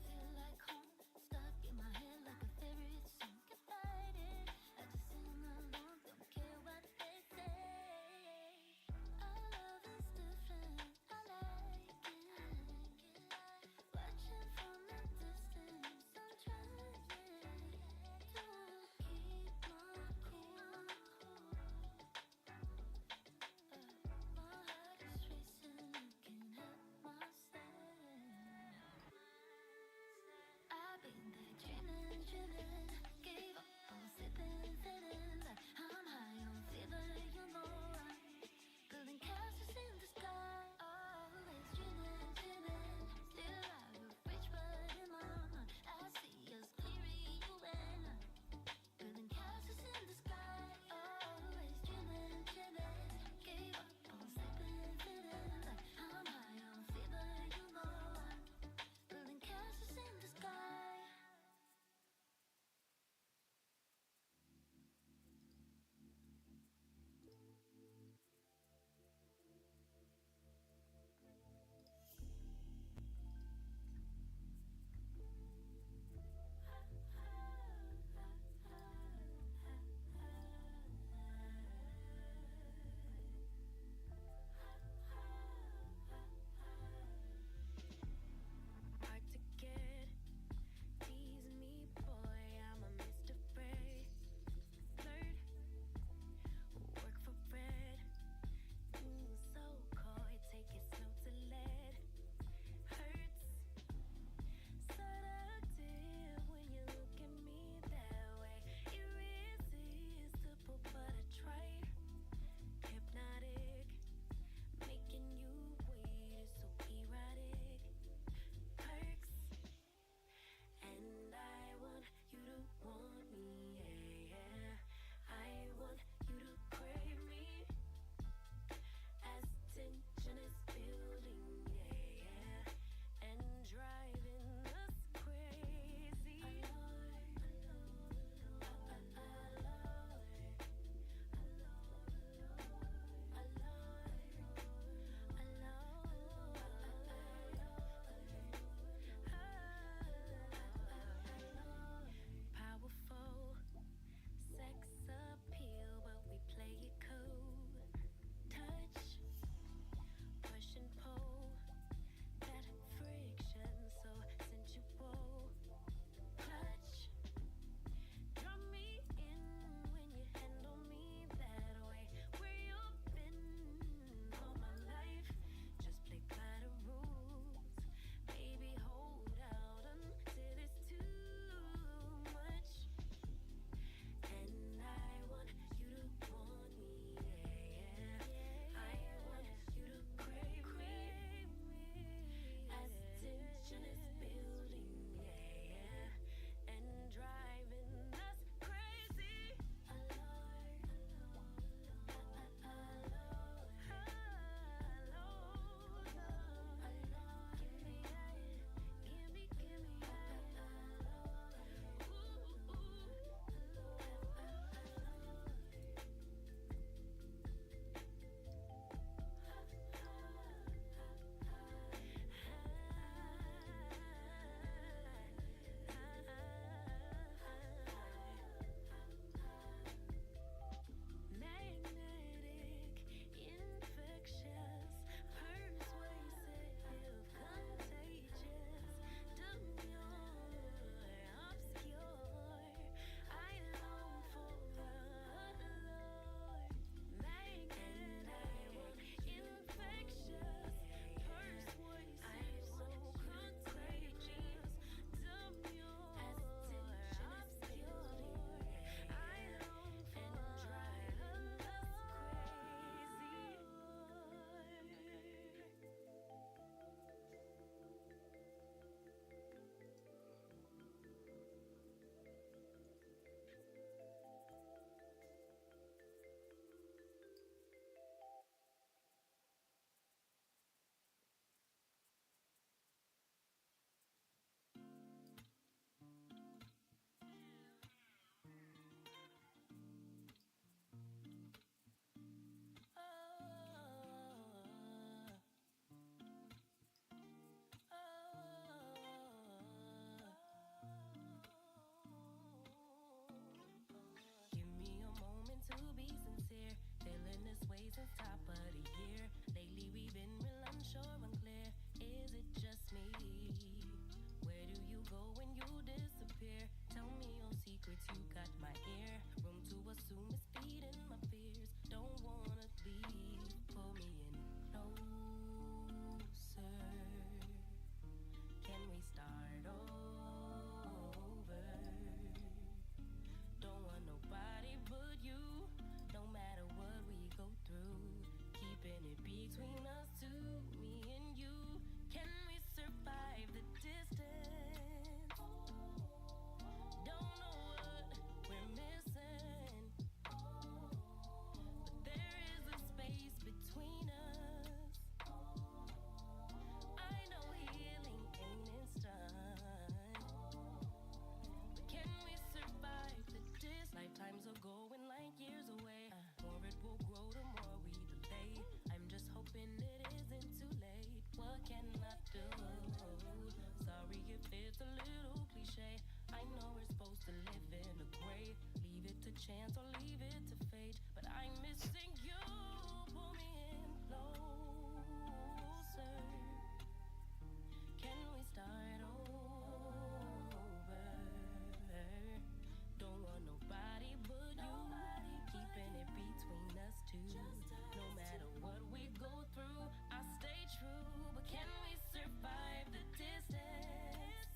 feel like home, stuck in my head since top of the year. Lately we've been real unsure, unclear. Is it just me? Where do you go when you disappear? Tell me your secrets, you got my ear. Room to assume it's feeding my fears. Don't wanna leave, pull me in closer. Can we start over? Don't want nobody but you, no matter what we go through. Keeping it between us two, me and you. Can we survive the distance? Don't know what we're missing, but there is a space between us. I know healing ain't instant, but can we survive the distance? Lifetimes are going like years away. More it will grow the more we delay. I'm just hoping it isn't too late. What can I do? Sorry if it's a little cliche. I know we're supposed to live in a gray. Leave it to chance or leave it to fate. But I'm missing you. Pull me in closer. Can we start over? Don't want nobody but you. Keeping it between us two. No matter what we go through, I stay true. But can we survive the distance?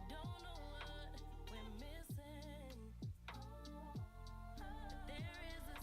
Don't know what we're missing, but there is a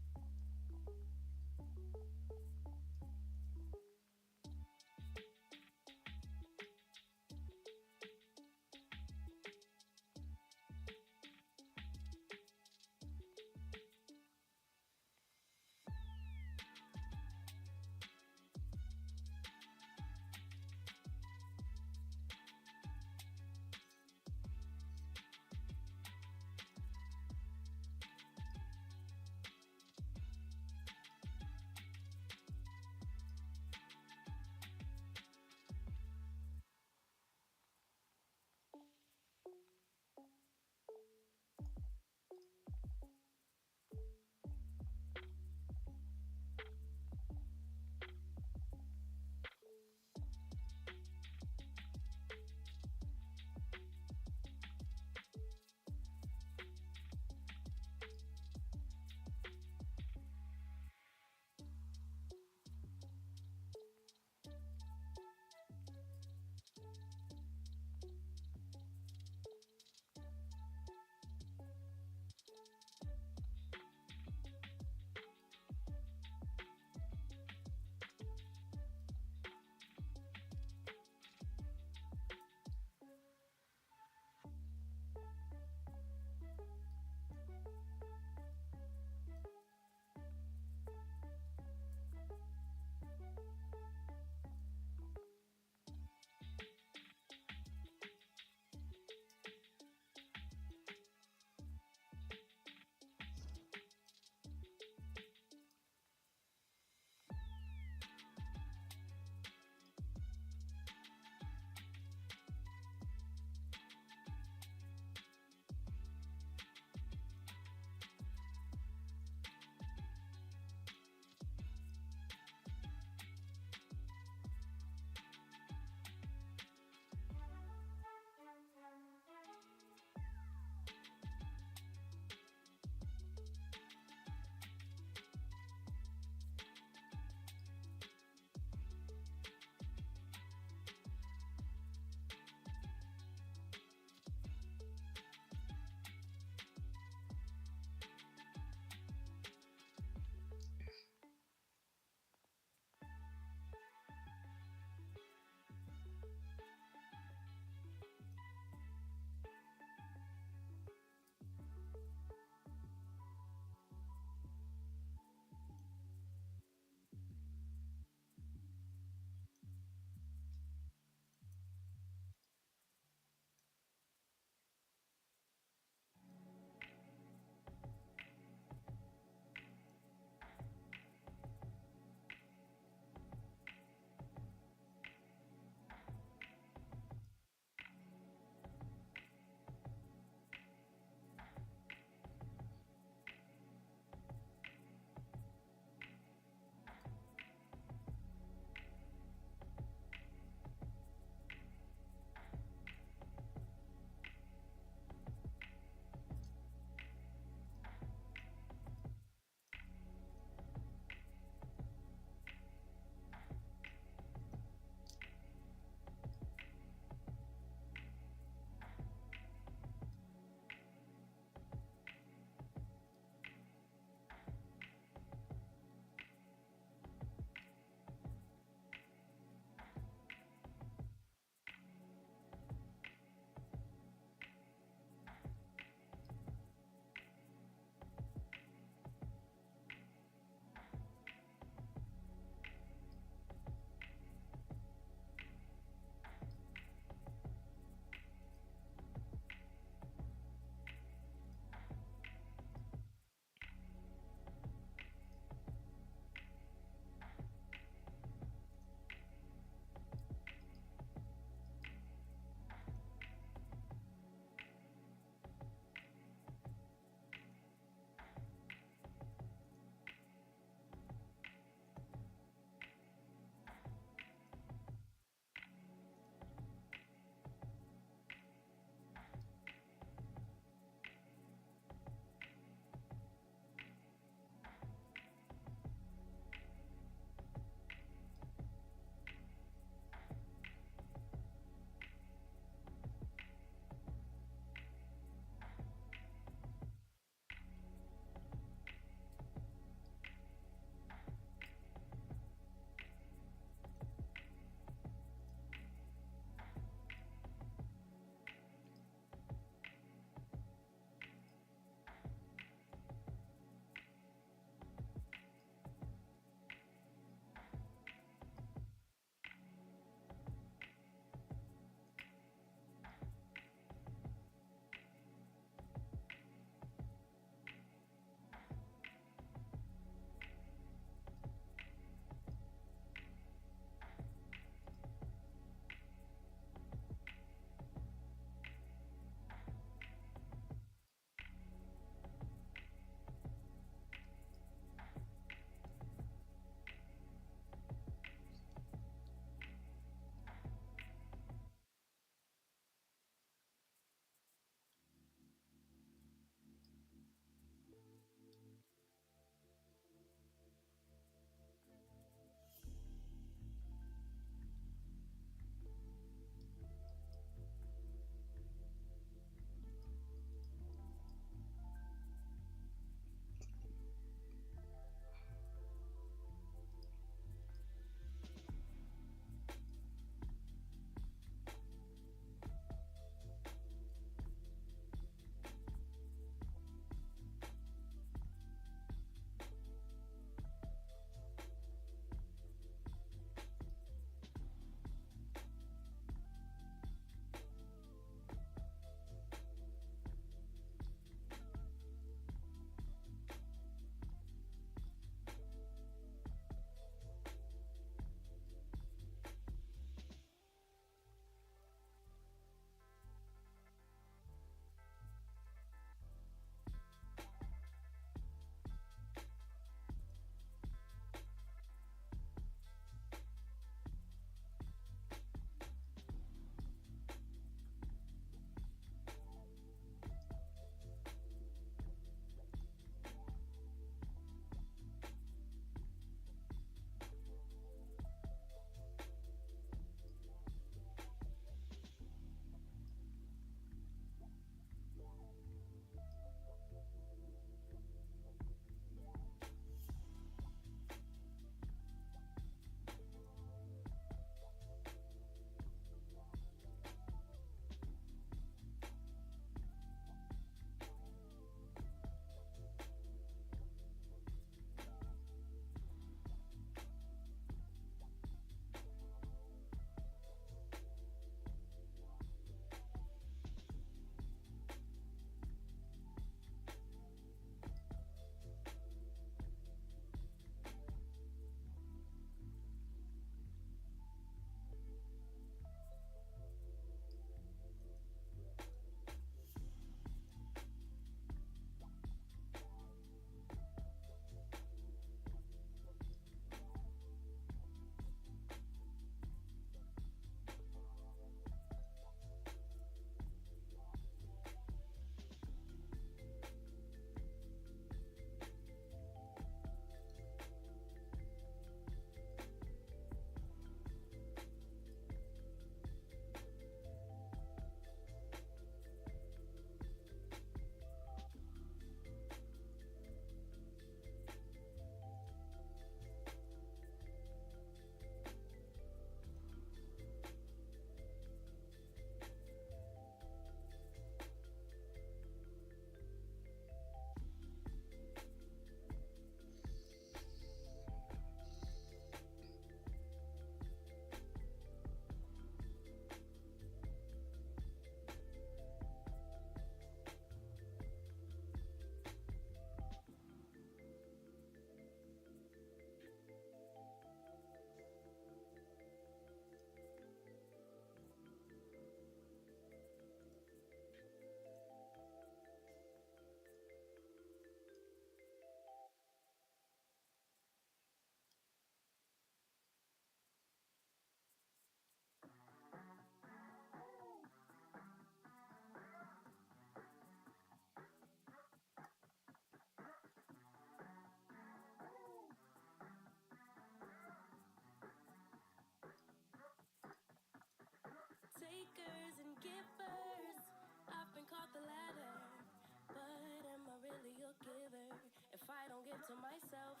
myself.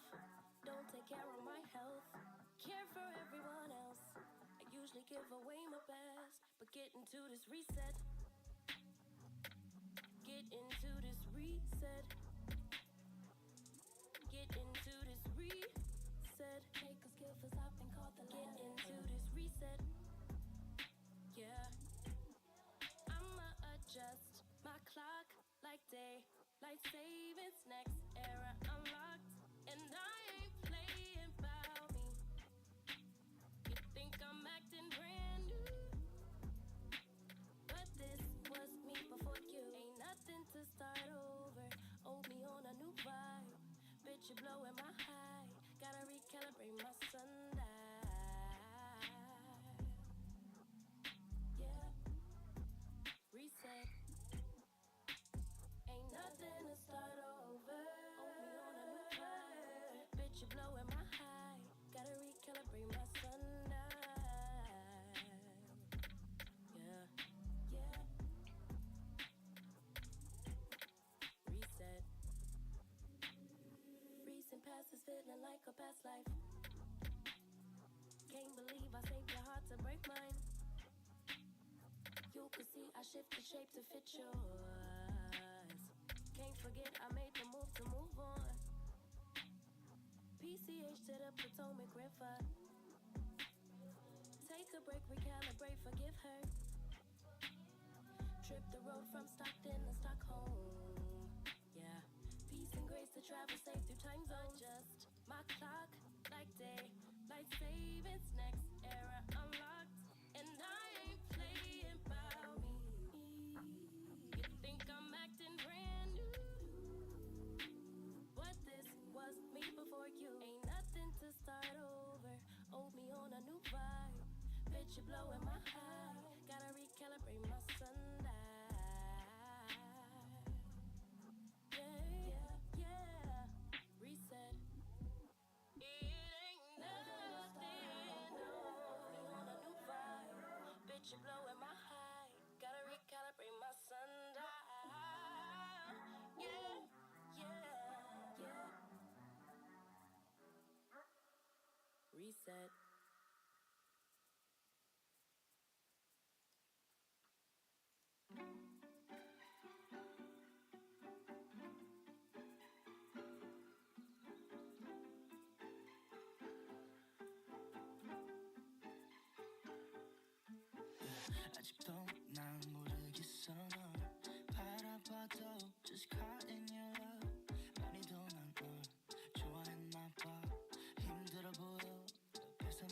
Don't take care of my health. Care for everyone else. I usually give away my best, but get into this reset. Get into this reset. Get into this reset. Take a skill for something called the ladder. Get into this reset. Yeah. I'ma adjust my clock like day. Life savings, next era unlocked. And I ain't playing about me. You think I'm acting brand new, but this was me before you. Ain't nothing to start over. Owe me on a new vibe. Bitch, you blowing my high. Gotta recalibrate my sundial. Yeah, reset. Ain't nothing to start over. Owe me on a new vibe. Bitch, you blowing my high. Gotta recalibrate my sundial. Yeah, yeah. Reset. Recent past is feeling like a past life. Can't believe I saved your heart to break mine. You could see I shifted shape to fit yours. Can't forget I made the move to move on. PCH to the Potomac River. Take a break, recalibrate, forgive her. Trip the road from Stockton to Stockholm. Yeah, peace and grace to travel safe through time zones. Adjust my clock like day. Life savings, next era unlocked. And I ain't playing about me. You think I'm acting brand new, but this was me before you. Ain't nothing to start over. Owe me on a new vibe. Bitch, you blowing my high. Gotta recalibrate my sundial. Yeah, yeah, yeah. Reset. It ain't nothing. Owe me on a new vibe. Bitch, you blowing my high. Gotta recalibrate my sundial. Yeah, yeah, yeah. Reset. 아직도 난 모르겠어 널 바라봐도 just caught in your love 많이도 난 널 좋아했나봐 힘들어 보여 옆에서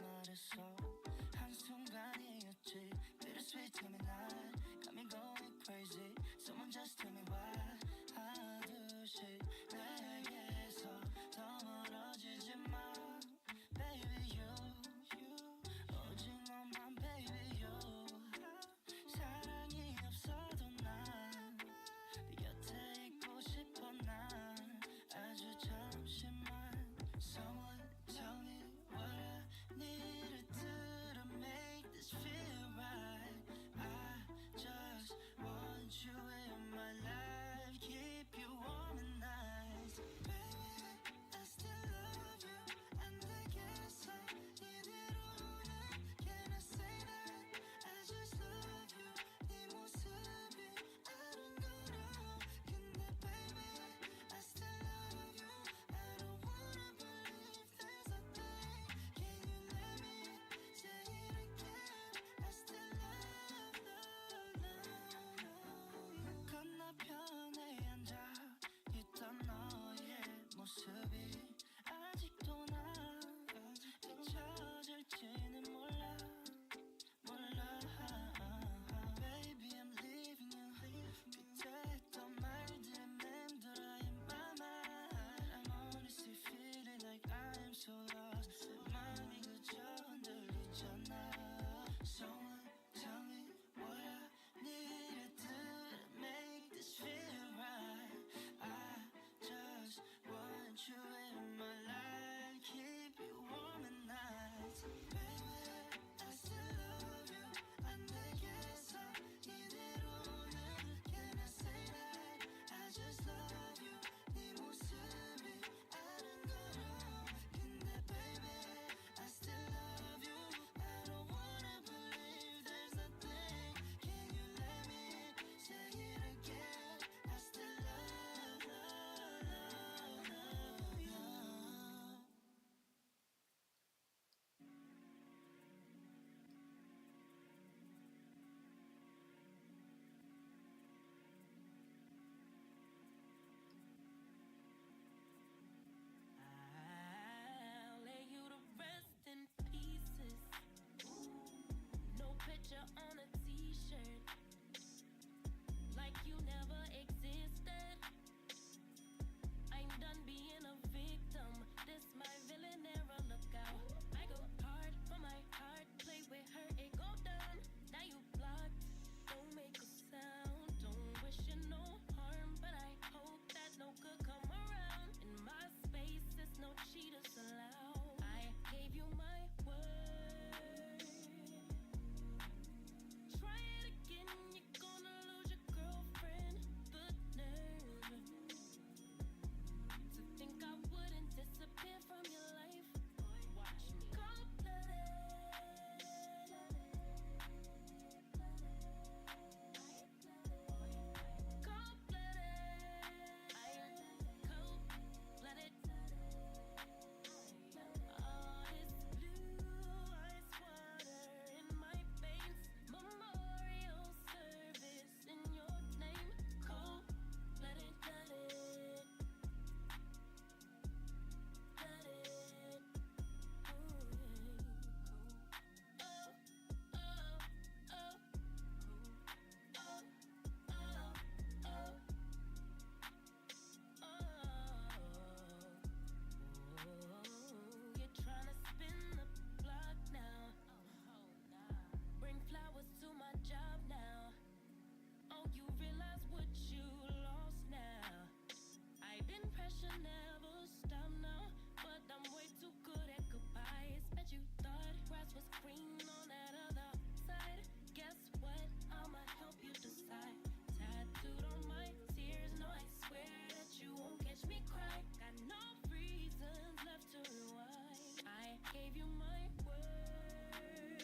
pressure never stop now, but I'm way too good at goodbyes. Bet you thought grass was green on that other side. Guess what? I'ma help you decide. Tattooed on my tears, no, I swear that you won't catch me cry. Got no reasons left to rewind. I gave you my word.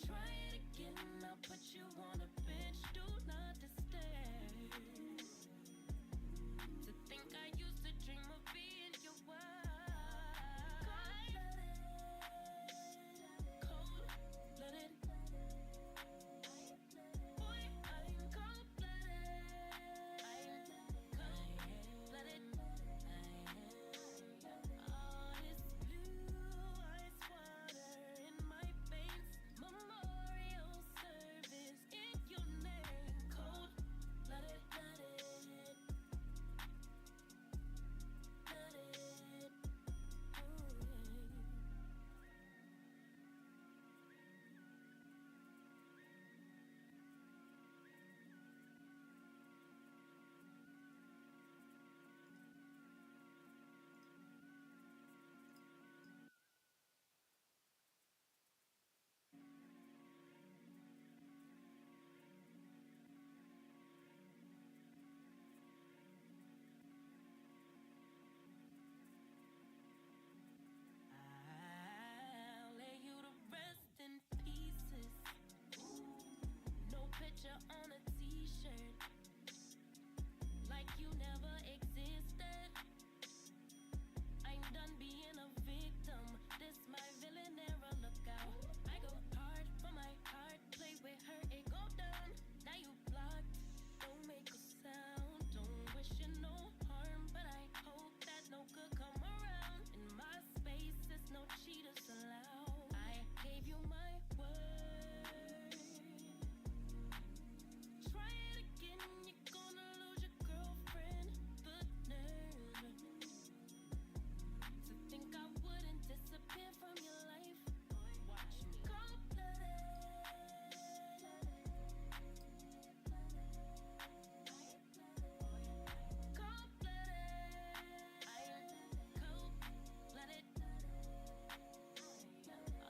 Try it again, I'll put you on a bench. Do not disturb. To think I used to dream of being your wife. Cold-blooded. Boy, I'm cold-blooded. I'm cold-blooded. All this blue ice water in my veins. Memorial service in your name. Cold-blooded, blooded. I'll lay you to rest in pieces. No picture on a t-shirt, like you never existed. I'm done being a victim. This my villain era, look out. I go hard for my heart, play with her, it go down. Now you blocked, don't make a sound. Don't wish you no harm, but I hope that no good come around. In my space, there's no cheaters allowed. I gave you my word. Try it again, you're gonna lose your girlfriend. The nerve to think I wouldn't disappear from your life. Watch me. Cold-blooded.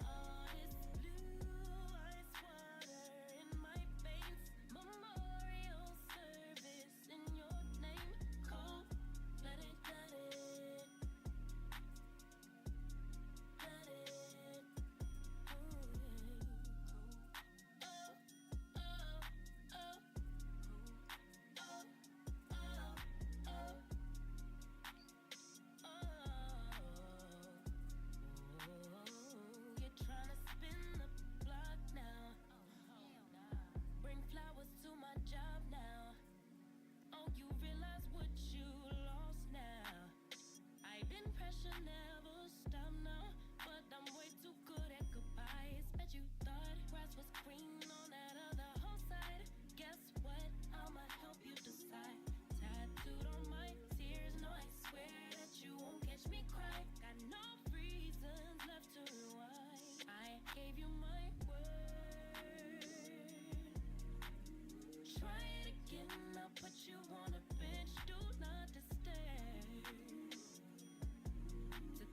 All this blue ice water in my veins. Memorial service in your name. Cold-blooded, blooded. You're trying to spin the block now. Bring flowers to my job now. Oh, you realize what you lost now. I've been pressure never stop now, but I'm way too good at goodbyes. Bet you thought grass was green on that other whole side. Guess what? I'ma help you decide. Tattooed on my tears, no, I swear that you won't catch me cry. Got no reasons left to rewind. I gave you my word. Try it again, I'll put you on a bench. Do not disturb. To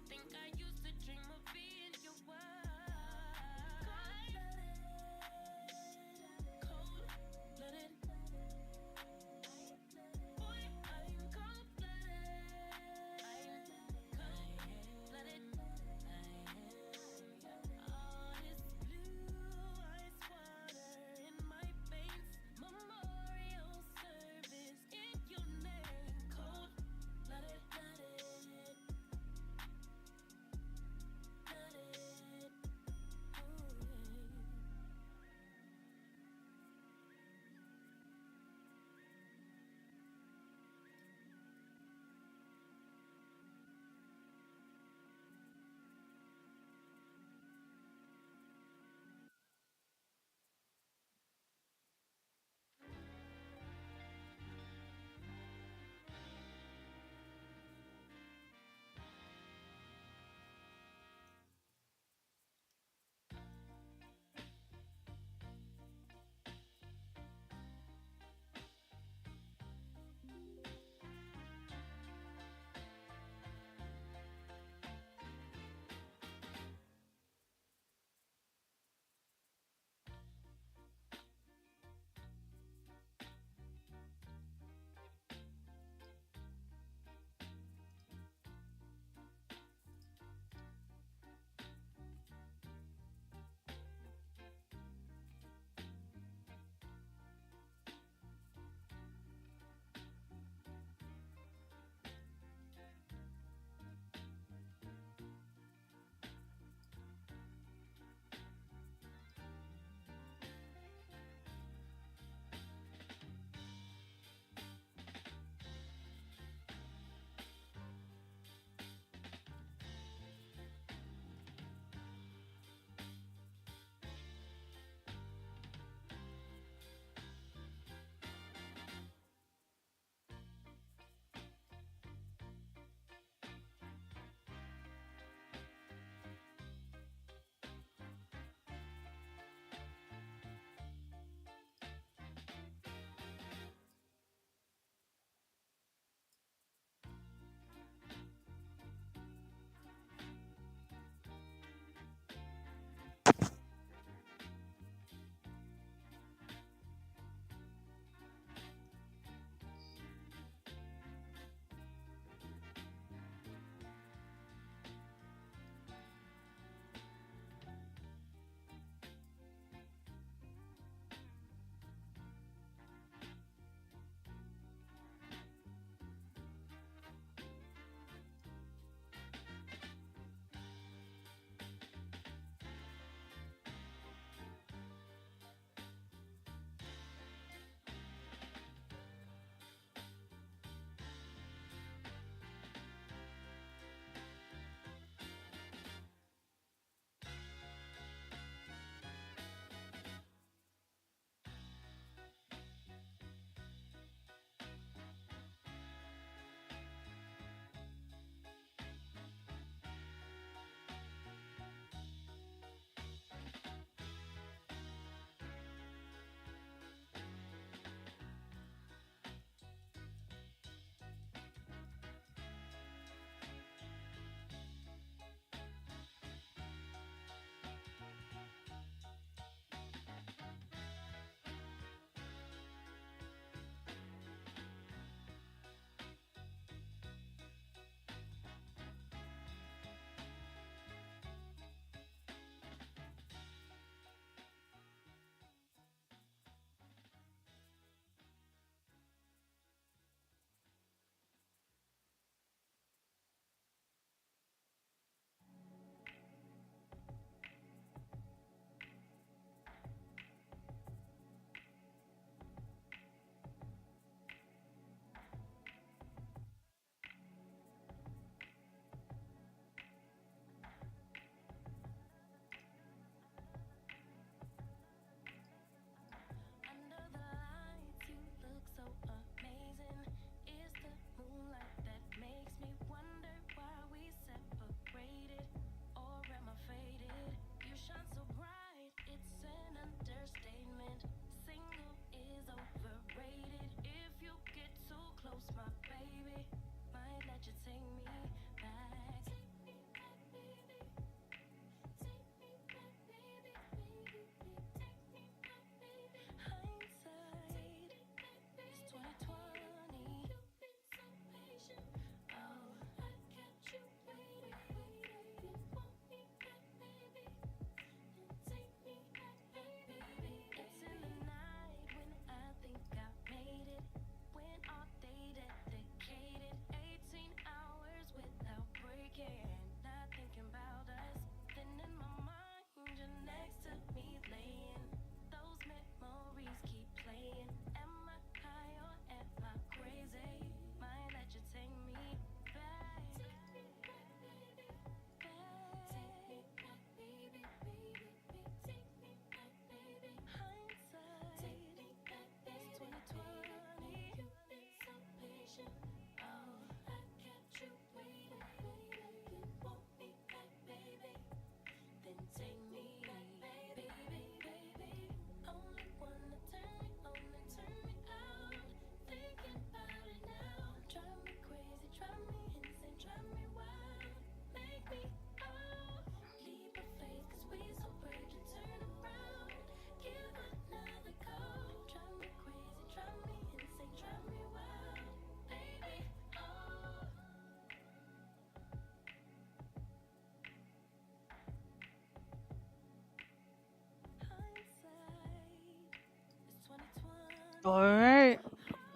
All right.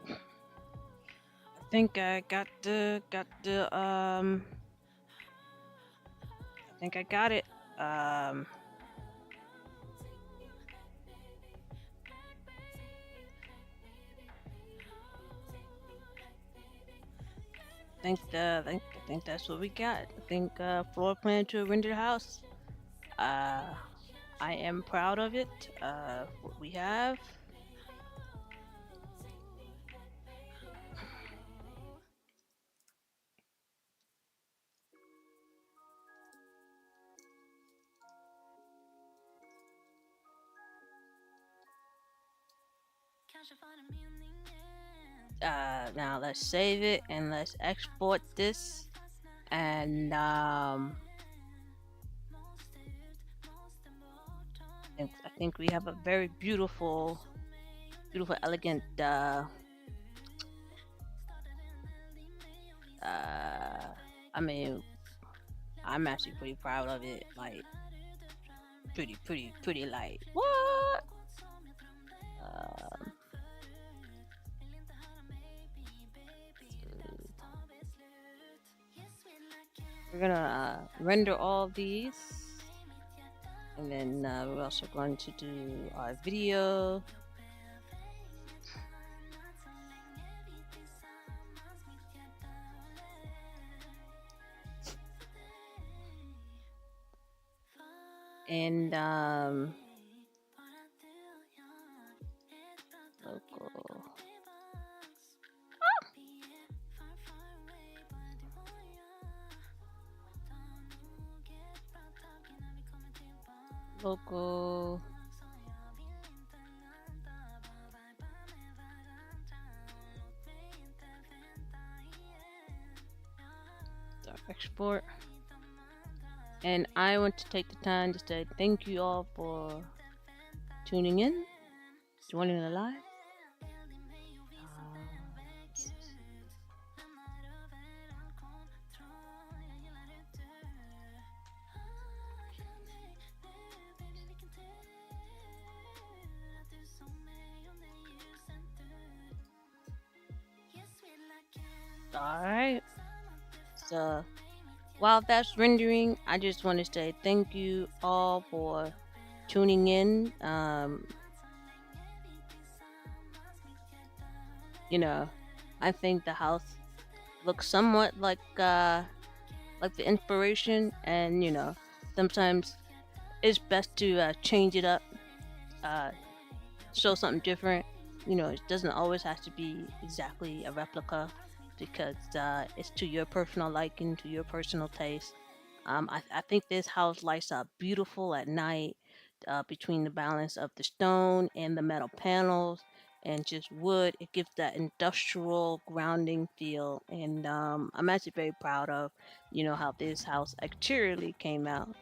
I think I I think I got it. Um, I think that's what we got. I think floor plan to a rented house. Uh, I am proud of it. What we have. Now let's save it and let's export this. And I think we have a very beautiful, elegant. Uh, I mean, I'm actually pretty proud of it. Like, pretty light. What? Um, we're gonna render all of these, and then we're also going to do our video. And local. Local. Export. And I want to take the time to say thank you all for tuning in, joining the live. All right. So while that's rendering, I just want to say thank you all for tuning in. You know, I think the house looks somewhat like the inspiration, and sometimes it's best to change it up, uh, show something different. It doesn't always have to be exactly a replica because it's to your personal liking, to your personal taste. I think this house lights up beautiful at night between the balance of the stone and the metal panels and just wood. It gives that industrial grounding feel. And I'm actually very proud of, how this house exteriorly came out.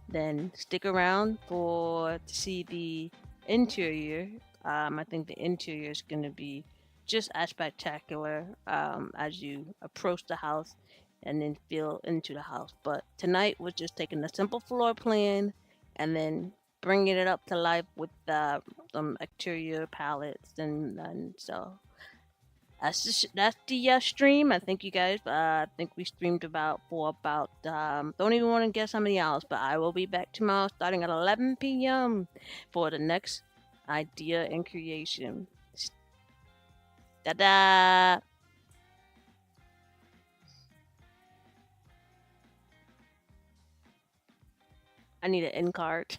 Then stick around for to see the interior. I think the interior is going to be just as spectacular as you approach the house and then feel into the house. But tonight we're just taking a simple floor plan and then bringing it up to life with some exterior palettes and so that's the stream. I think you guys. I think we streamed about. Don't even want to guess how many hours, but I will be back tomorrow starting at 11 p.m. for the next idea and creation. Da da. I need an end card.